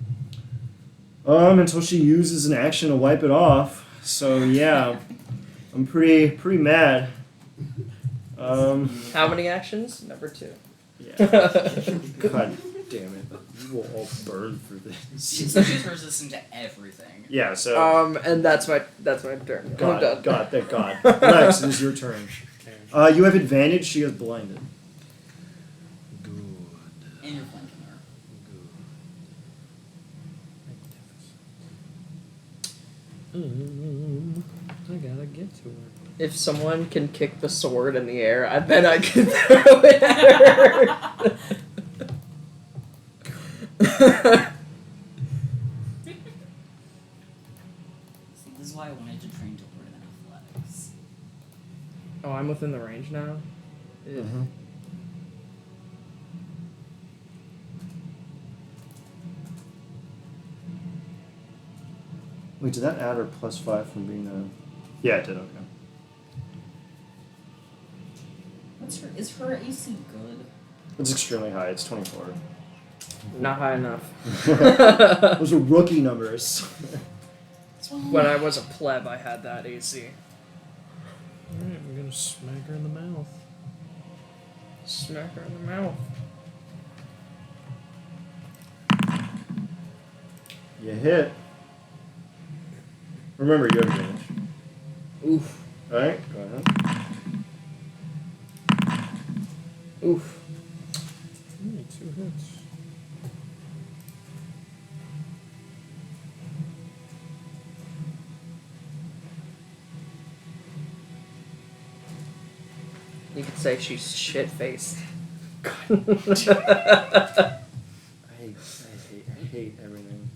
Until she uses an action to wipe it off. So yeah, I'm pretty mad. How many actions? Number 2. Yeah. God damn it! You will all burn for this. So she's resistant to everything. Yeah. So. And that's my turn. I'm God, done. God, thank God. Rex, it is your turn. You have advantage. She is blinded. And you're flanking her. I gotta get to her. If someone can kick the sword in the air, I bet I can throw it at her. See, this is why I wanted to train Dilbert in athletics. Oh, I'm within the range now? Ugh. Wait, did that add her +5 from being a? Yeah, it did. Okay. Is her AC good? It's extremely high. It's 24. Not high enough. Those are rookie numbers. When I was a pleb, I had that AC. Alright, I'm gonna smack her in the mouth. Smack her in the mouth. You hit. Remember, you have advantage. Oof. All right, go ahead. Oof. Only 2 hits. You could say she's shit-faced. I hate everything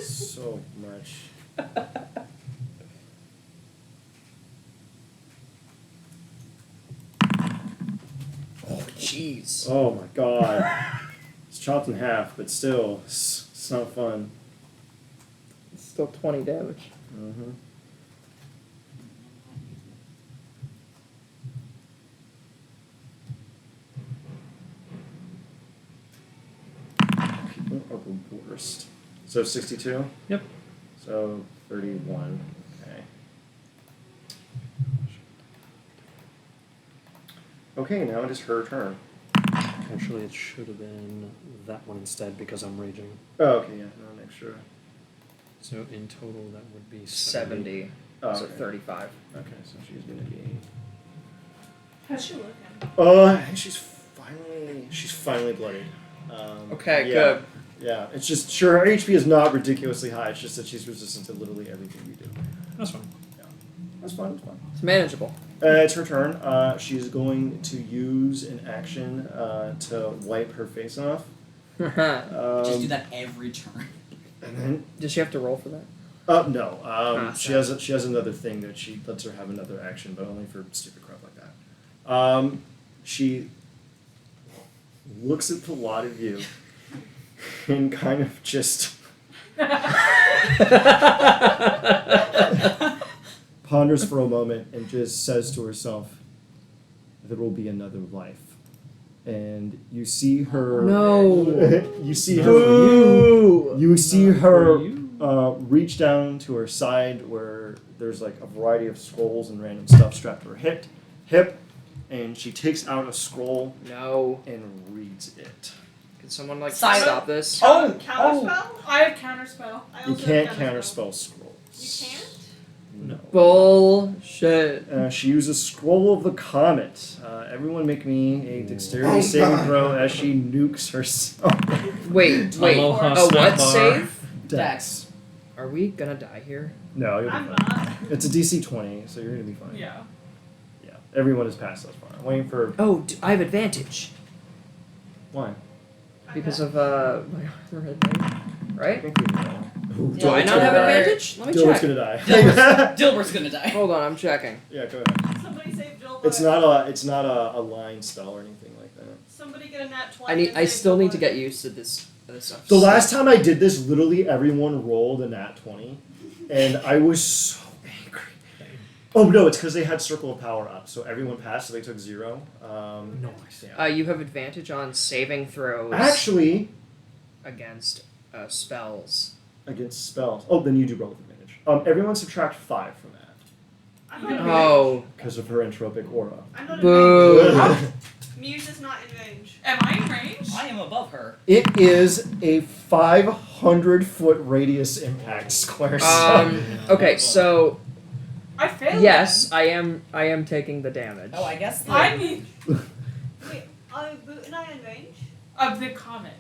so much. Jeez. Oh my god. It's chopped in half, but still, it's not fun. It's still 20 damage. Mm-hmm. People are the worst. So 62? Yep. So 31. Okay. Okay, now it is her turn. Actually, it should have been that one instead because I'm raging. Oh, okay, yeah, no, make sure. So in total, that would be 70. Oh, So okay. 35. Okay, so she's gonna be. How's she looking? I think she's finally bloodied. Okay, yeah, good. Yeah, it's just sure her HP is not ridiculously high. It's just that she's resistant to literally everything you do. That's fine. That's fine. That's fine. It's manageable. It's her turn. She's going to use an action to wipe her face off. Just do that every turn. And then Does she have to roll for that? no. She has another thing that she lets her have another action, but only for stupid crap like that. She looks at the lot of you and kind of just ponders for a moment and just says to herself, "There will be another life." And you see her. No. You see her. Boo! You see Not her for you. reach down to her side where there's like a variety of scrolls and random stuff strapped to her hip, and she takes out a scroll No. and reads it. Can someone like Silent. stop this? Counterspell? I have counterspell. I You also can't have counterspell scrolls. You can't? No. Bullshit. She uses Scroll of the Comet. Everyone make me a dexterity saving throw as she nukes herself. Wait. Aloha A snack what bar. save? Dex. Are we gonna die here? No, you'll be I'm fine. not. It's a DC 20, so you're gonna be fine. Yeah. Yeah. Everyone has passed thus far. I'm waiting for Oh, I have advantage why? because of my armor advantage, I right? think we know. Ooh, Do I Dylan's not gonna have die. advantage? Let me Dylan's check. gonna die. Dilbert's gonna die. Hold on, I'm checking. Yeah, go ahead. Somebody save Jill. It's not a line spell or anything like that. Somebody get a nat 20. I still need to get used to this stuff. The last time I did this, literally everyone rolled a nat 20, and I was so angry. Oh no, it's because they had Circle of Power up, so everyone passed, so they took 0. Nice. Yeah. You have advantage on saving throws Actually, against spells. against spells. Oh, then you do roll with advantage. Everyone subtract 5 from that I'm not in range. Oh, because of her entropic aura. I'm not in boo! range. Muse is not in range. Am I in range? I am above her. It is a 500-foot radius impact square. Okay, so I failed. yes, I am taking the damage. Oh, I guess. I need Wait, are Boot and I in range? of the comet.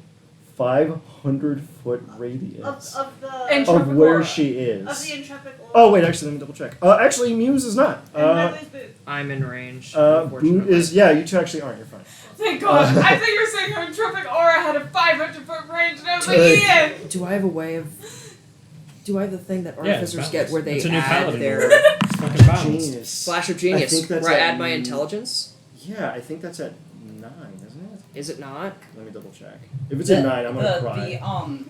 500-foot radius Of the And- of where aura. she is. of the intrepid aura. Oh wait, actually, let me double check. Actually, Muse is not. And neither is Boot. I'm in range. Boot Unfortunately. is you two actually aren't. You're fine. Thank God. I thought you were saying her entropic aura had a 500-foot range, and I was like, Good. Ian! Do I have a way of? Do I have the thing that Yeah, it's artificers get where they It's a new add paladin their rule. It's fucking balanced. Genius. flash of genius? I think that's where I at add my intelligence. Yeah, I think that's at 9, isn't it? Is it not? Let me double check. If it's at 9, I'm gonna cry.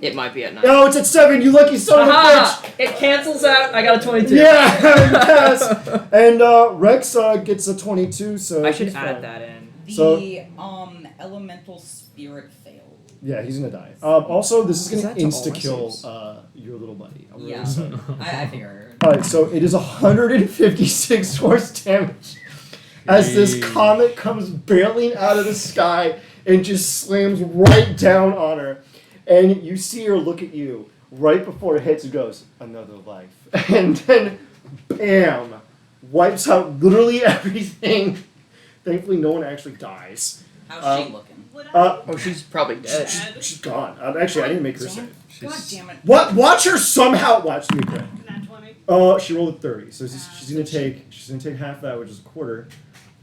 It might be at 9. No, it's at 7. You lucky son of a Aha! bitch. It cancels out. I got a 22. Yeah, yes. And Rex gets a 22, so I should he's add fine. that in. The elemental spirit failed. Yeah, he's gonna die. Also, this is Is gonna that to all my insta kill saves? your little buddy. I'm really Yeah. sorry. I figured. Alright, so it is 156 force damage as this Jeez. comet comes barreling out of the sky and just slams right down on her. And you see her look at you right before it hits and goes, "Another life." And then, bam, wipes out literally everything. Thankfully, no one actually dies. How's she looking? Would I? Oh, she's probably dead. She's gone. Actually, I didn't make her Damn. save. God damn it. What? Watch her somehow. Watch me crit. Nat 20. She rolled a 30, so she's gonna take half that, which is a quarter.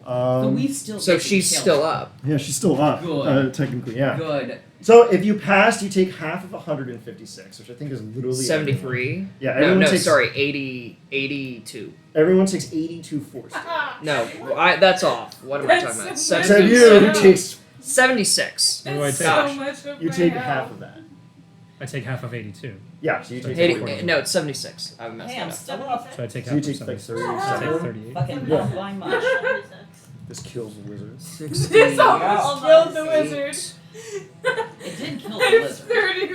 So we've still. So taken she's kills. still up. Yeah, she's still up. Good. Technically, yeah. Good. So if you passed, you take half of 156, which I think is literally 73. Yeah, No, everyone no, takes, sorry, 82. Everyone takes 82 force. No, that's off. What am I That's talking about? so So many. you takes 76. What do I That's take? so much of You my take health. half of that. I take half of 82. Yeah, so you take 80 no, it's 76. I messed Hey, I'm that up. still up. So I take So half you of take like 76. 30 I take seven. 38. Fucking Yeah. not by much. This kills the wizard. 60. This almost killed the wizard. It did kill I the have lizard. 30.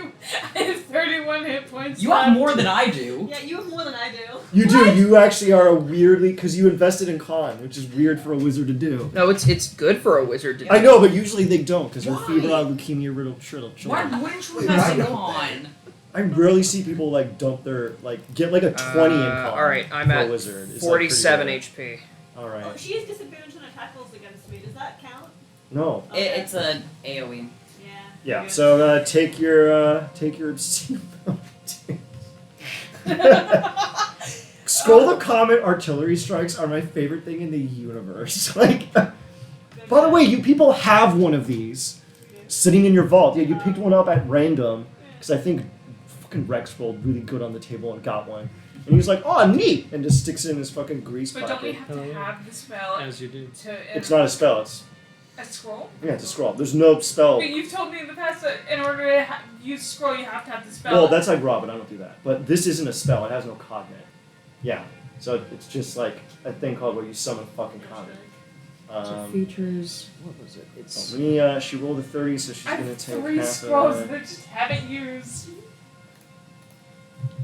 I have 31 hit points. You have left. more than I do. Yeah, you have more than I do. You do. You actually are a weirdly because you invested in con, which is weird for a wizard to do. No, it's good for a wizard to do. I know, but usually they don't because they're Why? febrile, leukemia riddled Why children. wouldn't you Wait, invest I in don't con? I rarely see people like dump their get like a 20 in con. Alright, I'm for at a wizard. It's, 47 like, HP. All right. Oh, she has disadvantage on attack rolls against me. Does that count? No. It's a AoE. Yeah. Yeah. Good. So take your obscene Skull the Comet artillery strikes are my favorite thing in the universe. Like, by the way, you people have one of these sitting in your vault. Yeah, you picked one up at random because I think fucking Rex rolled really good on the table and got one. And he was like, "Oh, neat!" and just sticks it in his fucking grease But don't we pocket. have to have the spell As you do. to It's not a spell. It's a scroll? it's a scroll. There's no spell. But you've told me in the past that in order to use scroll, you have to have the spell. Well, that's like Robin. I don't do that. But this isn't a spell. It has no cognate. Yeah. So it's just like a thing called where you summon fucking cognate. So features. What was it? So let me. She rolled a 30, so she's I gonna have take 3 half scrolls of that just haven't used.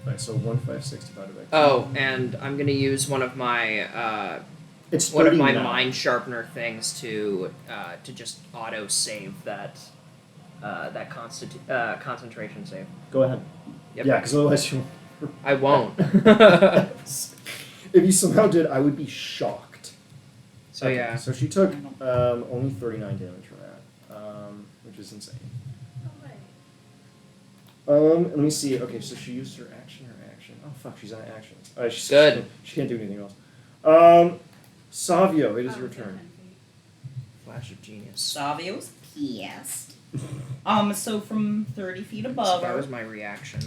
Right, so 156 divided by 2. Oh, and I'm gonna use one of my It's one of 30 my now. mind sharpener things to just auto save that concentration save. Go ahead. Yep. Yeah, because otherwise you. I won't. If you somehow did, I would be shocked. So Okay, yeah. So she took only 39 damage from that, which is insane. Let me see. Okay, so she used her action. Oh fuck, she's out of actions. She's Good. She can't do anything else. Savio, it is your turn. Flash of genius. Savio's pissed. So from 30 feet So above that her, was my reaction.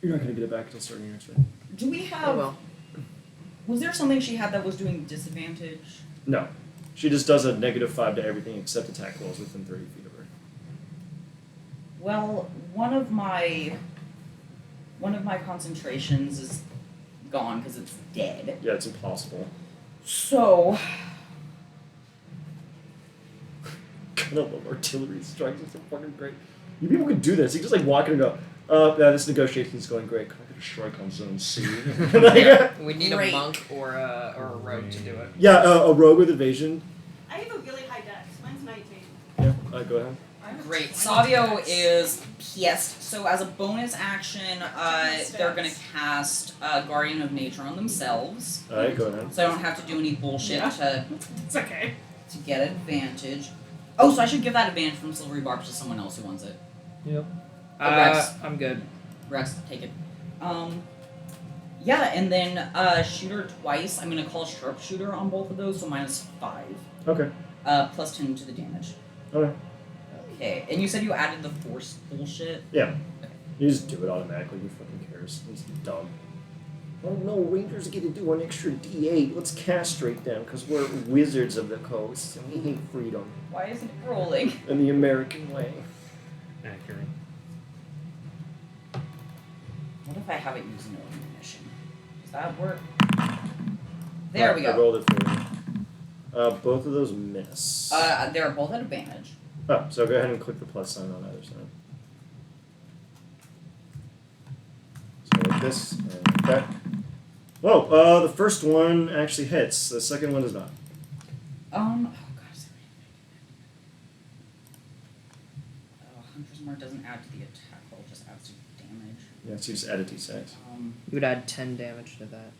You're not gonna get it back until starting your next turn. do we have? Oh well. Was there something she had that was doing disadvantage? No, she just does a -5 to everything except attack rolls within 30 feet of her. Well, one of my concentrations is gone because it's dead. Yeah, it's impossible. So I love artillery strikes. It's so fucking great. You people could do this. You just like walk in and go, yeah, this negotiation's going great. Can I get a strike on zone C? Like, We need Great. a monk or a rogue to do it. yeah, a rogue with evasion. I have a really high dex. Mine's 19. Yeah, go ahead. I have great. 20 Savio attacks. is pissed. So as a bonus action, they're gonna cast Guardian of Nature on themselves. Alright, go ahead. So I don't have to do any bullshit Yeah. It's okay. to get advantage. Oh, so I should give that advantage from Silvery Barbs to someone else who wants it. Yep. Rex. I'm good. Rex, take it. Yeah, and then shoot her twice. I'm gonna call sharpshooter on both of those, so -5. Okay. Plus 10 to the damage. Okay. Okay, and you said you added the force bullshit? Yeah. You just do it automatically. Who fucking cares? It's dumb. Oh no, Rangers get to do an extra D8. Let's castrate them because we're wizards of the coast and we hate freedom Why isn't it rolling? in the American way. Accurate. What if I have it use no ammunition? Does that work? There we I go. rolled it for you. Both of those miss. They're both at advantage. Oh, so go ahead and click the plus sign on either side. So like this and like that. Whoa, the first one actually hits. The second one does not. Oh god. Hunter's Mark doesn't add to the attack roll, just adds to damage. Yeah, so you just add a d6. You would add 10 damage to that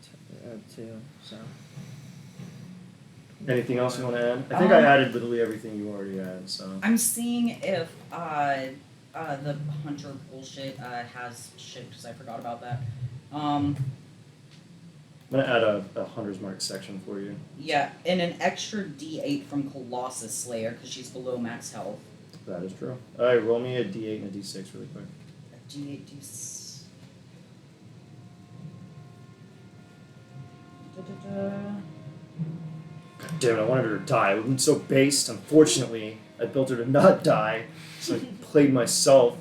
too. So. Anything else you want to add? I think I added literally everything you already had, so. I'm seeing if the hunter bullshit has shit because I forgot about that. I'm going to add a Hunter's Mark section for you. Yeah, and an extra D8 from Colossus Slayer because she's below max health. That is true. Alright, roll me a d8 and a d6 really quick. A D8 D6. God damn it, I wanted her to die. It would have been so based. Unfortunately, I built her to not die, so I played myself,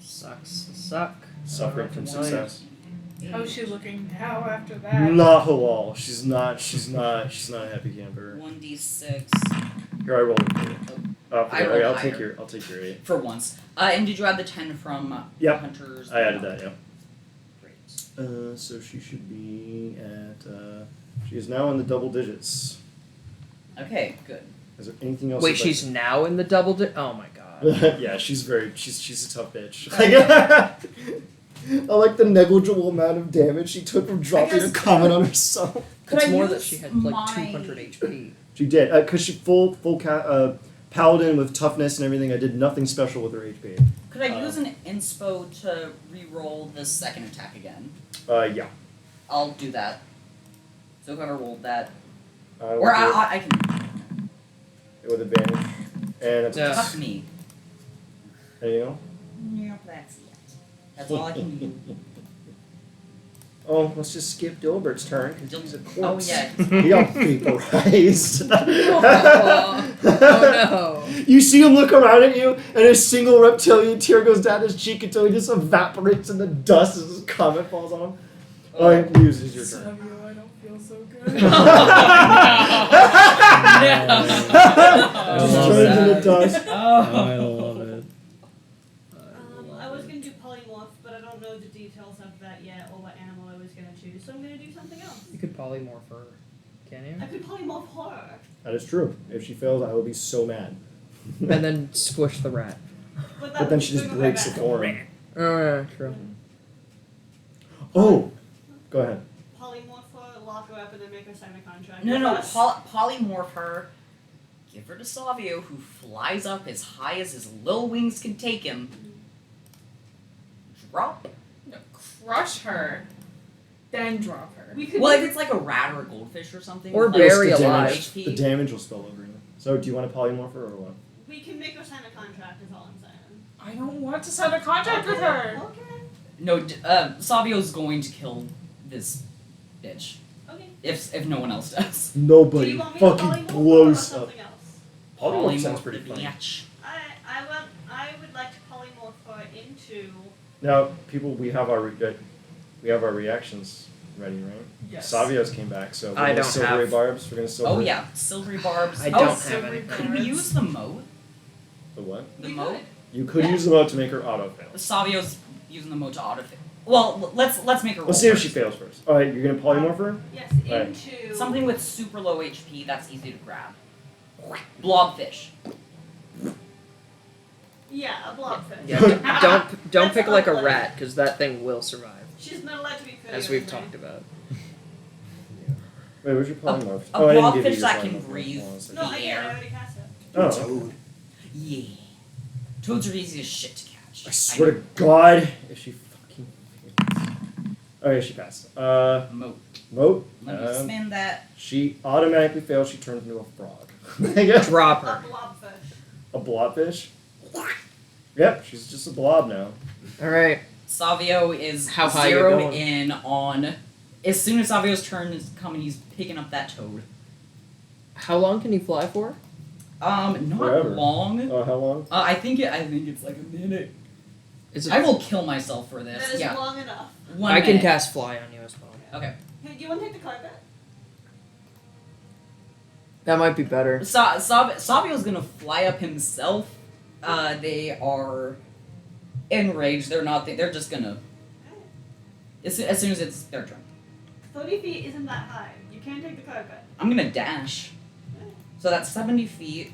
Sucks to suck. suffering from success. How's she looking now after that? Not halal. She's not a happy camper. 1d6 Here, I roll it for you. Oh, I okay, rolled I'll higher. take your 8. for once. And did you add the 10 from Yep. Hunters? I added that, yeah. Great. So she should be at. She is now in the double digits. Okay, good. Is there anything else? Wait, you'd she's now in the double oh my god. like- yeah, she's a tough bitch. I like the negligible amount of damage she took from dropping a guess- comment on herself. Could It's I more use that she had like my... 200 HP. She did, because she full paladin with toughness and everything. I did nothing special with her HP. Could I use an inspo to re-roll the second attack again? Yeah. I'll do that. So whoever rolled that, I will or do I can it with advantage. And it's Yeah. tuck me. anything else? Nope, that's it. That's all I can do. Oh, let's just skip Dilbert's turn because he's a Oh corpse. yeah. He got vaporized. Oh no. You see him look around at you, and a single reptilian tear goes down his cheek until he just evaporates in the dust as his comment falls on him. Oh, it uses your turn. Savio, I don't feel so good. Just love turns into that. dust. I love it. I was gonna do polymorph, but I don't know the details of that yet or what animal I was gonna choose, so I'm gonna do something else. You could polymorph her, can you? I could polymorph her. That is true. If she fails, I will be so mad. And then squish the rat. But, But then she just breaks the form. Oh yeah, true. Oh, go ahead. Polymorph her, lock her up, and then make her sign a contract. No, with no, us. polymorph her. Give her to Savio, who flies up as high as his little wings can take him. Drop. No, crush her, then drop her. We could Well, do- if it's like a rat or a goldfish or something, Or like, bury the alive. damage, HP. the damage will spill over you. So, do you want to polymorph her or what? we can make her sign a contract, is all I'm saying. I don't want to sign a contract with her. Okay. No, Savio's going to kill this bitch Okay. if no one else does. Do Nobody you want me to fucking polymorph her or blows up. something else? Polymorph sounds Polymorph pretty the funny. bitch. I would like to polymorph her into. Now, people, we have our reactions ready, right? Yes. Savio's came back, so we're I gonna don't silvery have- barbs. We're gonna silver. Oh yeah, silvery barbs. I Oh, don't have silvery any. Could we use the moat? The what? The We moat? could. You could Yeah. use the mode to make her auto fail. Savio's using the moat to auto fit. Well, let's make her roll. Let's see if first. she fails first. All right, you're gonna polymorph her. Yes, Right. into. Something with super low HP. That's easy to grab. Blobfish. Yeah, a blobfish. Yeah, don't That's pick like a lovely. rat, because that thing will survive, She's not allowed to be pretty. as we've talked about. Wait, where's your polymorph? A I didn't give you blobfish your that can polymorph. breathe. Hold on a second. No, I did. I air. already cast it. Oh, Toad. Yeah. Toads are easy as shit to catch. I swear to God, if she fucking fails. Okay, she passed. Moat. Moat. Let me spin that. She automatically fails. She turns into a frog. Drop A her. blobfish. A blobfish. Yep, she's just a blob now. Alright. Savio is How high you zeroed going? in on. As soon as Savio's turn is coming, he's picking up that toad. How long can you fly for? Not Forever. long. Oh, how long? I think it's like a minute. Is it? I will kill myself for this. That is Yeah. long enough. 1 I can minute. cast fly on you as well. Okay. Hey, do you want to take the carpet? That might be better. Savio's gonna fly up himself. They are enraged. They're not. They're just gonna. As soon as it's their turn, 30 feet isn't that high. You can't take the carpet. I'm gonna dash. So that's 70 feet.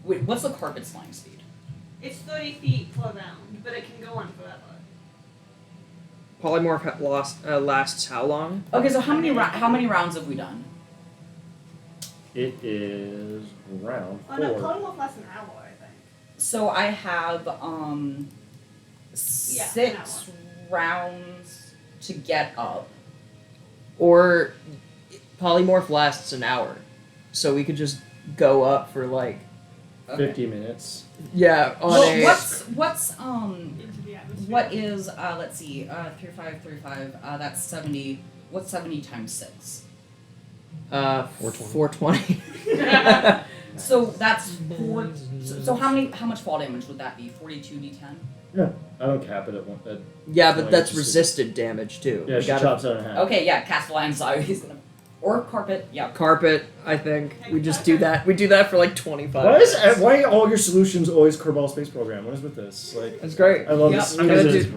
Wait, what's the carpet's flying speed? It's 30 feet per round, but it can go on forever. Polymorph lasts how long? Okay, so how many rounds have we done? It is round Oh no, 4. polymorph lasts an hour, I think. So I have an 6 rounds to get up. Or polymorph lasts an hour, so we could just go up for like 50 minutes. on Well, a what's Into the atmosphere. what is let's see 35 that's 70. What's 70 times 6? 420. So that's four. So how much fall damage would that be? 42d10. Yeah, I don't cap it at one. Yeah, No, but that's just- resisted damage too. Yeah, We she gotta- chops it in half. Okay, yeah, cast flying sorry. He's gonna or carpet. Yeah. Carpet, I think. We just do that. We do that for like 25 Why minutes. why are all your solutions always Kerbal Space Program? What is with this? Like, That's great. I love Yep. this. I'm because gonna it's do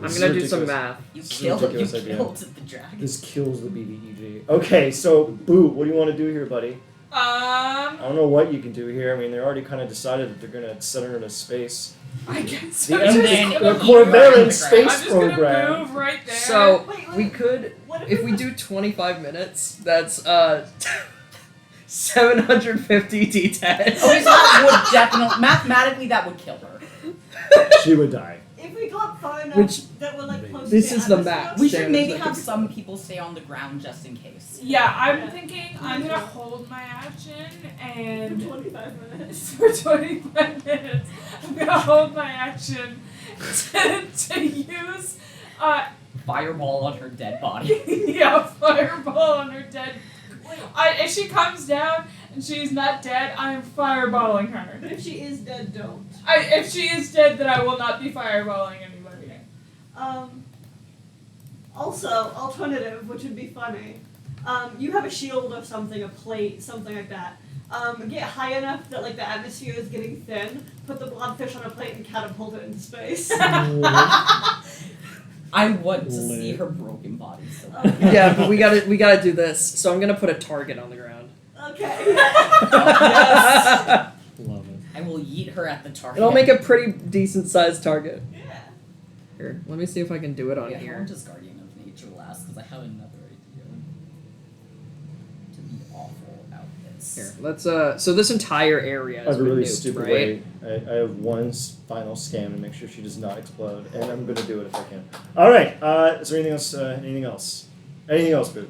some ridiculous. math. You This is a killed. You ridiculous idea. killed the dragon. This kills the BBEG. Okay, so Boo, what do you want to do here, buddy? I don't know what you can do here. I mean, they already kind of decided that they're gonna send her into space. I guess The I'm end just then the gonna Corvellan I'm space just program. gonna move right there. So Wait, we could, What if we do 25 minutes, that's 750 d10. Okay, so that would definitely mathematically that would kill her. She would die. If we got far enough Which- that we're like close This to is the atmosphere, max. We should Damage maybe that have could- some people stay on the ground just in case. yeah, I'm thinking I'm gonna hold my action for and 25 minutes. for 25 minutes, I'm gonna hold my action to use Fireball on her dead body. yeah, fireball on her dead. If she comes down and she's not dead, I'm fireballing her. But if she is dead, don't. If she is dead, then I will not be fireballing anybody. Also, alternative, which would be funny. You have a shield or something, a plate, something like that. Get high enough that like the atmosphere is getting thin. Put the blobfish on a plate and catapult it into space. I want to see Lit. her broken body. So. Okay. Yeah, but we gotta do this. So I'm gonna put a target on the ground. Okay. Yes. Love it. I will yeet her at the target. It'll make a pretty decent sized target. Yeah. Here, let me see if I can do it on Yeah, here. I'll just Guardian of Nature last because I have another idea to be awful about this. Here, let's so this entire area I has have a been really nuked, stupid right? way. I have one final scan to make sure she does not explode, and I'm gonna do it if I can. All right. Is there anything else? Anything else? Anything else, Boo?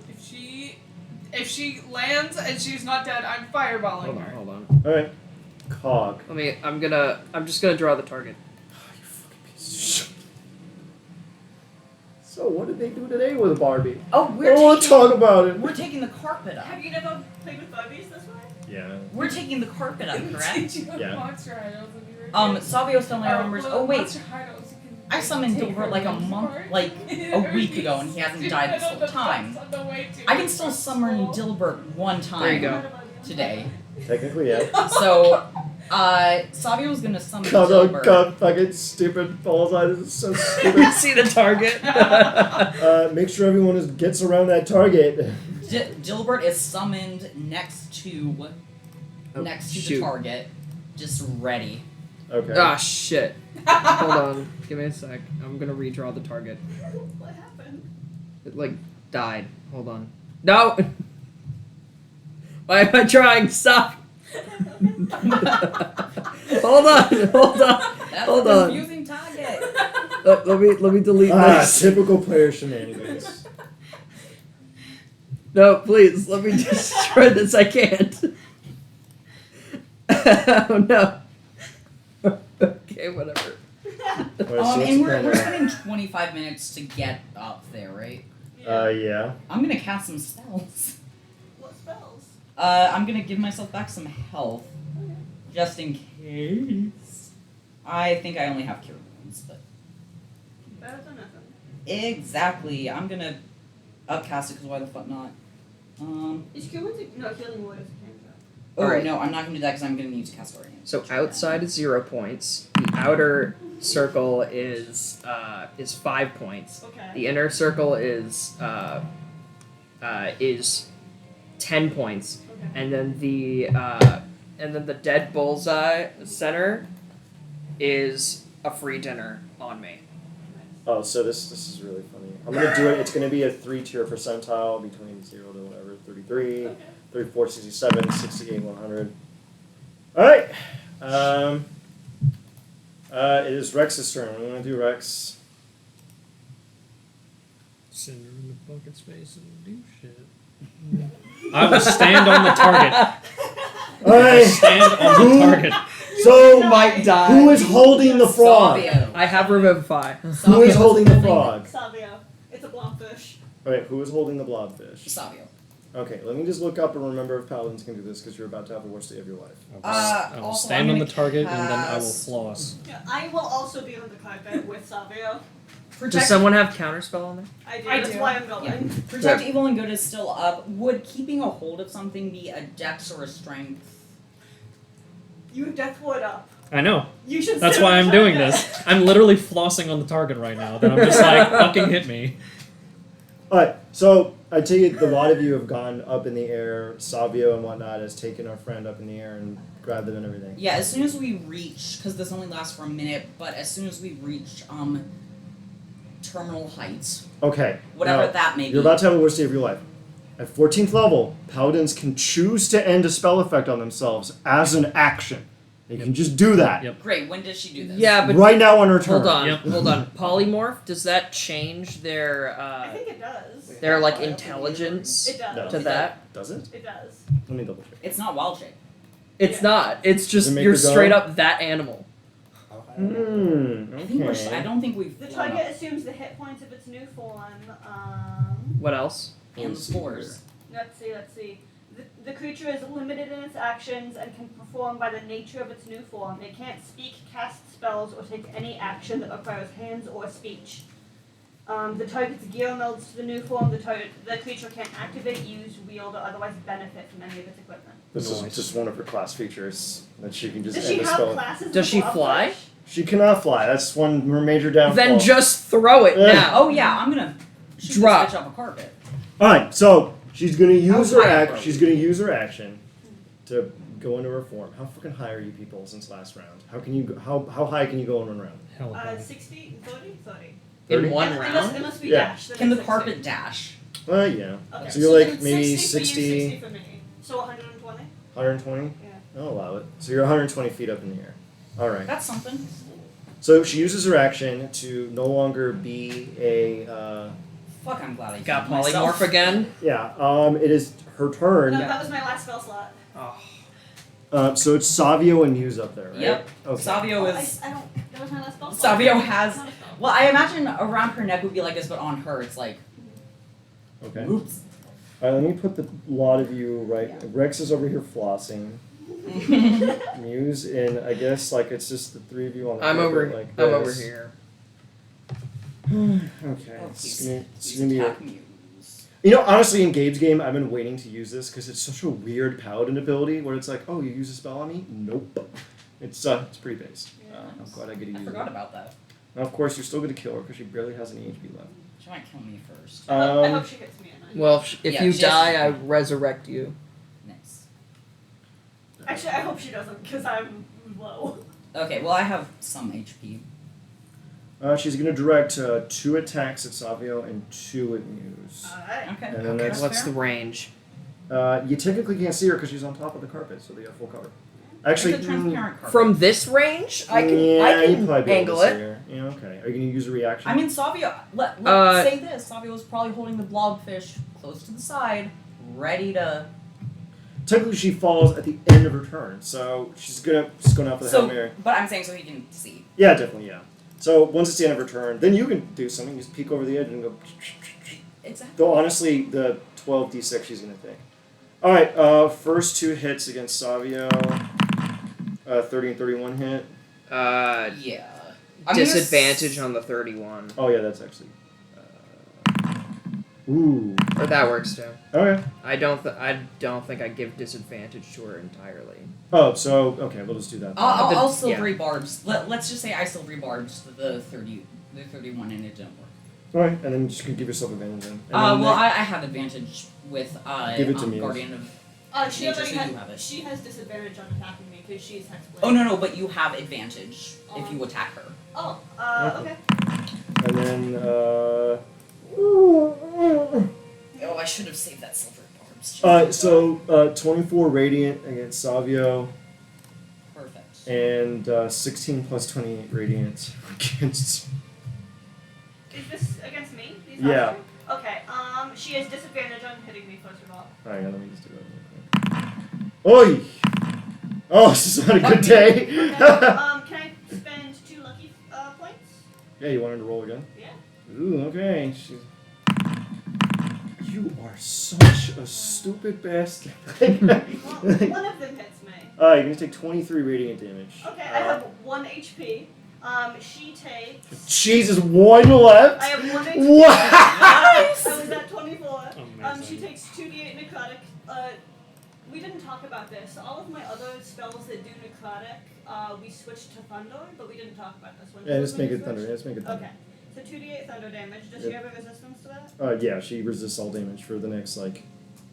If she lands and she's not dead, I'm fireballing Hold on, her. hold on. All right. Cog. I'm just gonna draw the target. Oh, you fucking piece of shit. So what did they do today with Barbie? Oh, I don't want to talk about it. we're taking the carpet up. Have you never played with Barbies this way? Yeah. We're taking the carpet up, correct? Did you have Yeah. monster idols when you were Savio still only remembers. well, Oh wait, monster idols, you can I summoned take Dilbert her like a limbs month, apart. like a week ago, and he hasn't died this whole time. On the way to I can still summon school. Dilbert one time There you go. today. Technically, yeah. So, Savio's gonna summon God, oh Dilbert. God, fucking stupid bullseye. This is so stupid. See the target? Make sure everyone gets around that target. Dilbert is summoned next to Oh, the shoot. target, just ready. Okay. Ah, shit. Hold on. Give me a sec. I'm gonna redraw the target. What happened? It, like, died. Hold on. No! Why am I trying? Stop! Hold on! Hold on! That's Hold a on. confusing target. Let me delete this. Typical player shenanigans. No, please, let me destroy this. I can't. Oh no. Okay, whatever. Alright, so what's And the we're plan? spending 25 minutes to get up there, right? Yeah. I'm gonna cast some spells. What spells? I'm gonna give myself back some health, just in case. I think I only have cure wounds, but Better than nothing. exactly. I'm gonna upcast it because why the fuck not? Is Cure Wounds no healing word is a cantrip. Oh Alright. no, I'm not gonna do that because I'm gonna need to cast Guardian. So outside is 0 points. The outer circle is 5 points. Okay. The inner circle is 10 points, Okay. and then the dead bullseye center is a free dinner on me. Oh, so this is really funny. I'm gonna do it. It's gonna be a 3-tier percentile between 0 to whatever, 33, Okay. 34, 67, 68, 100. All right. It is Rex's turn. I'm gonna do Rex. Send her in the bucket space and do shit. I will stand on the target. All right. Stand on the target. So Might die. who is holding the frog? Savio. I have Revivify. Who is Savio's holding the frog? Savio. It's a blobfish. All right. Who is holding the blobfish? Savio. Okay, let me just look up and remember if paladins can do this because you're about to have the worst day of your life. I will Also, stand I'm on the gonna target and then I will cast- floss. Yeah, I will also be on the carpet with Savio. Does someone have counterspell on there? I do. I That's do. why I'm going. Yeah. Protect Evil and Good is still up. Would keeping a hold of something be a dex or a strength? You have Death Ward up. I know. You should. That's sit why on I'm the doing carpet. this. I'm literally flossing on the target right now. Then I'm just like, fucking hit me. Alright, so I take it a lot of you have gone up in the air. Savio and whatnot has taken our friend up in the air and grabbed them and everything. Yeah, as soon as we reach, because this only lasts for a minute, but as soon as we reach terminal heights, Okay. whatever now, that may be. You're about to have the worst day of your life. At 14th level, paladins can choose to end a spell effect on themselves as an action. They can just do that. Yep. Great. When does she do this? Yeah, but Right now on her turn. hold on, Yep. hold on. Polymorph, does that change their I think it does. their like intelligence It does. No. to that? Does it? It does. Let me double check. It's not wild shape. It's Yeah. not. It's just Does it make you're her go? straight up that animal. How high? I think Okay. I don't think we've The flown target up. assumes the hit points of its new form. What else? And the Let's see spores. Let's see. The creature is limited in its actions and can perform by the nature of its new form. It can't speak, cast spells, or take any action that requires hands or speech. The target's gear melds to the new form. The creature can't activate, use, wield, or otherwise benefit from any of its equipment. This Nice. is just one of her class features that she can just Does end she a have spell. classes? Does of she Blobfish? fly? She cannot fly. That's one of her major downfall. Then just throw it Yeah. now. Oh yeah, I'm gonna shoot Drop. this bitch off a carpet. Alright, so she's gonna use How her high action. are we? She's gonna use her action to go into her form. How fucking high are you people since last round? How can you go, how high can you go in one round? Hell no. 60, 30? 30. In 30? one Unless round? we Yeah. dash. then Can the it's 60. carpet dash? Yeah. Okay. So you're like then maybe 60 for you, 60, 60 for me. So 120? 120? Yeah. I'll allow it. So you're 120 feet up in the air. Alright. That's something. So she uses her action to no longer be a Fuck, I'm glad I Got healed myself. polymorph again? it is her turn. No, that was my last spell slot. Oh. So it's Savio and Muse up there, right? Yep. Okay. Savio Oh, is. I don't. That was my last spell slot. Savio has. Not a spell. Well, I imagine around her neck would be like this, but on her it's like. Okay. Oops. Alright, let me put the lot of you right. Rex is over here flossing. Muse and I guess like it's just the three of you on the I'm carpet over like I'm over this. here. Okay. It's gonna be a, Attack muse. you know, honestly, in Gabe's game, I've been waiting to use this because it's such a weird paladin ability where it's like, oh, you use a spell on me? Nope. It's pretty base. I'm glad I get to I use forgot it. about that. Now, of course, you're still going to kill her because she barely has any HP left. She might kill me first. I hope she hits me at 9. Well, if Yeah, you she has- die, I resurrect you. Nice. Actually, I hope she doesn't because I'm low. Okay, well I have some HP. She's going to direct 2 attacks at Savio and 2 at Muse. Alright. Okay. And then okay, that's- What's fair. the range? You technically can't see her because she's on top of the carpet, so they have full cover. Actually, It's a transparent carpet. From this range? I can yeah, you'd can probably be able angle to see it. her. Yeah, okay. Are you going to use a reaction? I mean, Savio. Let's say this. Savio was probably holding the blobfish close to the side, ready to. Technically, she falls at the end of her turn, so she's just going out for the Hail Mary. But I'm saying so he can see. Yeah, definitely, yeah. So once it's the end of her turn, then you can do something. Just peek over the edge and go. Exactly. Though honestly, the 12d6 she's gonna take. All right, first 2 hits against Savio. 30 and 31 hit. Yeah. I'm gonna Disadvantage on the 31. Oh yeah, that's actually. Ooh. Or that works too. Okay. I don't think I give disadvantage to her entirely. Oh, so okay, we'll just do that. I'll The- silvery barbs. Let's just say I silvery barbs the 31 and it didn't work. All right, and then just give yourself advantage then. And Well, then I have advantage with Give it to me. Guardian of. She Nature, already so you have it. she has disadvantage on attacking me because she's hexblade. Oh no, but you have advantage if you attack her. Oh, okay. And then Oh, I should have saved that silver barbs. so 24 radiant against Savio. Perfect. And 16 plus 28 radiant against. Is this against me? These Yeah. last two? Okay. She has disadvantage on hitting me first of all. Alright, let me just do that real quick. Oi! Oh, this is not a good day. Okay, can I spend 2 lucky points? Yeah, you wanted to roll again? Yeah. Ooh, okay. She's You are such a stupid bastard. Well, one of them hits me. Alright, you're gonna take 23 radiant damage. Okay, I have 1 HP. She takes. Jesus, 1 left? I have 1 HP. What? I was at 24. Amazing. She takes 2d8 necrotic. We didn't talk about this. All of my other spells that do necrotic, we switched to thunder, but we didn't talk about this one. Yeah, just Which one make you it thunder. switched? Just make it thunder. Okay. So 2d8 thunder damage. Does she Yep. have a resistance to that? Yeah, she resists all damage for the next, like,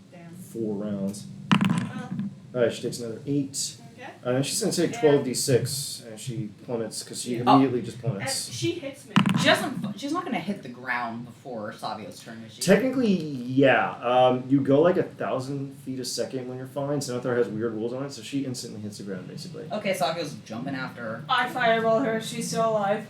Damn. 4 rounds. Oh, Alright, she takes another 8. okay. And she's gonna take Yeah. 12d6, and she plummets, because she Yeah. immediately just And plummets. she hits me. She's not gonna hit the ground before Savio's turn, is she? Technically, yeah. You go like 1,000 feet a second when you're flying. Xanathar has weird rules on it, so she instantly hits the ground, basically. Okay, Savio's jumping after her. I fireball her. She's still alive.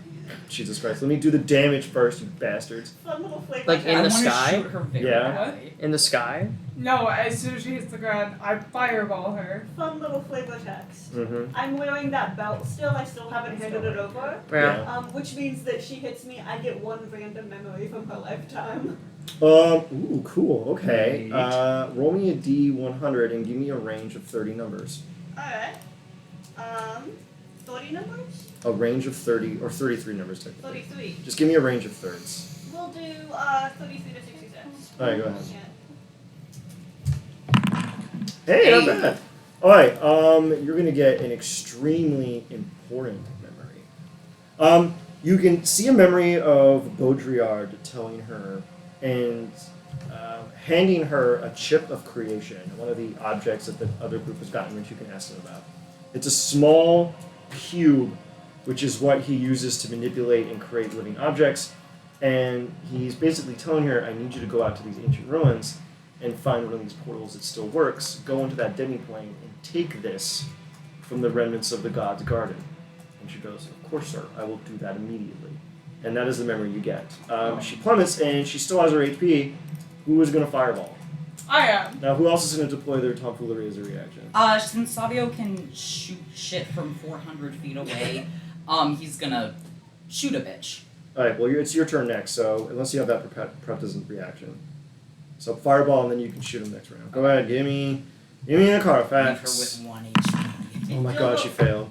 Jesus Christ. Let me do the damage first, you bastards. Fun little flavor. Like in I the wanna sky? shoot her very Yeah. high. In the sky? No, as soon as she hits the ground, I fireball her. Fun little flavor text. Mm-hmm. I'm wearing that belt still. I still haven't handed it over. Yeah. Which means that she hits me. I get 1 random memory from her lifetime. Ooh, cool. Okay. Neat. Roll me a D100 and give me a range of 30 numbers. Alright. 30 numbers? A range of 30, or 33 numbers, technically. 33. Just give me a range of thirds. We'll do 33 to 66. Alright, go ahead. Yeah. Hey, not bad. Alright, you're gonna get an extremely important memory. You can see a memory of Baudrillard telling her and handing her a chip of creation, one of the objects that the other group has gotten, which you can ask them about. It's a small cube, which is what he uses to manipulate and create living objects, and he's basically telling her, I need you to go out to these ancient ruins and find one of these portals that still works, go into that demi-plane, and take this from the remnants of the god's garden. And she goes, of course, sir, I will do that immediately. And that is the memory you get. She plummets, and she still has her HP. Who is going to fireball? I am. Now, who else is going to deploy their tomfoolery as a reaction? Since Savio can shoot shit from 400 feet away, he's gonna shoot a bitch. Alright, well, it's your turn next, so unless you have that prepped as a reaction. So fireball, and then you can shoot him next round. Go ahead, give me a Leave her Carfax. with 1 HP. Oh my god, she failed.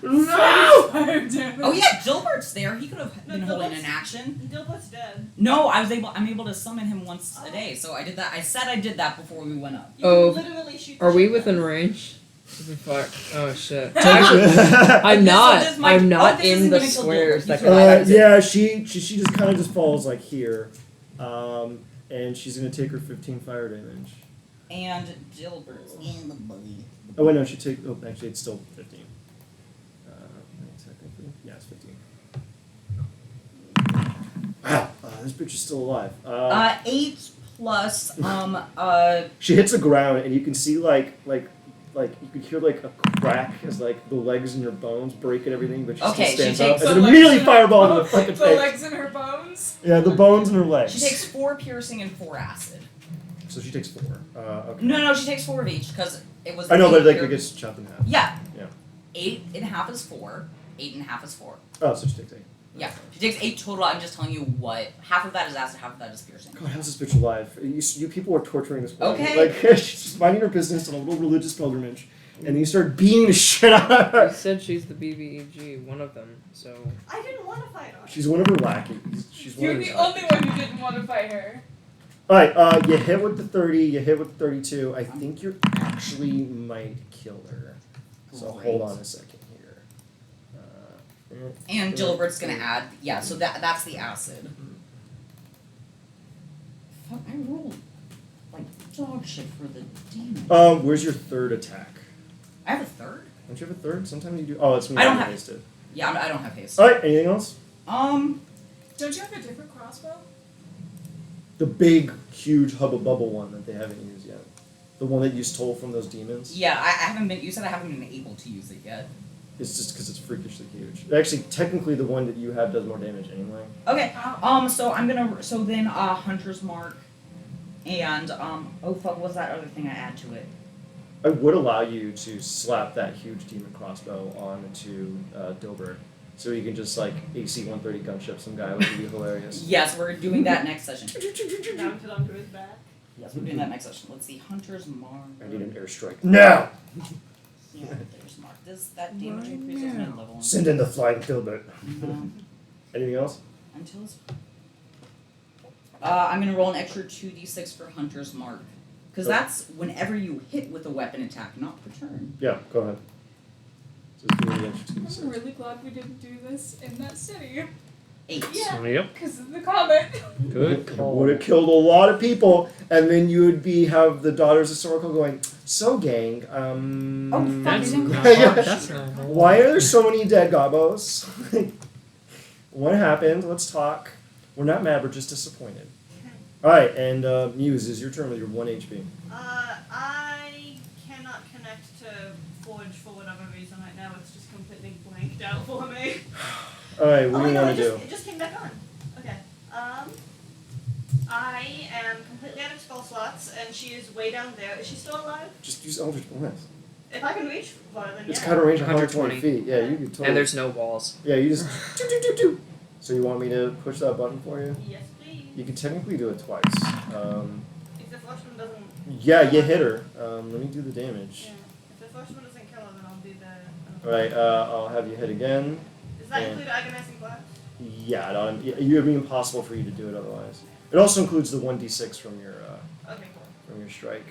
No! Fire damage. Oh yeah, Gilbert's there. He could have been No, holding Gilbert's- an action. Dilbert's dead. No, I'm able to summon him once a day, so I did that. I said I did that before we went up. You Oh, can literally shoot the Are we shit within out. range? Fuck. Oh shit. Actually- I'm not. this might- I'm not this in isn't the gonna kill squares Gilbert. that can yeah, she just kind of just falls like here, and she's gonna take her 15 fire damage. And Gilbert's in the buggy. Oh wait, no, actually it's still 15. Technically, yeah, it's 15. Wow, this bitch is still alive. 8 plus She hits the ground, and you can see like you can hear like a crack as like the legs in your bones break and everything, but she Okay, still she stands takes up the and then legs immediately in her fireball in the bones- fucking The face. legs in her bones. Yeah, the bones in her legs. she takes 4 piercing and 4 acid. So she takes 4. Okay. No, she takes 4 of each because it was. I know, 8 but like pier- it gets chopped in half. Yeah. Yeah. 8.5 is 4. 8.5 is 4. Oh, so she takes 8. Yeah, she takes 8 total. I'm just telling you what. Half of that is acid, half of that is piercing. God, how's this bitch alive? You people are torturing this woman. Okay. Like, she's just minding her business on a little religious pilgrimage, and then you start beating the shit out of You her. said she's the BBEG, one of them, so. I didn't want to fight her. She's one of her lackeys. She's one You're of the her only lackeys. one who didn't want to fight her. Alright, you hit with the 30, you hit with the 32. I think you actually might kill her. So Great. hold on a second here. And Gilbert's gonna add. Yeah, so that's the acid. Fuck, I rolled like dog shit for the demon. Where's your third attack? I have a third? Don't you have a third? Sometimes you do. Oh, it's me. I don't have- wasted. Yeah, I don't have haste. Alright, anything else? Don't you have a different crossbow? The big, huge Hubba Bubble one that they haven't used yet. The one that you stole from those demons. Yeah, I haven't been. You said I haven't been able to use it yet. It's just because it's freakishly huge. Actually, technically, the one that you have does more damage anyway. Okay. Oh. So I'm gonna. So then, Hunter's Mark, and oh fuck, what was that other thing I add to it? I would allow you to slap that huge demon crossbow onto Dilbert, So you can just like AC 130 gunship some guy, which would be hilarious. Yes, we're doing that next session. Mounted onto his back. Yes, we're doing that next session. Let's see. Hunter's Mark. I need an airstrike now. Yeah, there's Mark. Does that damage increase as my level? Send in the flying Filbert. No. Anything else? Until it's... I'm gonna roll an extra 2d6 for Hunter's Mark. Because that's whenever you hit with a weapon attack, not per turn. Yeah, go ahead. Just give me the extra I'm 2d6. really glad we didn't do this in that city 8. Yeah. Yep. because of the comment. Good call. Would have killed a lot of people, and then you would have the Daughters of Soracle going, so gang, Oh, That's fucking not. Yeah. That's not. why are there so many dead gobos? What happened? Let's talk. We're not mad, we're just disappointed. Alright, and Muse, is your turn with your 1 HP. I cannot connect to Forge for whatever reason right now. It's just completely blanked out for me. Alright, what do wait, you no, want to do? it just came back on. Okay. I am completely out of spell slots, and she is way down there. Is she still alive? Just use Eldritch Blast. If I can reach for her, then It's yeah. cut a range of 120 120 feet. Yeah, you could totally. And there's no walls. Yeah, you just. Do. So you want me to push that button for you? Yes, please. You can technically do it twice. If the first one doesn't. Yeah, you hit her. Let me do the damage. Yeah. If the first one doesn't kill her, then I'll do the. Alright, I'll have you hit again. Does that Yeah. include agonizing blast? Yeah, it would be impossible for you to do it otherwise. It also includes the 1d6 from your Okay, cool. from your strike.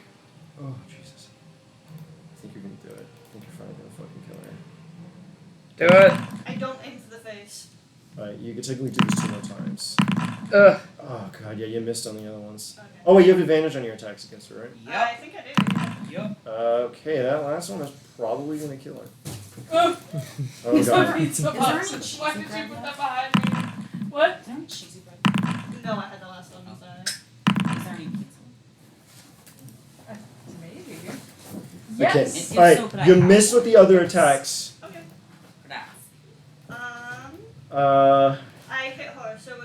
Oh Jesus! I think you're gonna do it. I think you're finally gonna fucking kill her. Do it. I don't aim for the face. Alright, you can technically do this 2 more times. Ugh. Oh god, yeah, you missed on the other ones. Okay. Oh wait, you have advantage on your attacks against her, right? I think I do. Yep. Okay, that last one is probably gonna kill her. Oh, Oh he's god. on pizza Is there any box. cheese Why and did you bread put that left? behind me? What? Is there any cheesy bread? No, I had the last one. Sorry. Is there any pizza? Maybe. Okay. Yes. If so, Alright, could I you have missed with the other attacks. Okay. That. I hit her, so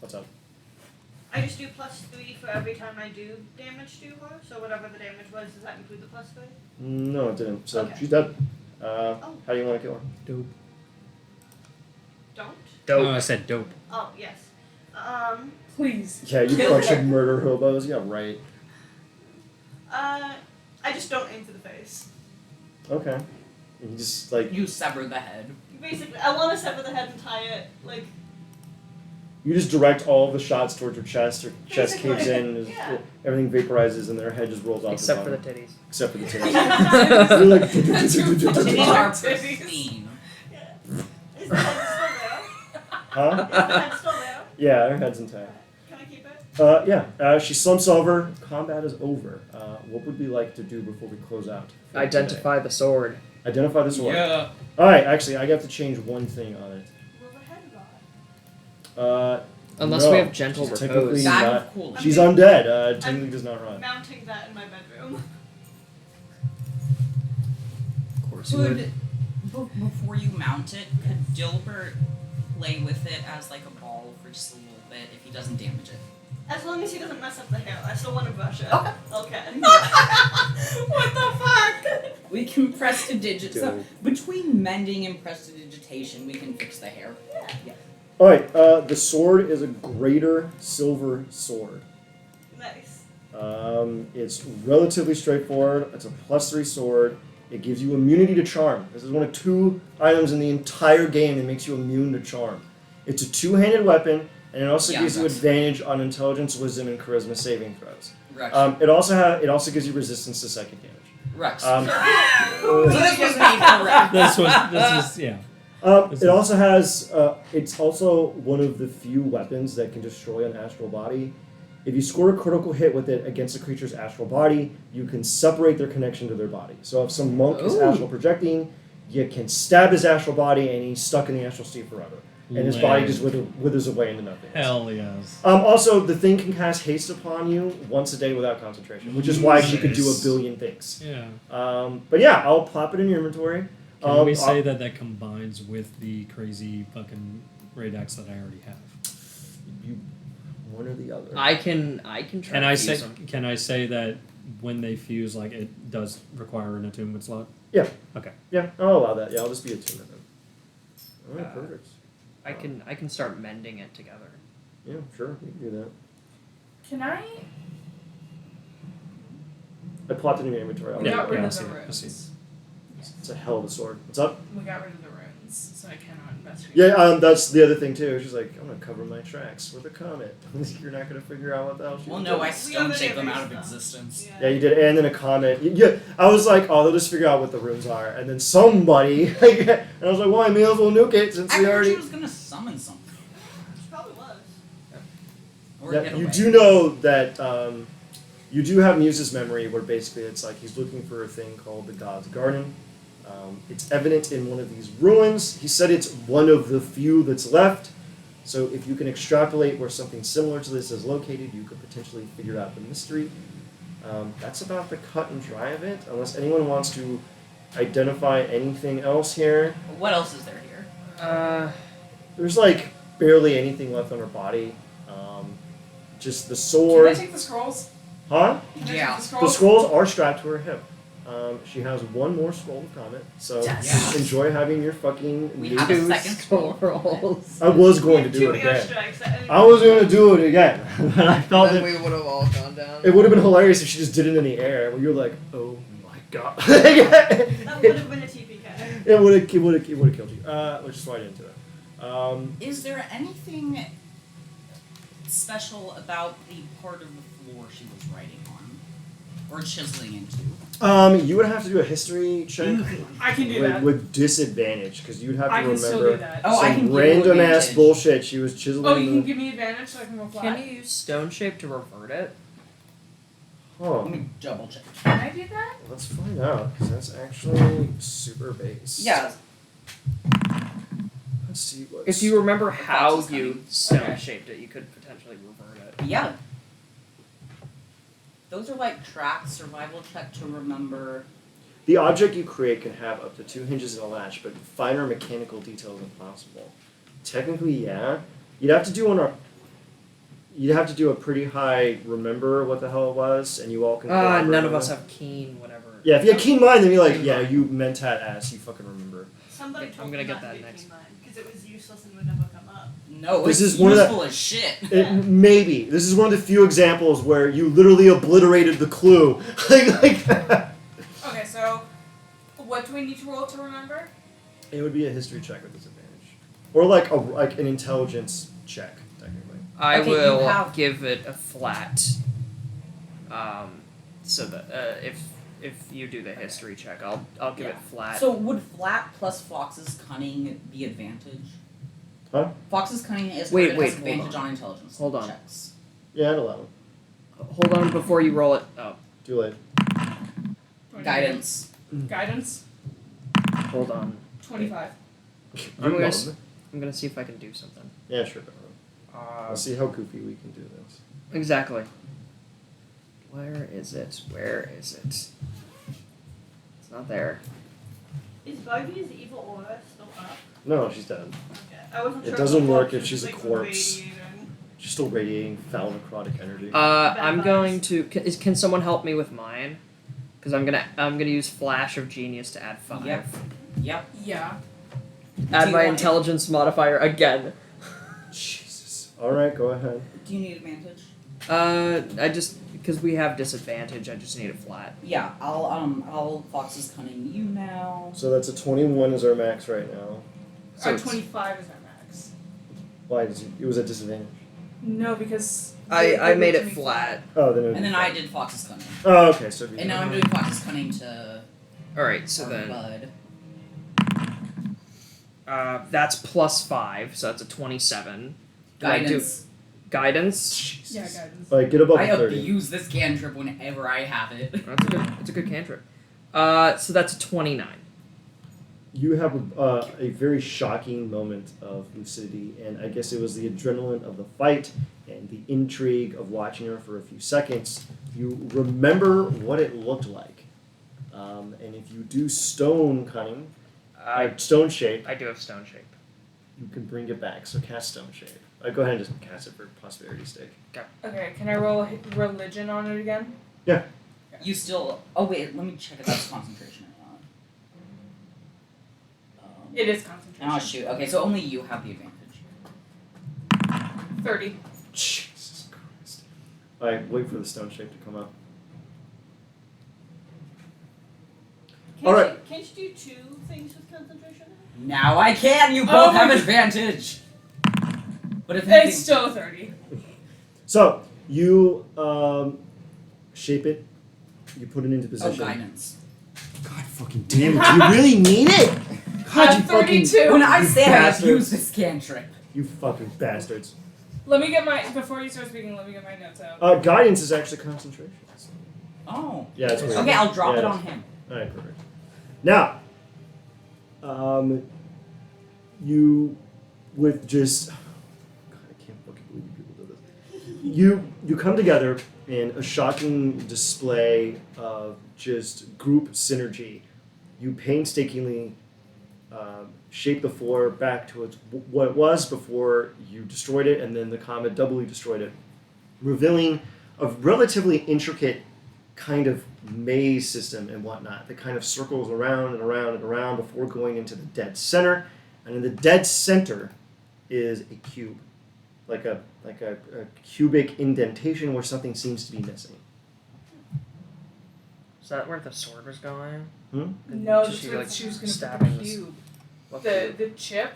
What's up? I just do +3 for every time I do damage to her. So whatever the damage was, does that include the +3? No, it didn't. So Okay. she's dead. How do you want to kill her? Dope. Don't. Oh, I said dope. Oh yes. Please. Yeah, you Kill bunch her. of murder hobos. Yeah, right. I just don't aim for the face. Okay. And you just like You sever the head. Basically, I want to sever the head and tie it like. you just direct all of the shots towards her chest. Her chest Basically, caves in. yeah. Everything vaporizes, and their head just rolls off. Except for the the bottom. titties. Except for the titties. You're like. That's your fault. Titties are Titties. pristine. Yeah. Is the head still there? Huh? Is the head still there? Yeah, her head's intact. Can I keep it? Yeah. She slumps over. Combat is over. What would we like to do before we close out? for Identify the sword. today? Identify the sword. Yeah. All right. Actually, I have to change one thing on it. Will the head rot? Unless no, we have gentle she's repose. technically Bag not- of cooling. She's undead. Technically does not run. Mounting that in my bedroom. Of course you would. Before you mount it, could Dilbert play with it as like a ball for just a little bit if he doesn't damage it? As long as he doesn't mess up the hair, I still want to brush it. Okay. Okay. What the fuck? We can prestidigit. So Dope. between mending and prestidigitation, we can fix the hair. Yeah. All right. The sword is a greater silver sword. Nice. It's relatively straightforward. It's a +3 sword. It gives you immunity to charm. This is one of 2 items in the entire game that makes you immune to charm. It's a 2-handed weapon, and it also Yeah, gives you that's- advantage on intelligence, wisdom, and charisma saving throws. Rex. It also gives you resistance to psychic damage. Rex. Um, so this was made for Rex. This was yeah. It also has. It's also one of the few weapons that can destroy an astral body. If you score a critical hit with it against a creature's astral body, you can separate their connection to their body. So if some monk is Ooh. astral projecting, you can stab his astral body and he's stuck in the astral state forever. And his body Lame. just withers away into nothing. Hell yes. Also, the thing can cast haste upon you once a day without concentration, which is why she could do a Jesus. billion things. Yeah. But yeah, I'll plop it in your inventory. Can we I'll- say that combines with the crazy fucking raid axe that I already have? You, one or the other. I can try Can to I use say? them. Can I say that when they fuse, like it does require an attunement slot? Yeah. Okay. Yeah, I'll allow that. Yeah, I'll just be attuned then. Alright, perfect. I can start mending it together. Yeah, sure, you can do that. Can I? I plopped it in your inventory. We got rid I of see the it, I see it. runes. It's a hell of a sword. What's up? We got rid of the runes, so I cannot investigate. Yeah, that's the other thing too. She's like, I'm gonna cover my tracks with a comet. You're not gonna figure out what the hell she Well, was no, doing. I stone shake them out of Yeah. existence. Yeah, you did, and then a comet. Yeah, I was like, oh, they'll just figure out what the runes are, and then somebody, and I was like, well, I may as well nuke it since I we heard already. she was gonna summon something. She probably was. Or Yeah, get you away. do know that you do have Muse's memory, where basically it's like he's looking for a thing called the God's Garden. It's evident in one of these ruins. He said it's one of the few that's left. So if you can extrapolate where something similar to this is located, you could potentially figure out the mystery. That's about the cut and dry of it, unless anyone wants to identify anything else here. What else is there here? There's like barely anything left on her body. Just the Can I sword. take the scrolls? Huh? Can I take Yeah. the The scrolls? scrolls are strapped to her hip. She has one more scroll of comment, so Yes. enjoy having your fucking. We new- have a Two second scroll. scrolls. I was going to Two do it again. airstrikes at any I was going to do it again, but I felt Then that we would have all gone down. it would have been hilarious if she just did it in the air. Where you're like, oh my god. That would have been a TPK. It would have killed you. Which is why I didn't do it. Is there anything special about the part of the floor she was writing on? Or chiseling into? You would have to do a history check I can do that. with disadvantage because you'd have to I can still do remember that. Oh, I some can give you random ass advantage. bullshit she was chiseling. Oh, you can give me advantage so I can go flat. Can you use stone shape to revert it? Huh. Let me double check. Can I do that? Let's find out, because that's actually super base. Yeah. Let's see what. If you remember how Fox is you coming. stone Okay. shaped it, you could potentially revert it. Yeah. Those are like tracks, survival check to remember. The object you create can have up to 2 hinges and a latch, but finer mechanical details impossible. Technically, yeah. You'd have to do a pretty high remember what the hell it was, and you all can. collaborate None of on us it. have keen, whatever. Yeah, if you had keen mind, then you're like, Keen yeah, mind. you mentat ass, you fucking remember. Somebody I'm told gonna me get not that to do next. because it was useless and would never come up. No, This it's is one of the- useful as shit. Maybe this is one of the few examples where you literally obliterated the clue, like that. Okay, so what do we need to roll to remember? It would be a history check with disadvantage, or like an intelligence check, technically. I Okay, you will have- give it a flat. So that if you do the history check, I'll give it flat. So would flat plus Fox's cunning be advantage? Huh? Fox's cunning is Wait, has wait, hold advantage on. on intelligence Hold on. checks. Yeah, I'd allow it. Hold on before you roll it. Oh, Too late. Guidance. Guidance. hold on. 25. I'm gonna You s- know. I'm gonna see if I can do something. Yeah, sure. Go ahead. Let's see how goofy we can do this. Exactly. Where is it? Where is it? It's not there. Is Buggy's evil aura still up? No, she's dead. Okay. I wasn't It sure. doesn't if work Fox if was, she's a like, corpse. radiating. She's still radiating foul necrotic energy. I'm vibes. going to. Can someone help me with mine? Because I'm gonna use Flash of Genius to add 5. Yep. Yep. Yeah. Add Do you my want- intelligence modifier again. Jesus. All right, go ahead. Do you need advantage? I just because we have disadvantage, I just need it flat. Yeah, I'll Fox's cunning you now. So that's a 21 is our max right now. So Our it's- 25 is our max. Why? It was a disadvantage. No, because. I made they it make me flat. Oh, then. It would And be then I fine. did Fox's cunning. Oh, okay. So. And now I'm doing Fox's cunning to All right, so our then bud. that's +5, so that's a 27. Do I do Guidance. guidance? Yeah, guidance. Like get above I 30. abuse this cantrip whenever I have it. That's a good cantrip. So that's a 29. You have a very shocking moment of lucidity, and I guess it was the adrenaline of the fight and the intrigue of watching her for a few seconds. You remember what it looked like, and if you do stone cunning, stone shape, I do have stone shape. you can bring it back. So cast stone shape. Go ahead and just cast it for posterity's sake. Okay, can I roll religion on it again? You still. Oh wait, let me check if that's concentration or not. It is concentration. Oh shoot. Okay, so only you have the advantage. 30. Jesus Christ. Alright, wait for the stone shape to come up. Alright. Can't you do 2 things with concentration? Now I can. You both Oh my have God. advantage. But if anything, It's still 30. So, you shape it, you put it into oh position. guidance. God fucking damn it, do you really need it? God, you fucking 32. When I say I have bastards. used this cantrip. You fucking bastards. Let me get my, before you start speaking, let me get my notes out. Guidance is actually concentration. Oh. Yeah, it's weird. Okay, I'll drop Yeah, it it on is. him. Alright, perfect. Now, you, with just, God, I can't fucking believe people do this. You come together in a shocking display of just group synergy. You painstakingly shape the floor back to what it was before you destroyed it, and then the comet doubly destroyed it, revealing a relatively intricate kind of maze system and whatnot that kind of circles around and around and around before going into the dead center. And in the dead center is a cube, like a cubic indentation where something seems to be missing. Is that where the sword was going? No, Just that's she, what like, she was going to put the stabbing this- cube. What The chip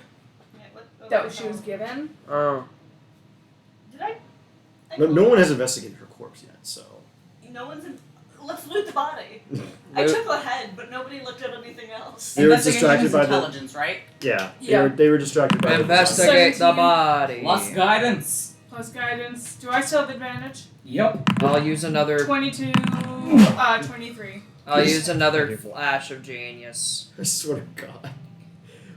Yeah, that she was given. Oh. Did I? No one has investigated her corpse yet, so. No one's in. Let's loot the body. I Loot- took the head, but nobody looked at anything else. They were Investigation distracted is by the- intelligence, right? Yeah, Yeah. They were distracted by the Investigate the 17. body. Plus guidance. Plus guidance. Do I still have advantage? Yep. I'll use another. 22, 23. I'll use another flash of genius. I swear to God.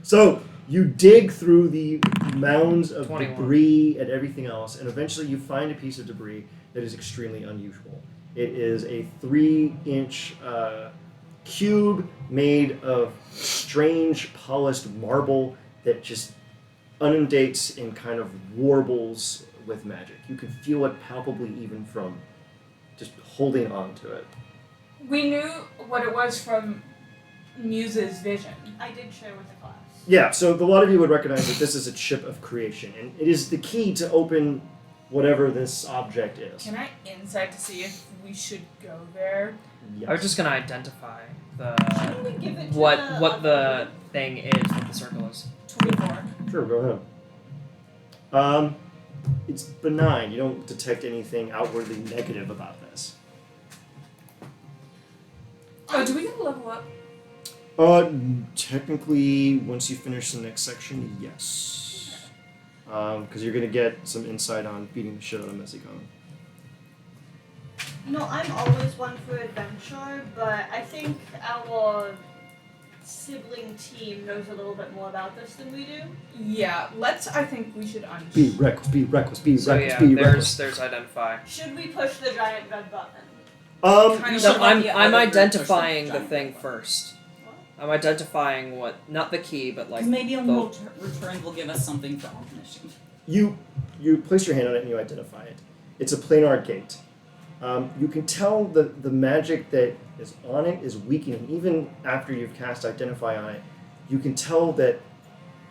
So you dig through the mounds of 21. debris and everything else, and eventually you find a piece of debris that is extremely unusual. It is a 3-inch cube made of strange polished marble that just inundates and kind of warbles with magic. You can feel it palpably even from just holding on to it. We knew what it was from Muse's vision. I did share with the class. Yeah, so a lot of you would recognize that this is a chip of creation, and it is the key to open whatever this object is. Can I insight to see if we should go there? Yes. I was just gonna identify Shouldn't we give it to what the other thing is, what the circle is. 24. Sure, go ahead. It's benign. You don't detect anything outwardly negative about this. Oh, do we get a level up? Technically, once you finish the next section, yes. Because you're gonna get some insight on beating the shit out of Mesicon. You know, I'm always one for adventure, but I think our sibling team knows a little bit more about this than we do. Yeah, I think we should Be reckless, be reckless, be So reckless, yeah, be reckless. there's identify. Should we push the giant red button? Kind of No, like I'm the I'm other group identifying pushed the the thing giant first. What? I'm identifying what, not the key, but like Because maybe on the- return will give us something for our mission. You place your hand on it and you identify it. It's a planar gate. You can tell the magic that is on it is weakening. Even after you've cast Identify on it, you can tell that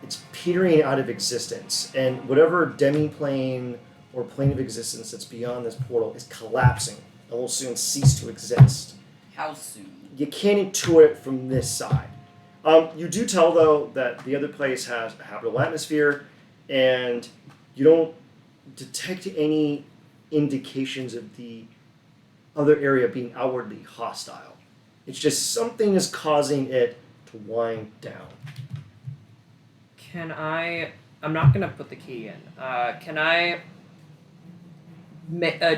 it's petering out of existence. And whatever demi-plane or plane of existence that's beyond this portal is collapsing and will soon cease to exist. How soon? You can't intuit it from this side. You do tell, though, that the other place has a habitable atmosphere, and you don't detect any indications of the other area being outwardly hostile. It's just something is causing it to wind down. Can I'm not gonna put the key in. Can I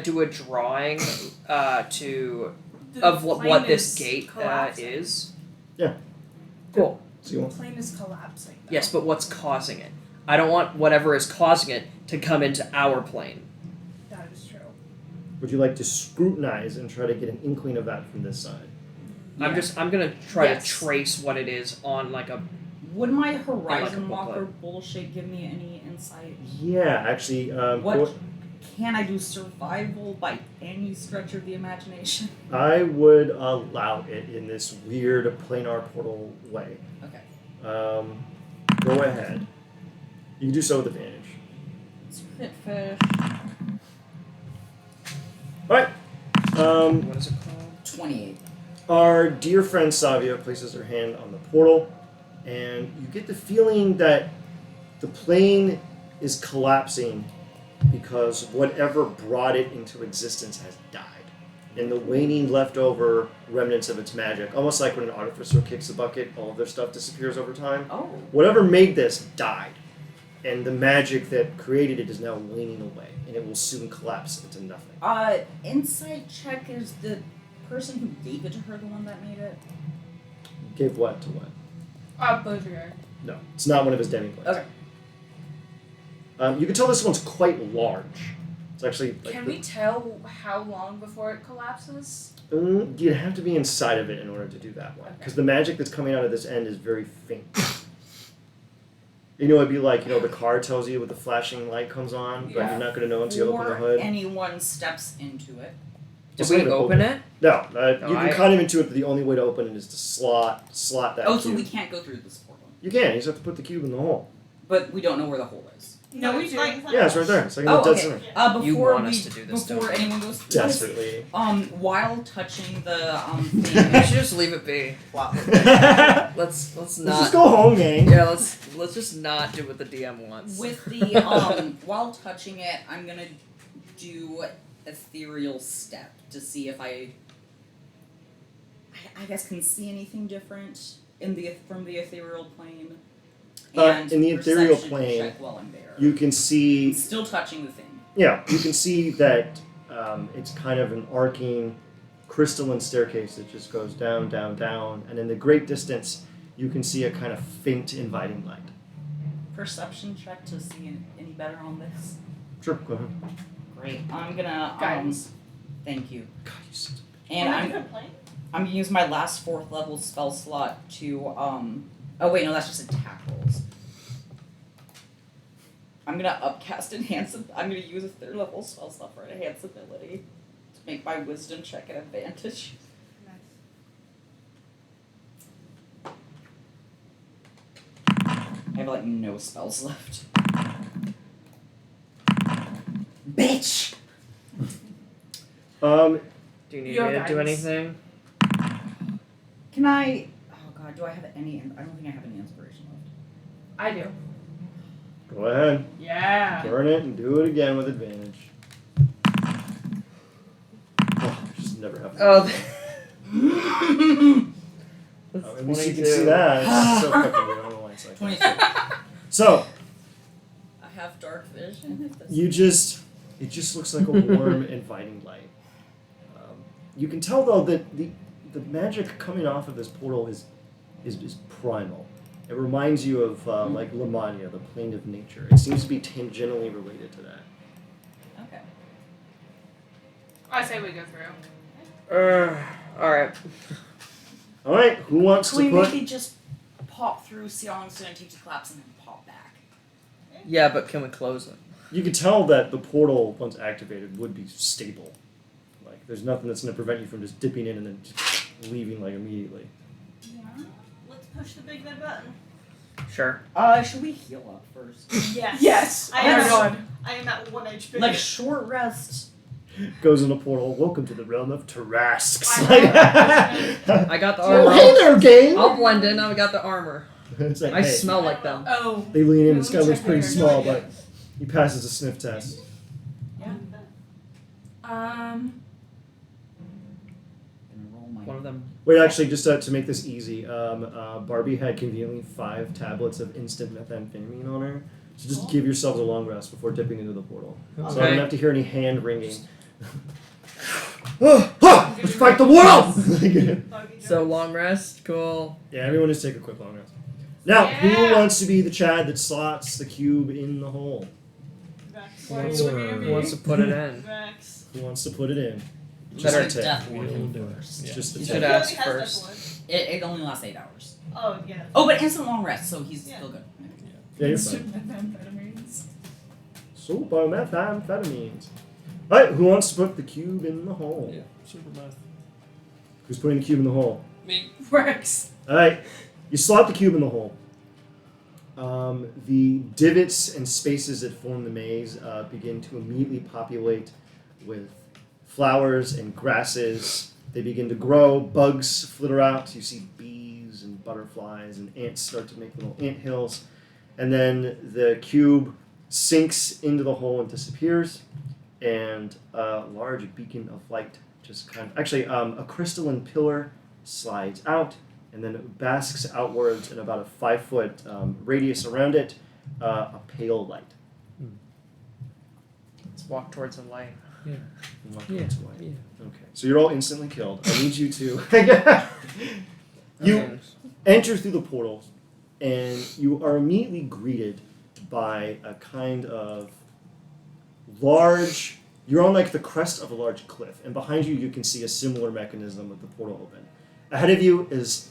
do a drawing of what plane this is gate collapsing. is? Yeah. Cool. So you The want plane is collapsing. though. Yes, but what's causing it? I don't want whatever is causing it to come into our plane. That is true. Would you like to scrutinize and try to get an inkling of that from this side? I'm gonna try Yes. to trace what it is on like a. Would my like a Horizon booklet. Walker bullshit give me any insight? Yeah, actually. What can I do survival by any stretch of the imagination? I would allow it in this weird planar portal way. Okay. Go ahead. You can do so with advantage. Crit fish. Alright. What is it called? 28. Our dear friend Savia places her hand on the portal, and you get the feeling that the plane is collapsing because whatever brought it into existence has died. And the waning leftover remnants of its magic, almost like when an artificer kicks a bucket, all of their stuff disappears over time. Oh. Whatever made this died, and the magic that created it is now waning away, and it will soon collapse into nothing. Insight check, is the person who gave it to her the one that made it? Gave what to what? Baudrillard. No, it's not one of his demi-planes. Okay. You can tell this one's quite large. It's actually like Can we tell how long before it collapses? You'd have to be inside of it in order to do that one, because the magic that's coming out of this end is very faint. You know, it'd be like, the car tells you when the flashing light comes on, but Yeah. you're not going to know until you open the Or hood. anyone steps into it. Did Just we leave it open it? No, No, you can I- climb into it, but the only way to open it is to slot that Oh, so cube. we can't go through this portal. You can. You just have to put the cube in the hole. But we don't know where the hole is. No, we it's do. like- Yeah, it's right there. It's like in Oh, the dead okay. center. Before You want we, us to do this, before don't you? anyone goes through this, Desperately. while touching the We thing, should just leave it be. wow. Let's Let's not. just go home, gang. Yeah, let's just not do what the DM wants. With the while touching it, I'm gonna do ethereal step to see if I guess can see anything different from the ethereal plane. And in the ethereal perception plane, check while I'm there. You can see. Still touching the thing. Yeah, you can see that it's kind of an arcing, crystalline staircase that just goes down, down, down, and in the great distance, you can see a kind of faint, inviting light. Perception check to see any better on this. Sure, go ahead. Great. I'm gonna Guidance. thank you. God, you son of And I'm gonna use my last 4th level spell slot to oh wait, no, that's just attack rolls. I'm gonna upcast enhance. I'm gonna use a 3rd level spell slot for enhance ability to make my wisdom check an advantage. I have like no spells left. Bitch. a- Do you need Your me to do guidance. anything? Can I? Oh god, do I have any? I don't think I have any inspiration left. I do. Go ahead, Yeah. burn it and do it again with advantage. Oh, just never have. Oh. That's At least you can 22. see that. It's so fucking weird. I don't know why it's like that. 22. So, I have dark vision. If this it just looks like a warm, inviting light. You can tell though that the magic coming off of this portal is primal. It reminds you of like Lamania, the plane of nature. It seems to be tangentially related to that. Okay. I say we go through. Alright. All right, who wants Can to we put? maybe just pop through, see how long it's gonna take to collapse, and then pop back? Yeah, but can we close it? You could tell that the portal, once activated, would be stable. Like, there's nothing that's going to prevent you from just dipping in and then just leaving like immediately. Yeah. Let's push the big red button. Sure. Should we heal up first? Yes. Yes. I Oh my am. god. I am at 1 HP. Like short rest. Goes in a portal. Welcome to the realm of Tarrasques. I got the Oh, armor. hey there, gang. I'll blend in. I got the armor. It's like, I hey. smell like them. Oh. They lean in. Let This me guy looks check pretty there. small, but he passes a sniff test. Gonna roll my. One of them. Wait, actually, just to make this easy, Barbie had conveniently 5 tablets of instant methamphetamine on her. So just give yourselves a long rest before dipping into the portal. So I Okay. don't have to hear any hand wringing. Let's fight the world! So long rest. Cool. Yeah, everyone just take a quick long rest. Now, who Yeah. wants to be the Chad that slots the cube in the hole? Rex. Who wants to put it in? Rex. Who wants to put it in? Better Just a tip. Death We'll warning do it. first. Yeah. Just the You tip. should He ask already has first. It only lasts 8 hours. that one. Oh, yeah. Oh, but instant long rest, so he's Yeah. still good. Yeah, you're fine. Methamphetamines. Super methamphetamines. Alright, who wants to put the cube in the hole? Yeah, super math. Who's putting the cube in the hole? Me. Rex. Alright, you slot the cube in the hole. The divots and spaces that form the maze begin to immediately populate with flowers and grasses. They begin to grow. Bugs flitter out. You see bees and butterflies, and ants start to make little ant hills. And then the cube sinks into the hole and disappears. And a large beacon of light just kind of... Actually, a crystalline pillar slides out, and then it basks outwards in about a 5-foot radius around it, a pale light. Let's walk towards the light. And walk Yeah. towards the light. Yeah. Okay, so you're all instantly killed. I need you to... You enter through the portal, and you are immediately greeted by a kind of large... You're on like the crest of a large cliff, and behind you you can see a similar mechanism with the portal open. Ahead of you is...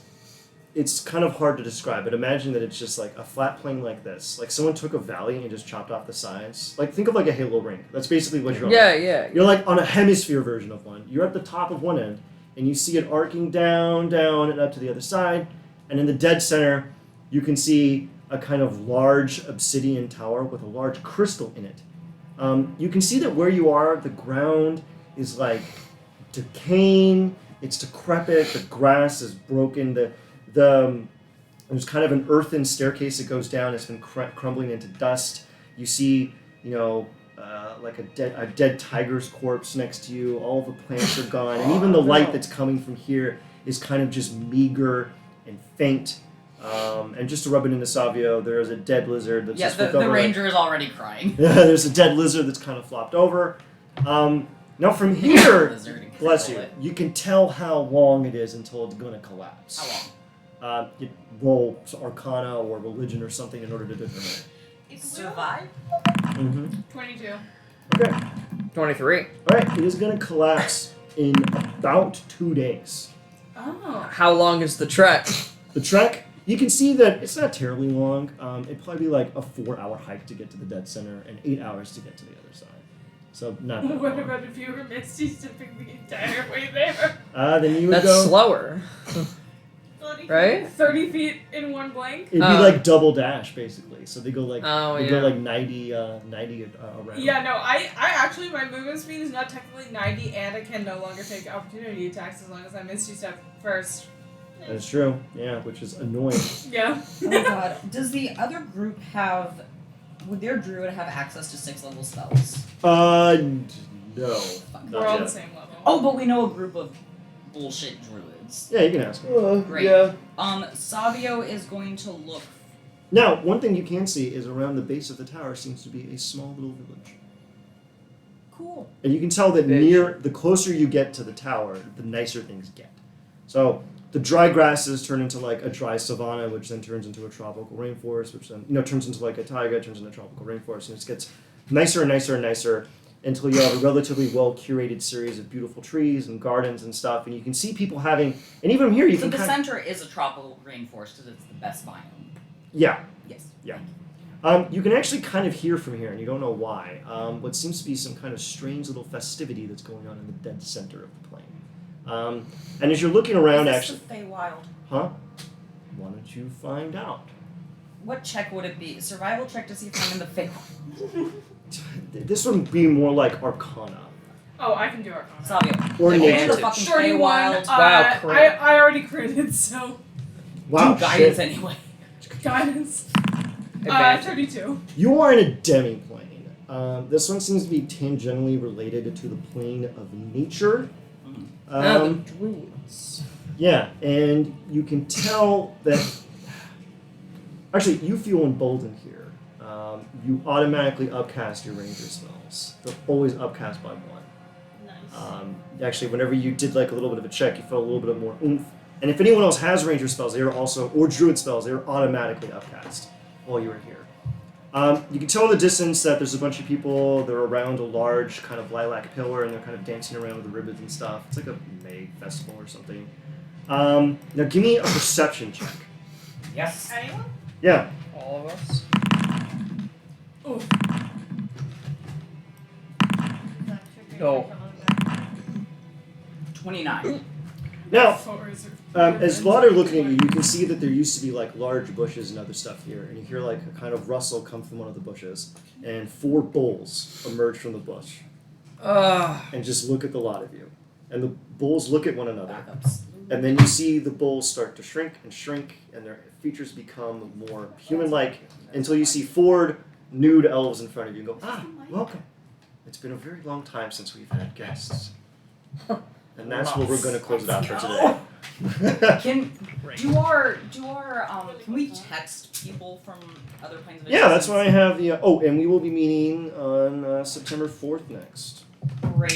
It's kind of hard to describe, but imagine that it's just like a flat plane like this. Like someone took a valley and just chopped off the sides. Like think of like a halo ring. That's basically what you're on. Yeah. You're like on a hemisphere version of one. You're at the top of one end, and you see it arcing down, and up to the other side. And in the dead center, you can see a kind of large obsidian tower with a large crystal in it. You can see that where you are, the ground is like decaying. It's decrepit. The grass is broken. There's kind of an earthen staircase that goes down. It's been crumbling into dust. You see, like a dead tiger's corpse next to you. All the plants are gone, and even the light that's coming from here is kind of just meager and faint. And just to rub it into Savio, there is a dead lizard that's just flipped the over. ranger is already crying. There's a dead lizard that's kind of flopped over. Now from here, Lizard, bless you, it. you can tell how long it is until it's going to collapse. How long? You roll Arcana or Religion or something in order to determine it. Survive? Mm-hmm. 22. Okay. 23. All right. It is going to collapse in about 2 days. Oh. How long is the trek? The trek, you can see that it's not terribly long. It'd probably be like a 4-hour hike to get to the dead center and 8 hours to get to the other side. So not that What long. about if you were Misty stepping the entire way there? Then you would That's go... slower. 30 Right? feet, 30 feet in one blank? It'd be like double dash, basically. So they go like go like 90 around. Yeah, no, I actually, my movement speed is not technically 90, and I can no longer take opportunity attacks as long as I Misty Step first. That's true. Yeah, which is annoying. Yeah. Oh god. Does the other group have... Would their druid have access to 6-level spells? No. We're all the same level. Oh, but we know a group of bullshit druids. Yeah, you can ask him. Great. Yeah. Savio is going to look... Now, one thing you can see is around the base of the tower seems to be a small little village. Cool. And you can tell that the closer you get to the tower, the nicer things get. So the dry grasses turn into like a dry savanna, which then turns into a tropical rainforest, which then turns into like a taiga, turns into a tropical rainforest, and it gets nicer and nicer and nicer until you have a relatively well curated series of beautiful trees and gardens and stuff. And you can see people having, and even here you So can the kind center is a tropical rainforest because it's the best biome. yeah. Yes. Yeah. You can actually kind of hear from here, and you don't know why, what seems to be some kind of strange little festivity that's going on in the dead center of the plane. And as you're looking around, Is actually... this the Feywild? Huh? Why don't you find out? What check would it be? Survival check to see if I'm in the Feywild. This would be more like Arcana. Oh, I can do Arcana. Savio. Or Like, nature. in the fucking Shorty one. Feywild. Wow, crit. I already critted, so Wow, Do guidance shit. anyway. guidance. Advantage. 32. You are in a demi-plane. This one seems to be tangentially related to the plane of nature. The druids. Yeah, and you can tell that... Actually, you feel emboldened here. You automatically upcast your ranger spells. They're always upcast by 1. Nice. Actually, whenever you did like a little bit of a check, you felt a little bit more oomph. And if anyone else has ranger spells, they are also, or druid spells, they are automatically upcast while you were here. You can tell in the distance that there's a bunch of people. They're around a large kind of lilac pillar, and they're kind of dancing around with the ribbons and stuff. It's like a May festival or something. Now, give me a perception check. Yes. Anyone? Yeah. All of us. Oof. No. 29. Now, Fours As a lot are looking at you, you can see that there used to be like large bushes and other stuff here, and you hear like a kind of rustle come from one of the bushes, and 4 bulls emerge from the bush and just look at the lot of you. And the bulls look at one another, Backups. and then you see the bulls start to shrink, and their features become more human-like until you see 4 nude elves in front of you and go, welcome. It's been a very long time since we've had guests. And that's where we're going to close it out for today. Can can we text people from other planes of Yeah, that's existence? why I have the. And we will be meeting on September 4th next. Great.